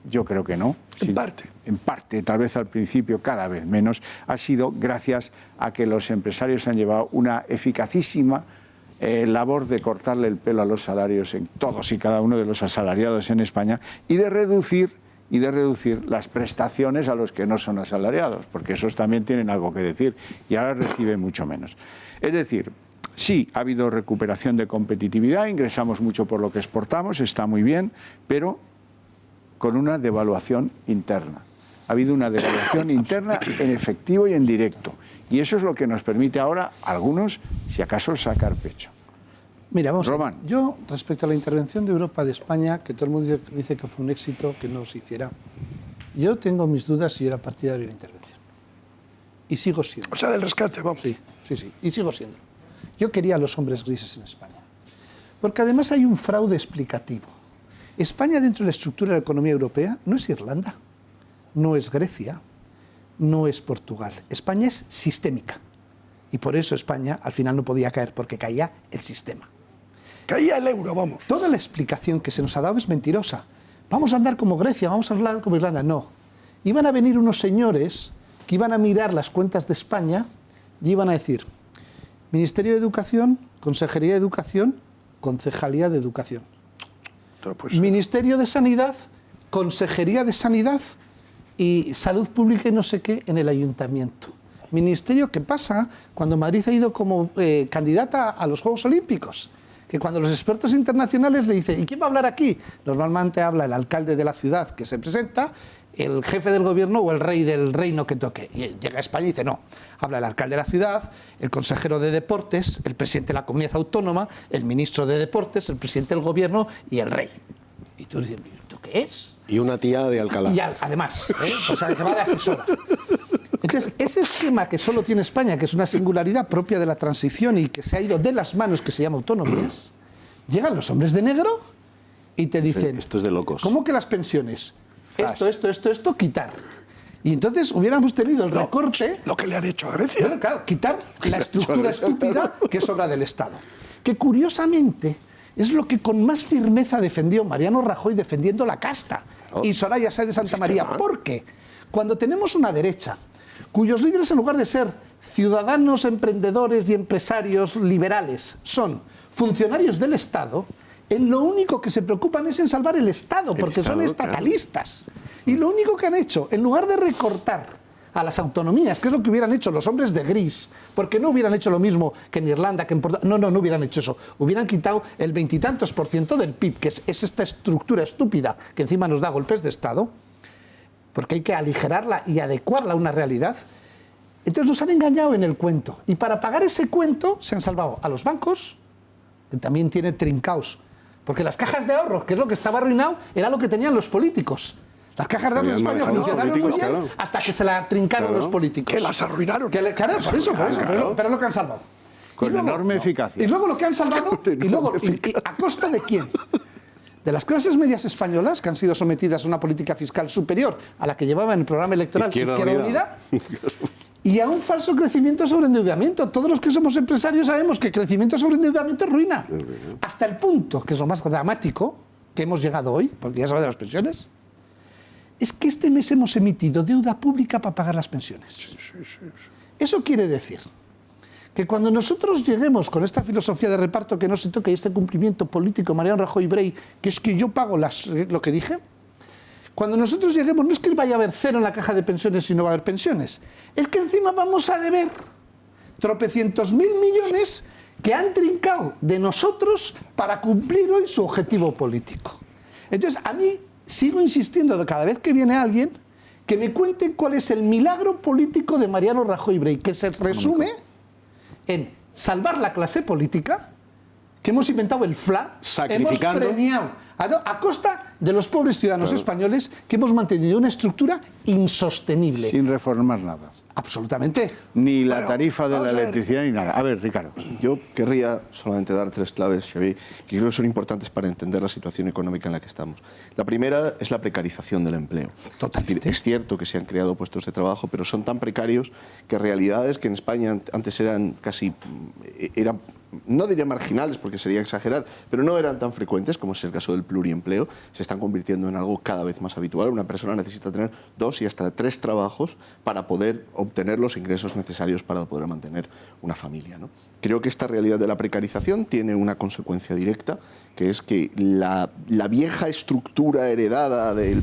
Yo creo que no. En parte. En parte, tal vez al principio, cada vez menos. Ha sido gracias a que los empresarios han llevado una eficacísima labor de cortarle el pelo a los salarios en todos y cada uno de los asalariados en España y de reducir las prestaciones a los que no son asalariados, porque esos también tienen algo que decir y ahora reciben mucho menos. Es decir, sí, ha habido recuperación de competitividad, ingresamos mucho por lo que exportamos, está muy bien, pero con una devaluación interna. Ha habido una devaluación interna en efectivo y en directo. Y eso es lo que nos permite ahora, a algunos, si acaso, sacar pecho. Mira, vamos Román. Yo, respecto a la intervención de Europa de España, que todo el mundo dice que fue un éxito, que no se hiciera, yo tengo mis dudas si era partidario de la intervención. Y sigo siendo. O sea, del rescate, vamos. Sí, y sigo siendo. Yo quería a los hombres grises en España. Porque además hay un fraude explicativo. España, dentro de la estructura de la economía europea, no es Irlanda, no es Grecia, no es Portugal. España es sistémica. Y por eso España al final no podía caer, porque caía el sistema. Caía el euro, vamos. Toda la explicación que se nos ha dado es mentirosa. Vamos a andar como Grecia, vamos a andar como Irlanda. No. Iban a venir unos señores que iban a mirar las cuentas de España y iban a decir: Ministerio de Educación, Consejería de Educación, Concejalía de Educación. Ministerio de Sanidad, Consejería de Sanidad y Salud Pública y no sé qué en el Ayuntamiento. Ministerio que pasa cuando Madrid ha ido como candidata a los Juegos Olímpicos. Que cuando los expertos internacionales le dicen: ¿y quién va a hablar aquí? Normalmente habla el alcalde de la ciudad que se presenta, el jefe del gobierno o el rey del reino que toque. Y llega a España y dice: no, habla el alcalde de la ciudad, el consejero de deportes, el presidente de la comunidad autónoma, el ministro de deportes, el presidente del gobierno y el rey. Y tú dices, ¿esto qué es? Y una tía de Alcalá. Y además, o sea, que va de asesora. Entonces, ese esquema que solo tiene España, que es una singularidad propia de la transición y que se ha ido de las manos, que se llama autonomías, llegan los hombres de negro y te dicen, Esto es de locos. ¿cómo que las pensiones? Esto, quitar. Y entonces hubiéramos tenido el recorte... Lo que le han hecho a Grecia. Bueno, claro, quitar la estructura estúpida que es obra del Estado. Que curiosamente es lo que con más firmeza defendió Mariano Rajoy defendiendo la casta y Soraya Sáez de Santa María. ¿Por qué? Cuando tenemos una derecha cuyos líderes, en lugar de ser ciudadanos, emprendedores y empresarios liberales, son funcionarios del Estado, en lo único que se preocupan es en salvar el Estado, porque son estatalistas. Y lo único que han hecho, en lugar de recortar a las autonomías, que es lo que hubieran hecho los hombres de gris, porque no hubieran hecho lo mismo que en Irlanda, que en Portugal, no hubieran hecho eso, hubieran quitado el 20 y tantos % del PIB, que es esta estructura estúpida que encima nos da golpes de Estado, porque hay que aligerarla y adecuarla a una realidad. Entonces nos han engañado en el cuento, y para pagar ese cuento se han salvado a los bancos, que también tiene trincaos, porque las cajas de ahorro, que es lo que estaba arruinado, era lo que tenían los políticos. Las cajas de ahorro en España funcionaron muy bien hasta que se la trincaron los políticos. Que las arruinaron. Claro, por eso, pero es lo que han salvado. Con enorme eficacia. Y luego lo que han salvado, y ¿a costa de quién? De las clases medias españolas, que han sido sometidas a una política fiscal superior a la que llevaba en el programa electoral Izquierda Unida, y a un falso crecimiento sobre endeudamiento. Todos los que somos empresarios sabemos que crecimiento sobre endeudamiento es ruina. Hasta el punto, que es lo más dramático, que hemos llegado hoy, porque ya se habla de las pensiones, es que este mes hemos emitido deuda pública para pagar las pensiones. Eso quiere decir que cuando nosotros lleguemos con esta filosofía de reparto que no se toque y este cumplimiento político, Mariano Rajoy y Brey, que es que yo pago lo que dije, cuando nosotros lleguemos no es que vaya a haber cero en la caja de pensiones y no va a haber pensiones, es que encima vamos a deber tropecientos mil millones que han trincado de nosotros para cumplir hoy su objetivo político. Entonces, a mí sigo insistiendo de cada vez que viene alguien que me cuenten cuál es el milagro político de Mariano Rajoy y Brey, que se resume en salvar la clase política, que hemos inventado el FLA, hemos premiado a costa de los pobres ciudadanos españoles, que hemos mantenido una estructura insostenible. Sin reformar nada. Absolutamente. Ni la tarifa de la electricidad ni nada. A ver, Ricardo. Yo querría solamente dar 3 claves, Xavi, que creo que son importantes para entender la situación económica en la que estamos. La primera es la precarización del empleo. Totalmente. Es cierto que se han creado puestos de trabajo, pero son tan precarios que realidades que en España antes eran casi... no diría marginales porque sería exagerar, pero no eran tan frecuentes como es el caso del pluriempleo, se están convirtiendo en algo cada vez más habitual. Una persona necesita tener 2 y hasta 3 trabajos para poder obtener los ingresos necesarios para poder mantener una familia, ¿no? Creo que esta realidad de la precarización tiene una consecuencia directa, que es que la vieja estructura heredada del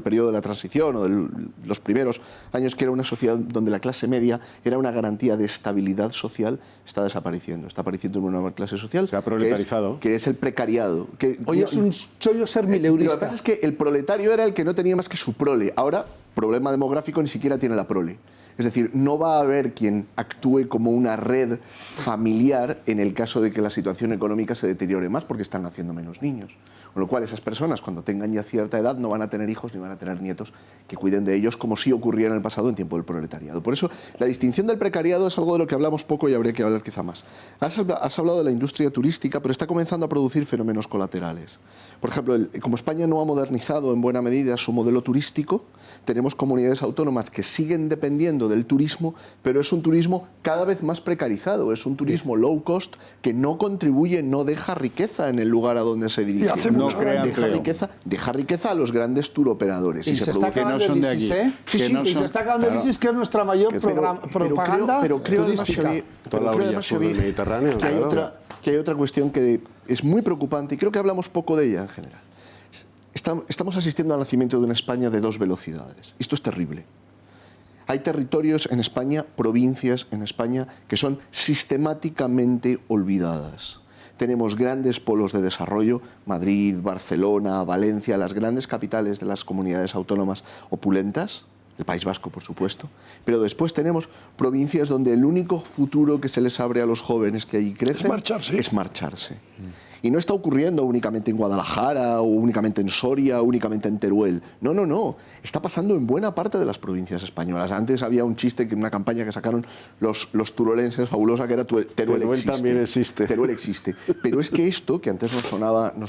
periodo de la transición o de los primeros años, que era una sociedad donde la clase media era una garantía de estabilidad social, está desapareciendo. Está apareciendo una nueva clase social. Se ha proletarizado. Que es el precariado. Hoy es un chollo ser mileurista. Lo que pasa es que el proletario era el que no tenía más que su prole. Ahora, problema demográfico, ni siquiera tiene la prole. Es decir, no va a haber quien actúe como una red familiar en el caso de que la situación económica se deteriore más porque están naciendo menos niños. Con lo cual, esas personas, cuando tengan ya cierta edad, no van a tener hijos ni van a tener nietos que cuiden de ellos, como sí ocurría en el pasado en tiempo del proletariado. Por eso, la distinción del precariado es algo de lo que hablamos poco y habría que hablar quizá más. Has hablado de la industria turística, pero está comenzando a producir fenómenos colaterales. Por ejemplo, como España no ha modernizado en buena medida su modelo turístico, tenemos comunidades autónomas que siguen dependiendo del turismo, pero es un turismo cada vez más precarizado, es un turismo low cost que no contribuye, no deja riqueza en el lugar a donde se dirige. Deja riqueza a los grandes touroperadores. Y se está acabando el ISIS, ¿eh? Sí, se está acabando el ISIS, que es nuestra mayor propaganda. Pero creo además, Xavi, que hay otra cuestión que es muy preocupante y creo que hablamos poco de ella en general. Estamos asistiendo al nacimiento de una España de 2 velocidades. Esto es terrible. Hay territorios en España, provincias en España, que son sistemáticamente olvidadas. Tenemos grandes polos de desarrollo, Madrid, Barcelona, Valencia, las grandes capitales de las comunidades autónomas opulentas, el País Vasco, por supuesto, pero después tenemos provincias donde el único futuro que se les abre a los jóvenes que allí crecen es marcharse. Y no está ocurriendo únicamente en Guadalajara, o únicamente en Soria, o únicamente en Teruel. No, no, no. Está pasando en buena parte de las provincias españolas. Antes había un chiste, una campaña que sacaron los turolenses fabulosa, que era Teruel existe. También existe. Teruel existe. Pero es que esto, que antes nos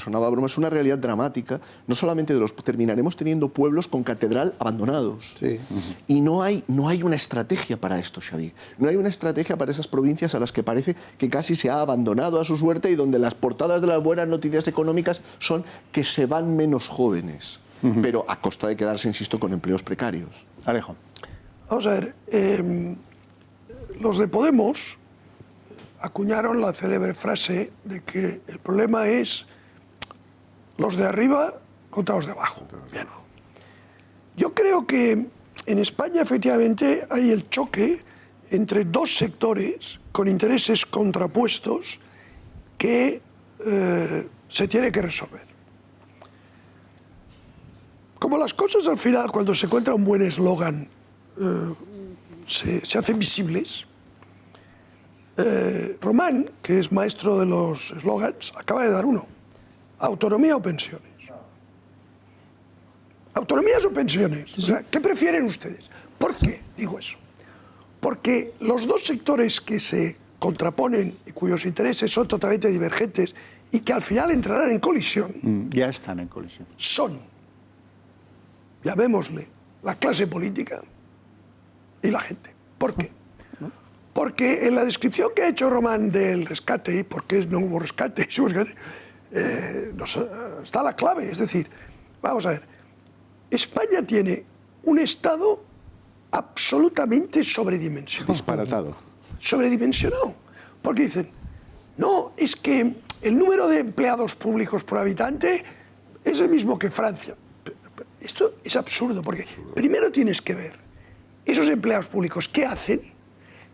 sonaba broma, es una realidad dramática, no solamente de los... Terminaremos teniendo pueblos con catedral abandonados. Sí. Y no hay una estrategia para esto, Xavi. No hay una estrategia para esas provincias a las que parece que casi se ha abandonado a su suerte y donde las portadas de las buenas noticias económicas son que se van menos jóvenes, pero a costa de quedarse, insisto, con empleos precarios. Alejo. Vamos a ver, los de Podemos acuñaron la célebre frase de que el problema es los de arriba contra los de abajo. Bien. Yo creo que en España efectivamente hay el choque entre dos sectores con intereses contrapuestos que se tiene que resolver. Como las cosas al final, cuando se encuentra un buen eslogan, se hacen visibles, Román, que es maestro de los eslogans, acaba de dar uno: autonomía o pensiones. ¿Autonomías o pensiones? O sea, ¿qué prefieren ustedes? ¿Por qué digo eso? Porque los dos sectores que se contraponen y cuyos intereses son totalmente divergentes y que al final entrarán en colisión, Ya están en colisión. son, llamémosle, la clase política y la gente. ¿Por qué? Porque en la descripción que ha hecho Román del rescate, y por qué no hubo rescate, está la clave. Es decir, vamos a ver, España tiene un Estado absolutamente sobredimensionado. Disparatado. Sobredimensionado. Porque dicen, no, es que el número de empleados públicos por habitante es el mismo que Francia. Esto es absurdo, porque primero tienes que ver esos empleados públicos qué hacen.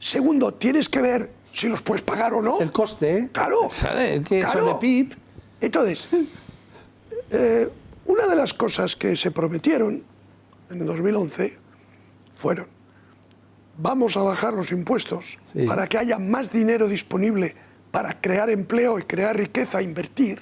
Segundo, tienes que ver si los puedes pagar o no. El coste, ¿eh? Claro. Que claro. sobre PIB. Entonces, una de las cosas que se prometieron en 2011 fueron: vamos a bajar los impuestos para que haya más dinero disponible para crear empleo y crear riqueza, invertir.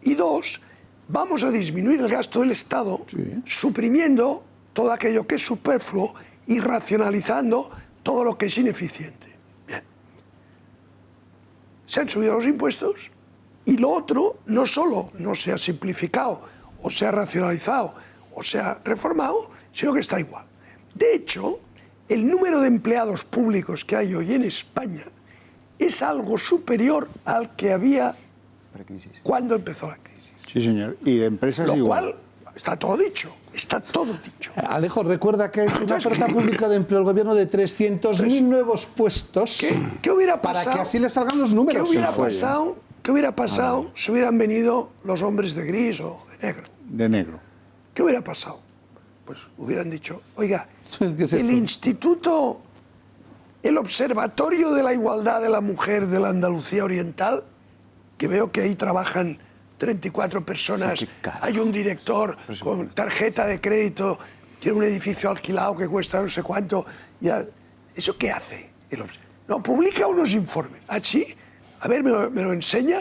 Y dos, vamos a disminuir el gasto del Estado, suprimiendo todo aquello que es superfluo y racionalizando todo lo que es ineficiente. Bien. Se han subido los impuestos y lo otro no solo no se ha simplificado o se ha racionalizado o se ha reformado, sino que está igual. De hecho, el número de empleados públicos que hay hoy en España es algo superior al que había cuando empezó la crisis. Sí, señor. Y de empresas Lo igual. cual está todo dicho, está todo dicho. Alejo, recuerda que es una oferta pública de empleo del gobierno de 300.000 nuevos puestos. ¿Qué hubiera pasado? Para que así le salgan los números. ¿Qué hubiera pasado si hubieran venido los hombres de gris o de negro? De negro. ¿Qué hubiera pasado? Pues hubieran dicho, oiga, ¿Qué es el esto? instituto, el Observatorio de la Igualdad de la Mujer de la Andalucía Oriental, que veo que ahí trabajan 34 personas, hay un director con tarjeta de crédito, tiene un edificio alquilado que cuesta no sé cuánto. Ya, ¿eso qué hace? No, publica unos informes. ¿Así? A ver, me lo enseña,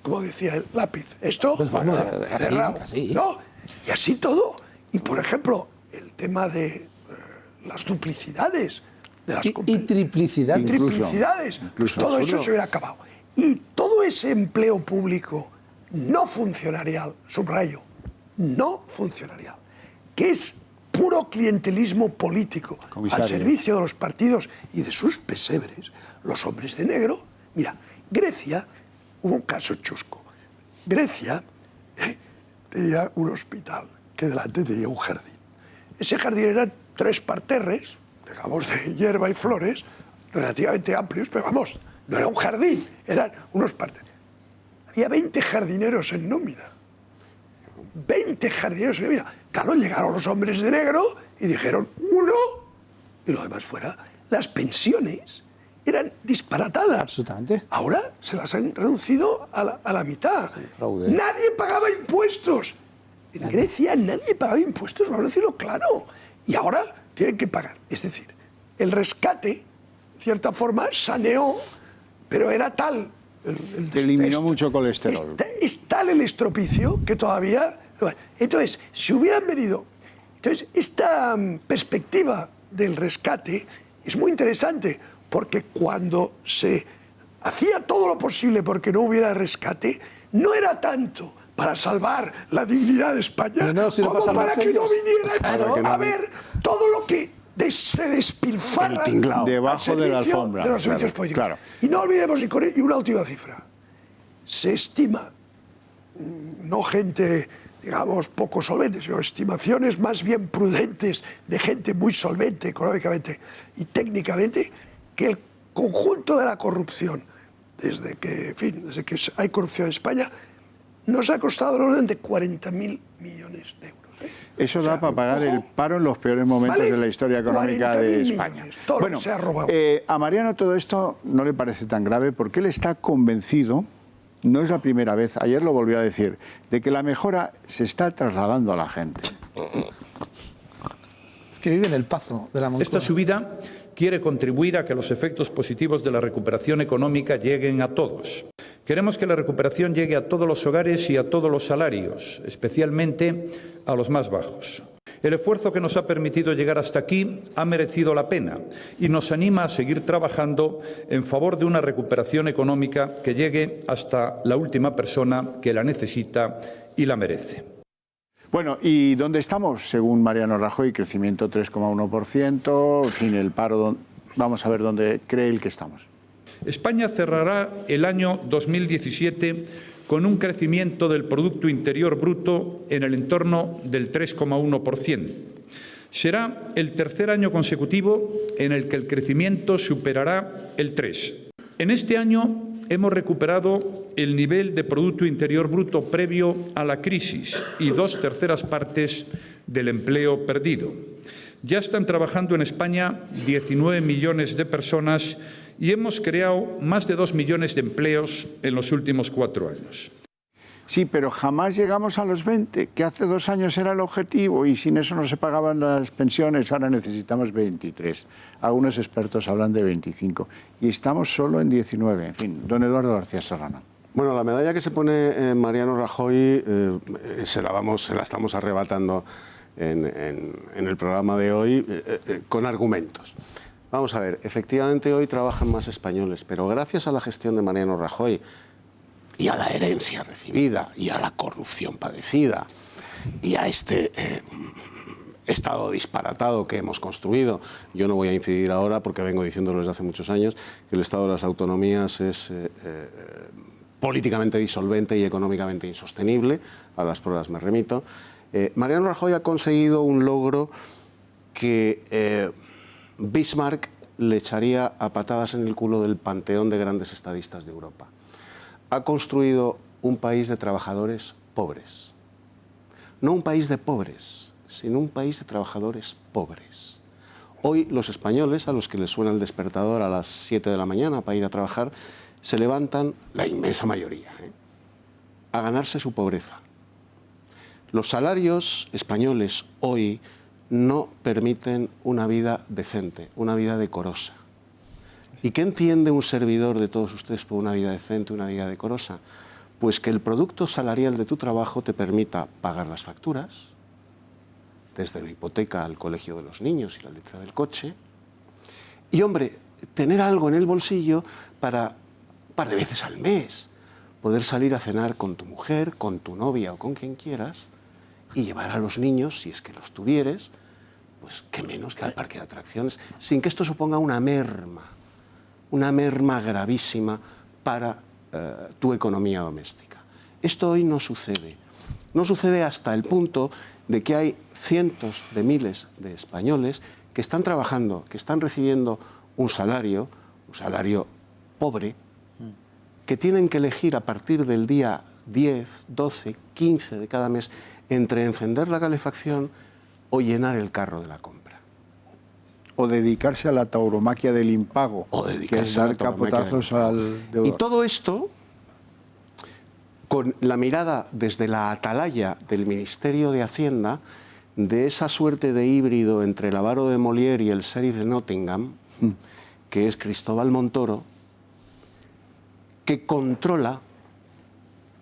como decía el lápiz. Esto, Pues vamos, cerrado. así. No, y así todo. Y, por ejemplo, el tema de las duplicidades de las Y compañías. triplicidad. Y triplicidades. Pues todo eso se hubiera acabado. Y todo ese empleo público no funcionarial, subrayo, no funcionarial, que es puro clientelismo político Comisario. al servicio de los partidos y de sus pesebres, los hombres de negro. Mira, Grecia, hubo un caso chusco. Grecia tenía un hospital que delante tenía un jardín. Ese jardín eran 3 parterres, digamos, de hierba y flores, relativamente amplios, pero vamos, no era un jardín, eran unos parterres. Había 20 jardineros en nómina. 20 jardineros en nómina. Claro, llegaron los hombres de negro y dijeron 1 y lo demás fuera. Las pensiones eran disparatadas. Absolutamente. Ahora se las han reducido a la mitad. fraude. Nadie pagaba impuestos. En Grecia nadie pagaba impuestos, vamos a decirlo claro. Y ahora tienen que pagar. Es decir, el rescate, de cierta forma, saneó, pero era tal Eliminó mucho colesterol. Es tal el estropicio que todavía... Entonces, si hubieran venido... Entonces, esta perspectiva del rescate es muy interesante, porque cuando se hacía todo lo posible porque no hubiera rescate, no era tanto para salvar la dignidad de España, como para que no viniera a ver todo lo que se despilfarra debajo de la alfombra de los servicios políticos. Claro. Y no olvidemos, y una última cifra, se estima, no gente, digamos, poco solvente, sino estimaciones más bien prudentes de gente muy solvente económicamente y técnicamente, que el conjunto de la corrupción, desde que hay corrupción en España, nos ha costado el orden de 40.000 millones de euros. Eso da para pagar el paro en los peores momentos de la historia económica de España. Bueno, se ha robado. A Mariano todo esto no le parece tan grave porque él está convencido, no es la primera vez, ayer lo volvió a decir, de que la mejora se está trasladando a la gente. Es que vive en el Pazo de la Moncloa. Esta subida quiere contribuir a que los efectos positivos de la recuperación económica lleguen a todos. Queremos que la recuperación llegue a todos los hogares y a todos los salarios, especialmente a los más bajos. El esfuerzo que nos ha permitido llegar hasta aquí ha merecido la pena y nos anima a seguir trabajando en favor de una recuperación económica que llegue hasta la última persona que la necesita y la merece. Bueno, ¿y dónde estamos? Según Mariano Rajoy, crecimiento 3,1%, en fin, el paro, vamos a ver dónde cree él que estamos. España cerrará el año 2017 con un crecimiento del Producto Interior Bruto en el entorno del 3,1%. Será el tercer año consecutivo en el que el crecimiento superará el 3%. En este año hemos recuperado el nivel de Producto Interior Bruto previo a la crisis y 2/3 partes del empleo perdido. Ya están trabajando en España 19 millones de personas y hemos creado más de 2 millones de empleos en los últimos 4 años. Sí, pero jamás llegamos a los 20, que hace 2 años era el objetivo y sin eso no se pagaban las pensiones, ahora necesitamos 23. Algunos expertos hablan de 25 y estamos solo en 19. En fin, don Eduardo García Serrano. Bueno, la medalla que se pone Mariano Rajoy se la estamos arrebatando en el programa de hoy con argumentos. Vamos a ver, efectivamente hoy trabajan más españoles, pero gracias a la gestión de Mariano Rajoy y a la herencia recibida y a la corrupción padecida y a este Estado disparatado que hemos construido, yo no voy a incidir ahora porque vengo diciéndolo desde hace muchos años, que el Estado de las autonomías es políticamente disolvente y económicamente insostenible, a las pruebas me remito. Mariano Rajoy ha conseguido un logro que Bismarck le echaría a patadas en el culo del panteón de grandes estadistas de Europa. Ha construido un país de trabajadores pobres. No un país de pobres, sino un país de trabajadores pobres. Hoy los españoles, a los que les suena el despertador a las 7 de la mañana para ir a trabajar, se levantan, la inmensa mayoría, a ganarse su pobreza. Los salarios españoles hoy no permiten una vida decente, una vida decorosa. ¿Y qué entiende un servidor de todos ustedes por una vida decente, una vida decorosa? Pues que el producto salarial de tu trabajo te permita pagar las facturas, desde la hipoteca al colegio de los niños y la letra del coche, y, hombre, tener algo en el bolsillo para un par de veces al mes poder salir a cenar con tu mujer, con tu novia o con quien quieras, y llevar a los niños, si es que los tuvieres, pues qué menos que al parque de atracciones, sin que esto suponga una merma gravísima para tu economía doméstica. Esto hoy no sucede. No sucede hasta el punto de que hay cientos de miles de españoles que están trabajando, que están recibiendo un salario pobre, que tienen que elegir a partir del día 10, 12, 15 de cada mes entre encender la calefacción o llenar el carro de la compra. O dedicarse a la tauromaquia del impago, que es dar capotazos al deudor. Y todo esto con la mirada desde la atalaya del Ministerio de Hacienda de esa suerte de híbrido entre el avaro de Molière y el sheriff de Nottingham, que es Cristóbal Montoro, que controla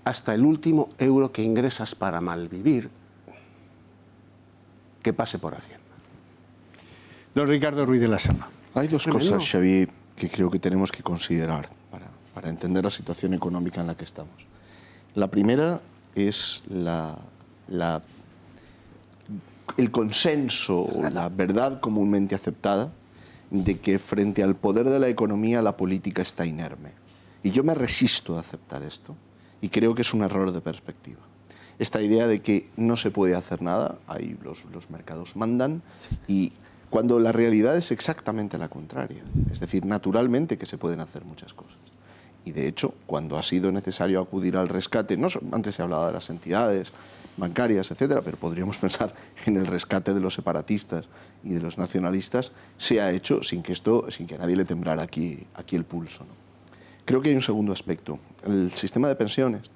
hasta el último euro que ingresas para malvivir, que pase por Hacienda. Don Ricardo Ruiz de la Sama. Hay dos cosas, Xavier, que creo que tenemos que considerar para entender la situación económica en la que estamos. La primera es el consenso, la verdad comúnmente aceptada de que frente al poder de la economía la política está inerme. Y yo me resisto a aceptar esto y creo que es un error de perspectiva. Esta idea de que no se puede hacer nada, ahí los mercados mandan, y cuando la realidad es exactamente la contraria. Es decir, naturalmente que se pueden hacer muchas cosas. Y de hecho, cuando ha sido necesario acudir al rescate, antes se hablaba de las entidades bancarias, etcétera, pero podríamos pensar en el rescate de los separatistas y de los nacionalistas, se ha hecho sin que a nadie le temblara aquí el pulso, ¿no? Creo que hay un segundo aspecto. El sistema de pensiones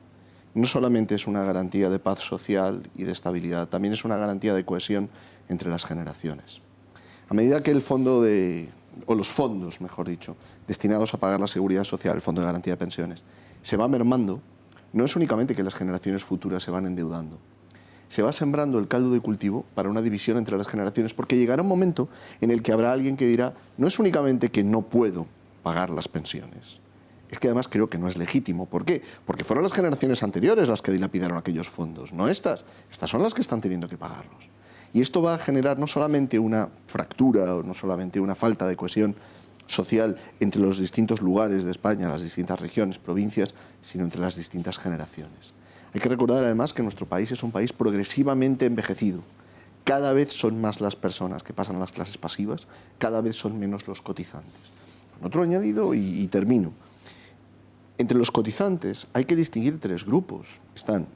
no solamente es una garantía de paz social y de estabilidad, también es una garantía de cohesión entre las generaciones. A medida que los fondos, mejor dicho, destinados a pagar la seguridad social, el Fondo de Garantía de Pensiones, se va mermando, no es únicamente que las generaciones futuras se van endeudando, se va sembrando el caldo de cultivo para una división entre las generaciones, porque llegará un momento en el que habrá alguien que dirá, no es únicamente que no puedo pagar las pensiones, es que además creo que no es legítimo. ¿Por qué? Porque fueron las generaciones anteriores las que dilapidaron aquellos fondos, no estas. Estas son las que están teniendo que pagarlos. Y esto va a generar no solamente una fractura o no solamente una falta de cohesión social entre los distintos lugares de España, las distintas regiones, provincias, sino entre las distintas generaciones. Hay que recordar además que nuestro país es un país progresivamente envejecido. Cada vez son más las personas que pasan a las clases pasivas, cada vez son menos los cotizantes. Con otro añadido y termino. Entre los cotizantes hay que distinguir tres grupos. Están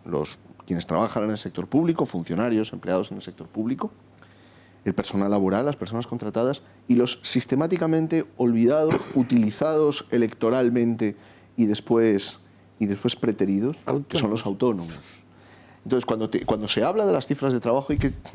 quienes trabajan en el sector público, funcionarios, empleados en el sector público, el personal laboral, las personas contratadas, y los sistemáticamente olvidados, utilizados electoralmente y después preteridos, que son los autónomos. Entonces, cuando se habla de las cifras de trabajo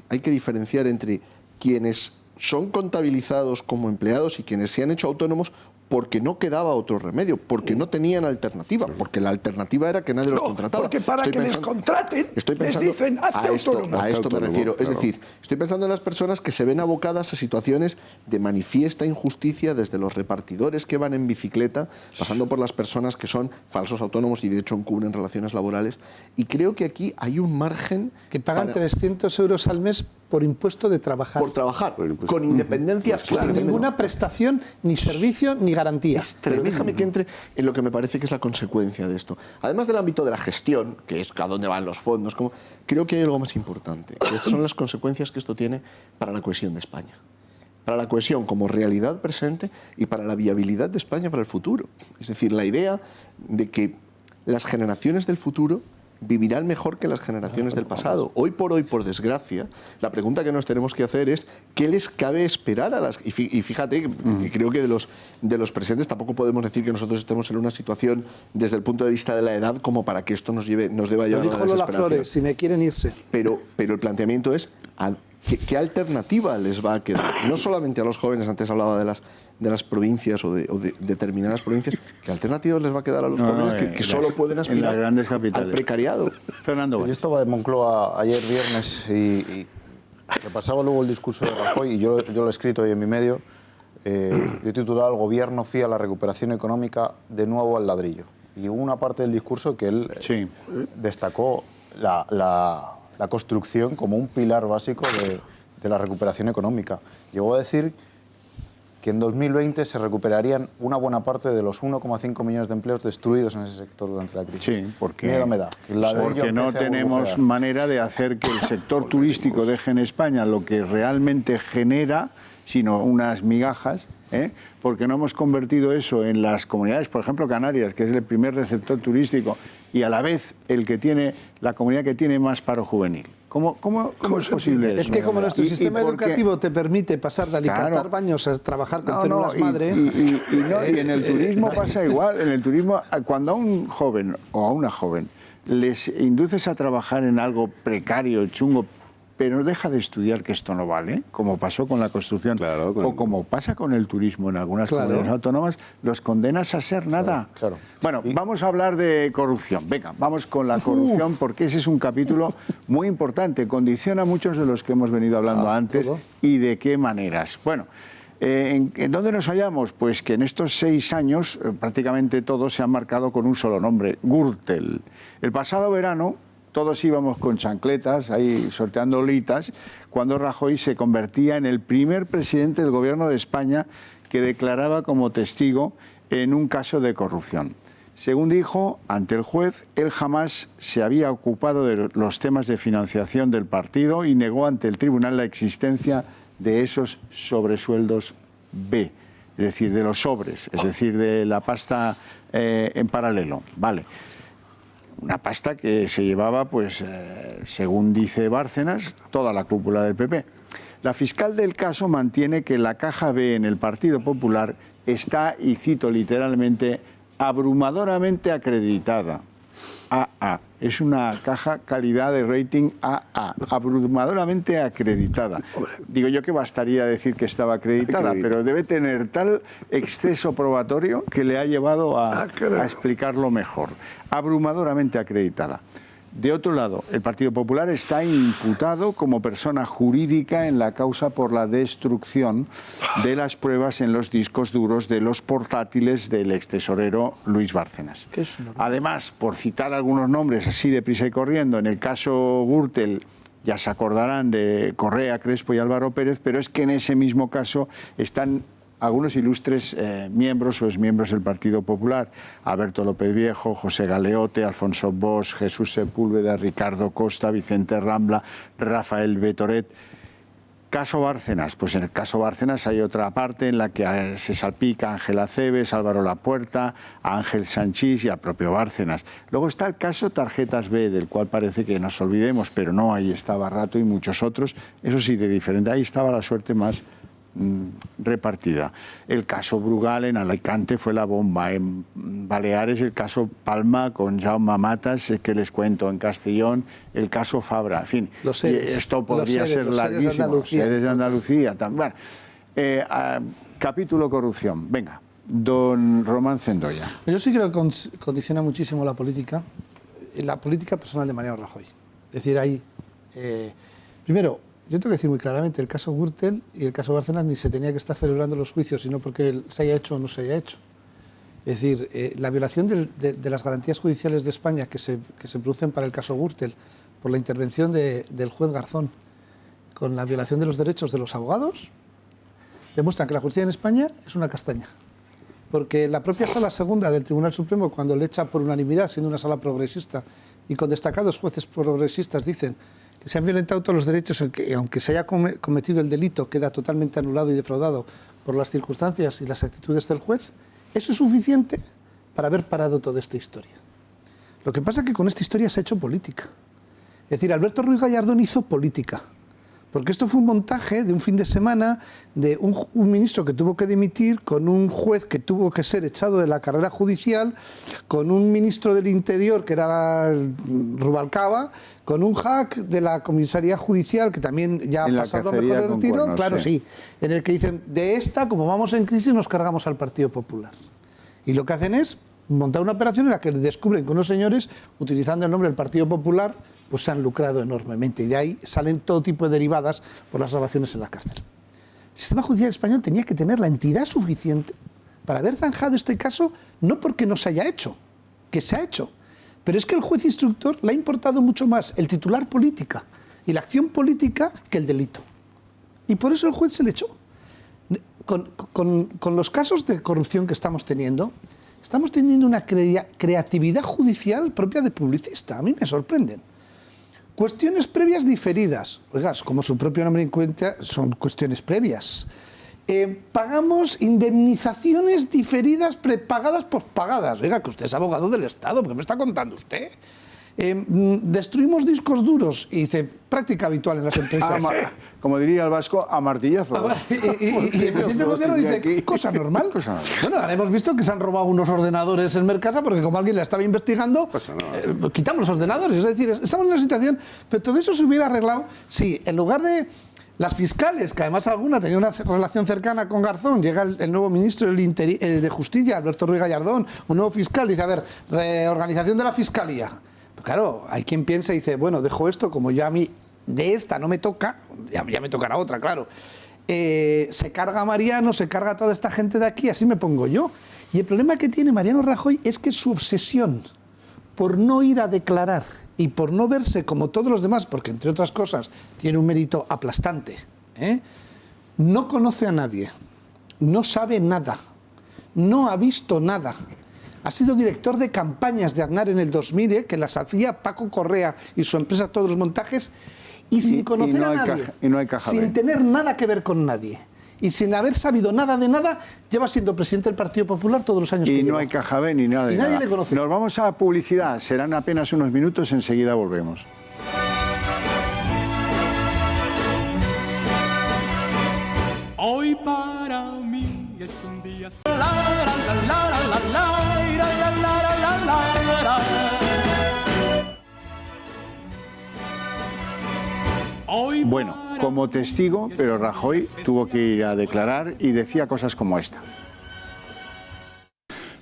hay que diferenciar entre quienes son contabilizados como empleados y quienes se han hecho autónomos porque no quedaba otro remedio, porque no tenían alternativa, porque la alternativa era que nadie los contrataba. Porque para que les contraten, les dicen, hazte autónomo. A esto me refiero. Es decir, estoy pensando en las personas que se ven abocadas a situaciones de manifiesta injusticia, desde los repartidores que van en bicicleta, pasando por las personas que son falsos autónomos y de hecho encubren relaciones laborales. Y creo que aquí hay un margen... Que pagan 300 euros al mes por impuesto de trabajar. Por trabajar, con independencia. Sin ninguna prestación, ni servicio, ni garantía. Pero déjame que entre en lo que me parece que es la consecuencia de esto. Además del ámbito de la gestión, que es a dónde van los fondos, creo que hay algo más importante, que son las consecuencias que esto tiene para la cohesión de España. Para la cohesión como realidad presente y para la viabilidad de España para el futuro. Es decir, la idea de que las generaciones del futuro vivirán mejor que las generaciones del pasado. Hoy, por desgracia, la pregunta que nos tenemos que hacer es ¿qué les cabe esperar a las...? Y fíjate, que creo que de los presentes tampoco podemos decir que nosotros estemos en una situación desde el punto de vista de la edad como para que esto nos deba llevar a la desesperación. Lola Flores, si me quieren irse. Pero el planteamiento es ¿qué alternativa les va a quedar? No solamente a los jóvenes, antes hablaba de las provincias o de determinadas provincias, ¿qué alternativas les va a quedar a los jóvenes que solo pueden aspirar al precariado? Fernando. Yo estaba en Moncloa ayer viernes y repasaba luego el discurso de Rajoy y yo lo he escrito hoy en mi medio. Yo he titulado "El gobierno fía la recuperación económica de nuevo al ladrillo". Y hubo una parte del discurso que él destacó la construcción como un pilar básico de la recuperación económica. Llegó a decir que en 2020 se recuperarían una buena parte de los 1,5 millones de empleos destruidos en ese sector durante la crisis. Sí, porque, miedo me da. Porque no tenemos manera de hacer que el sector turístico deje en España lo que realmente genera, sino unas migajas, porque no hemos convertido eso en las comunidades, por ejemplo Canarias, que es el primer receptor turístico y a la vez la comunidad que tiene más paro juvenil. ¿Cómo es posible eso? Es que como nuestro sistema educativo te permite pasar de alicatar baños a trabajar con células madre... Y en el turismo pasa igual. En el turismo, cuando a un joven o a una joven les induces a trabajar en algo precario, chungo, pero deja de estudiar que esto no vale, como pasó con la construcción, Claro, o como pasa con el turismo en algunas comunidades autónomas, los condenas a ser nada. Claro. Bueno, vamos a hablar de corrupción. Venga, vamos con la corrupción, porque ese es un capítulo muy importante, condiciona a muchos de los que hemos venido hablando antes. ¿todo? ¿Y de qué maneras? Bueno, ¿en dónde nos hallamos? Pues que en estos 6 años prácticamente todos se han marcado con un solo nombre, Gürtel. El pasado verano todos íbamos con chancletas, ahí sorteando olitas, cuando Rajoy se convertía en el primer presidente del Gobierno de España que declaraba como testigo en un caso de corrupción. Según dijo ante el juez, él jamás se había ocupado de los temas de financiación del partido y negó ante el tribunal la existencia de esos sobresueldos B, es decir, de los sobres, es decir, de la pasta en paralelo. Vale. Una pasta que se llevaba, pues, según dice Bárcenas, toda la cúpula del PP. La fiscal del caso mantiene que la caja B en el Partido Popular está, y cito literalmente, abrumadoramente acreditada. AA. Es una caja calidad de rating AA, abrumadoramente acreditada. Digo yo que bastaría decir que estaba acreditada, pero debe tener tal exceso probatorio que le ha llevado a explicarlo mejor. Abrumadoramente acreditada. De otro lado, el Partido Popular está imputado como persona jurídica en la causa por la destrucción de las pruebas en los discos duros de los portátiles del extesorero Luis Bárcenas. Además, por citar algunos nombres así deprisa y corriendo, en el caso Gürtel ya se acordarán de Correa, Crespo y Álvaro Pérez, pero es que en ese mismo caso están algunos ilustres miembros o exmiembros del Partido Popular: Alberto López Viejo, José Galeote, Alfonso Bosch, Jesús Sepúlveda, Ricardo Costa, Vicente Rambla, Rafael Betoret. Caso Bárcenas, pues en el caso Bárcenas hay otra parte en la que se salpica Ángel Acebes, Álvaro Lapuerta, Ángel Sanchís y al propio Bárcenas. Luego está el caso Tarjetas B, del cual parece que nos olvidemos, pero no, ahí estaba Rato y muchos otros, eso sí, de diferente, ahí estaba la suerte más repartida. El caso Brugal en Alicante fue la bomba. En Baleares el caso Palma con Jaume Matas, que les cuento, en Castellón el caso Fabra. En fin, esto podría ser larguísimo. Seres de Andalucía también. Capítulo corrupción. Venga, don Román Cendoya. Yo sí creo que condiciona muchísimo la política personal de Mariano Rajoy. Es decir, hay... primero, yo tengo que decir muy claramente, el caso Gürtel y el caso Bárcenas ni se tenía que estar celebrando los juicios, sino porque se haya hecho o no se haya hecho. Es decir, la violación de las garantías judiciales de España que se producen para el caso Gürtel por la intervención del juez Garzón con la violación de los derechos de los abogados demuestran que la justicia en España es una castaña. Porque la propia Sala Segunda del Tribunal Supremo, cuando le echa por unanimidad, siendo una sala progresista, y con destacados jueces progresistas dicen que se han violentado todos los derechos, aunque se haya cometido el delito, queda totalmente anulado y defraudado por las circunstancias y las actitudes del juez, eso es suficiente para haber parado toda esta historia. Lo que pasa es que con esta historia se ha hecho política. Es decir, Alberto Ruiz Gallardón hizo política, porque esto fue un montaje de un fin de semana de un ministro que tuvo que dimitir, con un juez que tuvo que ser echado de la carrera judicial, con un ministro del Interior que era Rubalcaba, con un hack de la comisaría judicial que también ya ha pasado a mejor retiro, cuernos, claro, sí, en el que dicen, de esta, como vamos en crisis, nos cargamos al Partido Popular. Y lo que hacen es montar una operación en la que descubren que unos señores, utilizando el nombre del Partido Popular, pues se han lucrado enormemente. Y de ahí salen todo tipo de derivadas por las salvaciones en la cárcel. El sistema judicial español tenía que tener la entidad suficiente para haber zanjado este caso, no porque no se haya hecho, que se ha hecho, pero es que el juez instructor le ha importado mucho más el titular política y la acción política que el delito. Y por eso el juez se le echó. Con los casos de corrupción que estamos teniendo una creatividad judicial propia de publicista. A mí me sorprenden. Cuestiones previas diferidas. Oiga, como su propio nombre en cuenta, son cuestiones previas. Pagamos indemnizaciones diferidas, prepagadas, pospagadas. Oiga, que usted es abogado del Estado, ¿por qué me está contando usted? destruimos discos duros. Y dice, práctica habitual en las empresas. Como diría el vasco, a martillazo. Y el presidente del gobierno dice, cosa normal. Bueno, ahora hemos visto que se han robado unos ordenadores en Mercasa porque como alguien la estaba investigando, quitamos los ordenadores. Es decir, estamos en una situación, pero todo eso se hubiera arreglado si en lugar de las fiscales, que además alguna tenía una relación cercana con Garzón, llega el nuevo ministro de Justicia, Alberto Ruiz Gallardón, un nuevo fiscal, dice, a ver, reorganización de la Fiscalía. Pues claro, hay quien piensa y dice, bueno, dejo esto, como ya a mí de esta no me toca, ya me tocará otra, claro. Se carga Mariano, se carga toda esta gente de aquí, así me pongo yo. Y el problema que tiene Mariano Rajoy es que su obsesión por no ir a declarar y por no verse como todos los demás, porque entre otras cosas tiene un mérito aplastante, no conoce a nadie, no sabe nada, no ha visto nada. Ha sido director de campañas de Aznar en el 2000, que las hacía Paco Correa y su empresa, todos los montajes, y sin conocer a nadie, sin tener nada que ver con nadie. Y sin haber sabido nada de nada, lleva siendo presidente del Partido Popular todos los años que lleva. Y no hay caja B ni nada de nada. Y nadie le conoce. Nos vamos a publicidad, serán apenas unos minutos, enseguida volvemos. Hoy para mí es un día. La, la, la, la, la, la, la, la, la, la, la. Bueno, como testigo, pero Rajoy tuvo que ir a declarar y decía cosas como esta.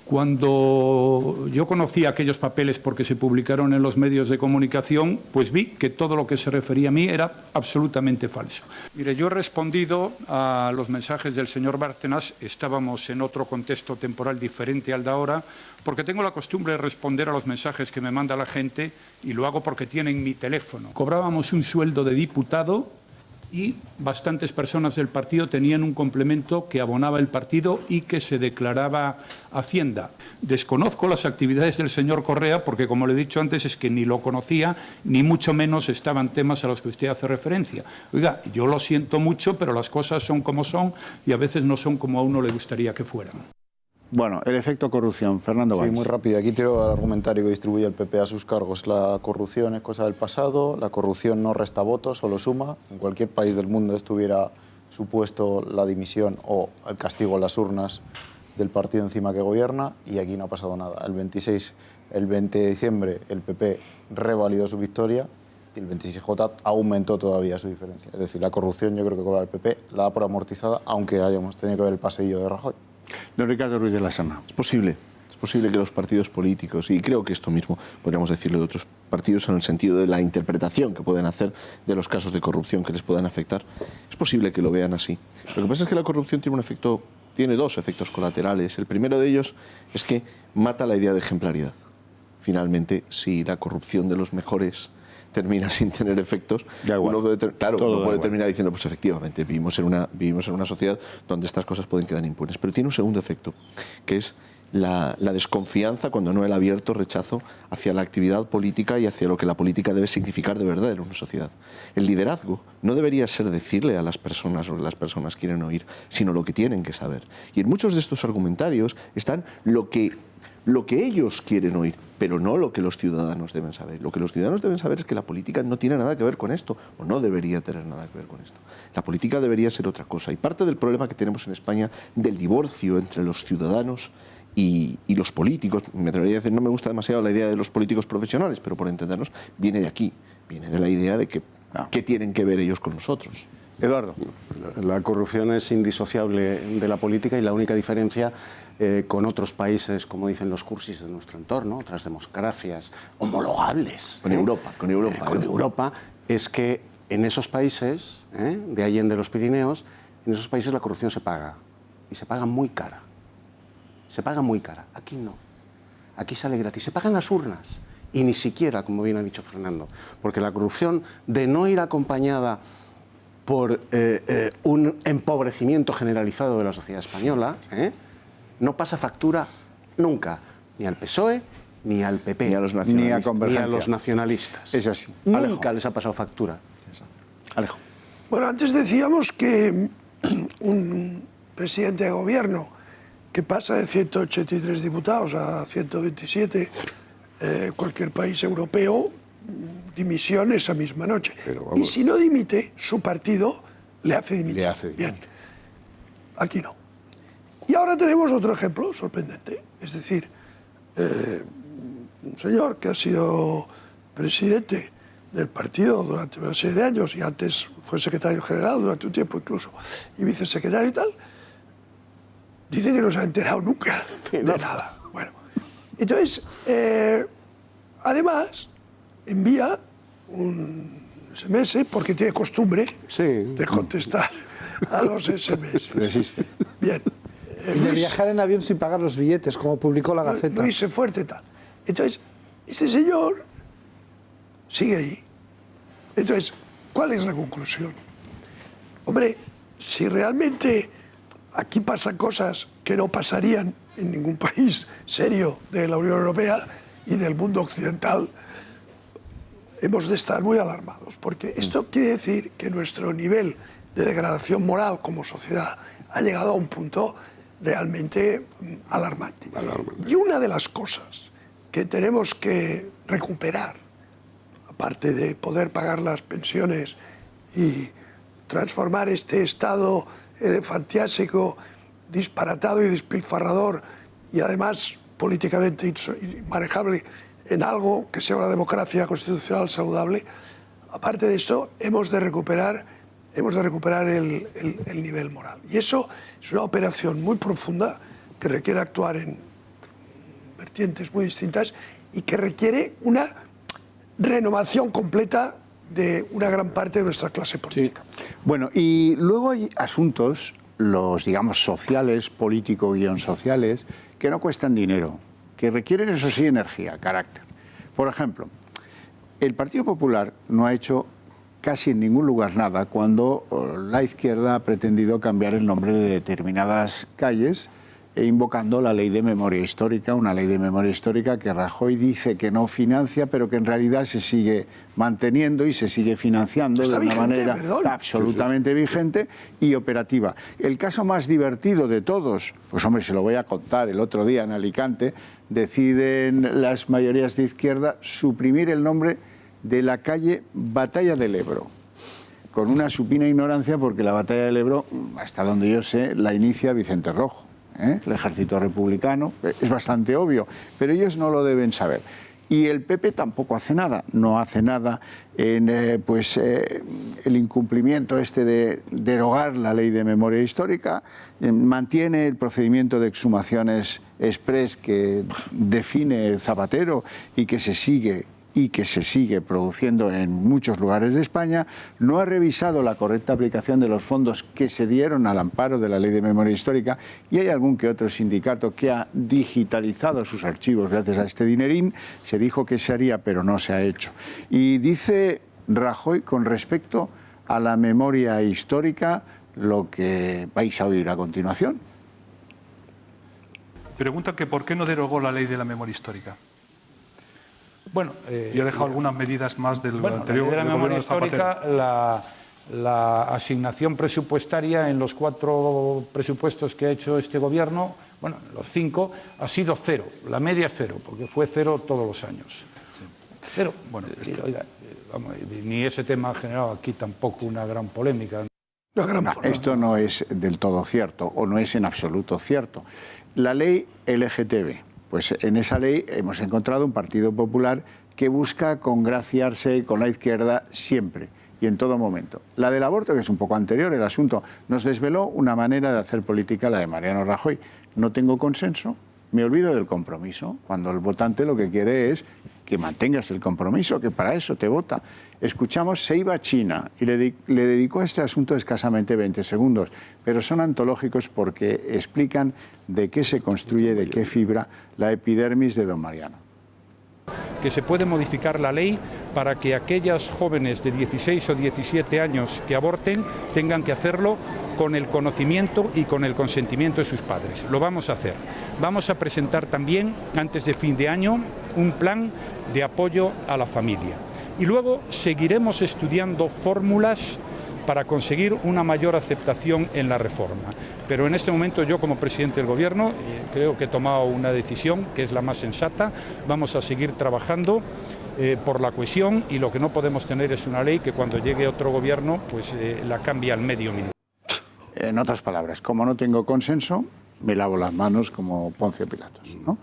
Cuando yo conocí aquellos papeles porque se publicaron en los medios de comunicación, pues vi que todo lo que se refería a mí era absolutamente falso. Mire, yo he respondido a los mensajes del señor Bárcenas, estábamos en otro contexto temporal diferente al de ahora, porque tengo la costumbre de responder a los mensajes que me manda la gente y lo hago porque tienen mi teléfono. Cobrábamos un sueldo de diputado y bastantes personas del partido tenían un complemento que abonaba el partido y que se declaraba Hacienda. Desconozco las actividades del señor Correa porque, como le he dicho antes, es que ni lo conocía, ni mucho menos estaban temas a los que usted hace referencia. Oiga, yo lo siento mucho, pero las cosas son como son y a veces no son como a uno le gustaría que fueran. Bueno, el efecto corrupción. Fernando Valls. Sí, muy rápido. Aquí tiro el argumentario que distribuye el PP a sus cargos. La corrupción es cosa del pasado, la corrupción no resta votos, solo suma. En cualquier país del mundo esto hubiera supuesto la dimisión o el castigo en las urnas del partido encima que gobierna y aquí no ha pasado nada. El 20 de diciembre el PP revalidó su victoria y el 26J aumentó todavía su diferencia. Es decir, la corrupción yo creo que cobra el PP, la da por amortizada, aunque hayamos tenido que ver el paseillo de Rajoy. Don Ricardo Ruiz de la Sana. Es posible que los partidos políticos, y creo que esto mismo podríamos decirlo de otros partidos en el sentido de la interpretación que pueden hacer de los casos de corrupción que les puedan afectar, es posible que lo vean así. Lo que pasa es que la corrupción tiene dos efectos colaterales. El primero de ellos es que mata la idea de ejemplaridad. Finalmente, si la corrupción de los mejores termina sin tener efectos, uno puede terminar diciendo, pues efectivamente, vivimos en una sociedad donde estas cosas pueden quedar impunes. Pero tiene un segundo efecto, que es la desconfianza, cuando no el abierto rechazo, hacia la actividad política y hacia lo que la política debe significar de verdad en una sociedad. El liderazgo no debería ser decirle a las personas lo que las personas quieren oír, sino lo que tienen que saber. Y en muchos de estos argumentarios están lo que ellos quieren oír, pero no lo que los ciudadanos deben saber. Lo que los ciudadanos deben saber es que la política no tiene nada que ver con esto, o no debería tener nada que ver con esto. La política debería ser otra cosa. Y parte del problema que tenemos en España del divorcio entre los ciudadanos y los políticos, me atrevería a decir, no me gusta demasiado la idea de los políticos profesionales, pero por entendernos, viene de aquí, viene de la idea de que ¿qué tienen que ver ellos con nosotros? Eduardo. La corrupción es indisociable de la política y la única diferencia con otros países, como dicen los cursis de nuestro entorno, otras democracias homologables. Con Europa, es que en esos países, de Allende los Pirineos, en esos países la corrupción se paga. Y se paga muy cara. Se paga muy cara. Aquí no. Aquí sale gratis. Se pagan las urnas. Y ni siquiera, como bien ha dicho Fernando. Porque la corrupción, de no ir acompañada por un empobrecimiento generalizado de la sociedad española, no pasa factura nunca, ni al PSOE, ni al PP, ni a los nacionalistas. Ni a los nacionalistas. Es así. Nunca les ha pasado factura. Alejo. Bueno, antes decíamos que un presidente de gobierno que pasa de 183 diputados a 127 cualquier país europeo, dimisión esa misma noche. Y si no dimite, su partido le hace dimitir. Bien. Aquí no. Y ahora tenemos otro ejemplo sorprendente. Es decir, un señor que ha sido presidente del partido durante una serie de años y antes fue secretario general durante un tiempo incluso y vicesecretario y tal, dice que no se ha enterado nunca de nada. Bueno, entonces, además, envía un SMS porque tiene costumbre de contestar a los SMS. Bien. De viajar en avión sin pagar los billetes, como publicó la Gaceta. Luis Fuerte tal. Entonces, este señor sigue ahí. Entonces, ¿cuál es la conclusión? Hombre, si realmente aquí pasan cosas que no pasarían en ningún país serio de la Unión Europea y del mundo occidental, hemos de estar muy alarmados, porque esto quiere decir que nuestro nivel de degradación moral como sociedad ha llegado a un punto realmente alarmante. Y una de las cosas que tenemos que recuperar, aparte de poder pagar las pensiones y transformar este estado elefantiásico, disparatado y despilfarrador y además políticamente inmanejable en algo que sea una democracia constitucional saludable, aparte de esto hemos de recuperar el nivel moral. Y eso es una operación muy profunda que requiere actuar en vertientes muy distintas y que requiere una renovación completa de una gran parte de nuestra clase política. Sí. Bueno, y luego hay asuntos, los digamos sociales, político-sociales, que no cuestan dinero, que requieren, eso sí, energía, carácter. Por ejemplo, el Partido Popular no ha hecho casi en ningún lugar nada cuando la izquierda ha pretendido cambiar el nombre de determinadas calles e invocando la ley de memoria histórica, una ley de memoria histórica que Rajoy dice que no financia, pero que en realidad se sigue manteniendo y se sigue financiando de una manera absolutamente vigente y operativa. El caso más divertido de todos, pues hombre, se lo voy a contar, el otro día en Alicante deciden las mayorías de izquierda suprimir el nombre de la calle Batalla del Ebro, con una supina ignorancia porque la Batalla del Ebro, hasta donde yo sé, la inicia Vicente Rojo. El ejército republicano, es bastante obvio, pero ellos no lo deben saber. Y el PP tampoco hace nada, no hace nada en el incumplimiento este de derogar la ley de memoria histórica, mantiene el procedimiento de exhumaciones express que define Zapatero y que se sigue produciendo en muchos lugares de España, no ha revisado la correcta aplicación de los fondos que se dieron al amparo de la Ley de Memoria Histórica y hay algún que otro sindicato que ha digitalizado sus archivos gracias a este dinerín. Se dijo que se haría, pero no se ha hecho. Y dice Rajoy con respecto a la memoria histórica lo que vais a oír a continuación. Pregunta que por qué no derogó la Ley de la Memoria Histórica. Bueno, yo he dejado algunas medidas más del anterior. La memoria histórica, la asignación presupuestaria en los 4 presupuestos que ha hecho este gobierno, bueno, los 5, ha sido 0. La media es 0, porque fue 0 todos los años. Sí. 0. Bueno, oiga, ni ese tema ha generado aquí tampoco una gran polémica. Esto no es del todo cierto, o no es en absoluto cierto. La ley LGTB. Pues en esa ley hemos encontrado un Partido Popular que busca congraciarse con la izquierda siempre y en todo momento. La del aborto, que es un poco anterior el asunto, nos desveló una manera de hacer política, la de Mariano Rajoy. No tengo consenso, me olvido del compromiso, cuando el votante lo que quiere es que mantengas el compromiso, que para eso te vota. Escuchamos, se iba a China y le dedicó a este asunto escasamente 20 segundos, pero son antológicos porque explican de qué se construye, de qué fibra la epidermis de don Mariano. Que se puede modificar la ley para que aquellas jóvenes de 16 o 17 años que aborten tengan que hacerlo con el conocimiento y con el consentimiento de sus padres. Lo vamos a hacer. Vamos a presentar también, antes de fin de año, un plan de apoyo a la familia. Y luego seguiremos estudiando fórmulas para conseguir una mayor aceptación en la reforma. Pero en este momento yo, como presidente del Gobierno, creo que he tomado una decisión que es la más sensata. Vamos a seguir trabajando por la cohesión, y lo que no podemos tener es una ley que cuando llegue otro gobierno pues la cambie al medio minuto. En otras palabras, como no tengo consenso, me lavo las manos como Poncio Pilatos, ¿no?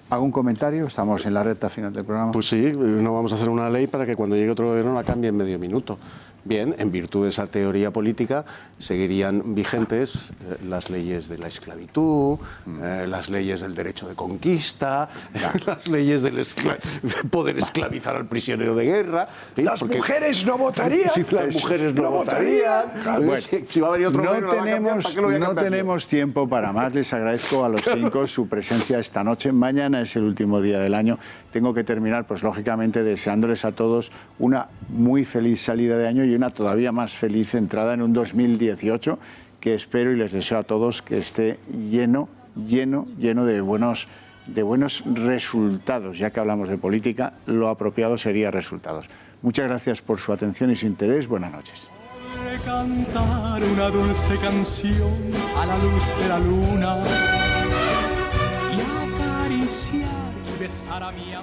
¿Algún comentario? Estamos en la recta final del programa. Pues sí, no vamos a hacer una ley para que cuando llegue otro gobierno la cambie en medio minuto. Bien, en virtud de esa teoría política seguirían vigentes las leyes de la esclavitud, las leyes del derecho de conquista, las leyes del poder esclavizar al prisionero de guerra. ¿Sí? Las mujeres no votarían. Sí, las mujeres no votarían. Bueno, si va a venir otro gobierno, no tenemos tiempo para más. Les agradezco a los 5 su presencia esta noche. Mañana es el último día del año. Tengo que terminar, pues lógicamente, deseándoles a todos una muy feliz salida de año y una todavía más feliz entrada en un 2018 que espero y les deseo a todos que esté lleno de buenos resultados. Ya que hablamos de política, lo apropiado sería resultados. Muchas gracias por su atención y su interés. Buenas noches. Cantar una dulce canción a la luz de la luna y acariciar y besar a mi amor.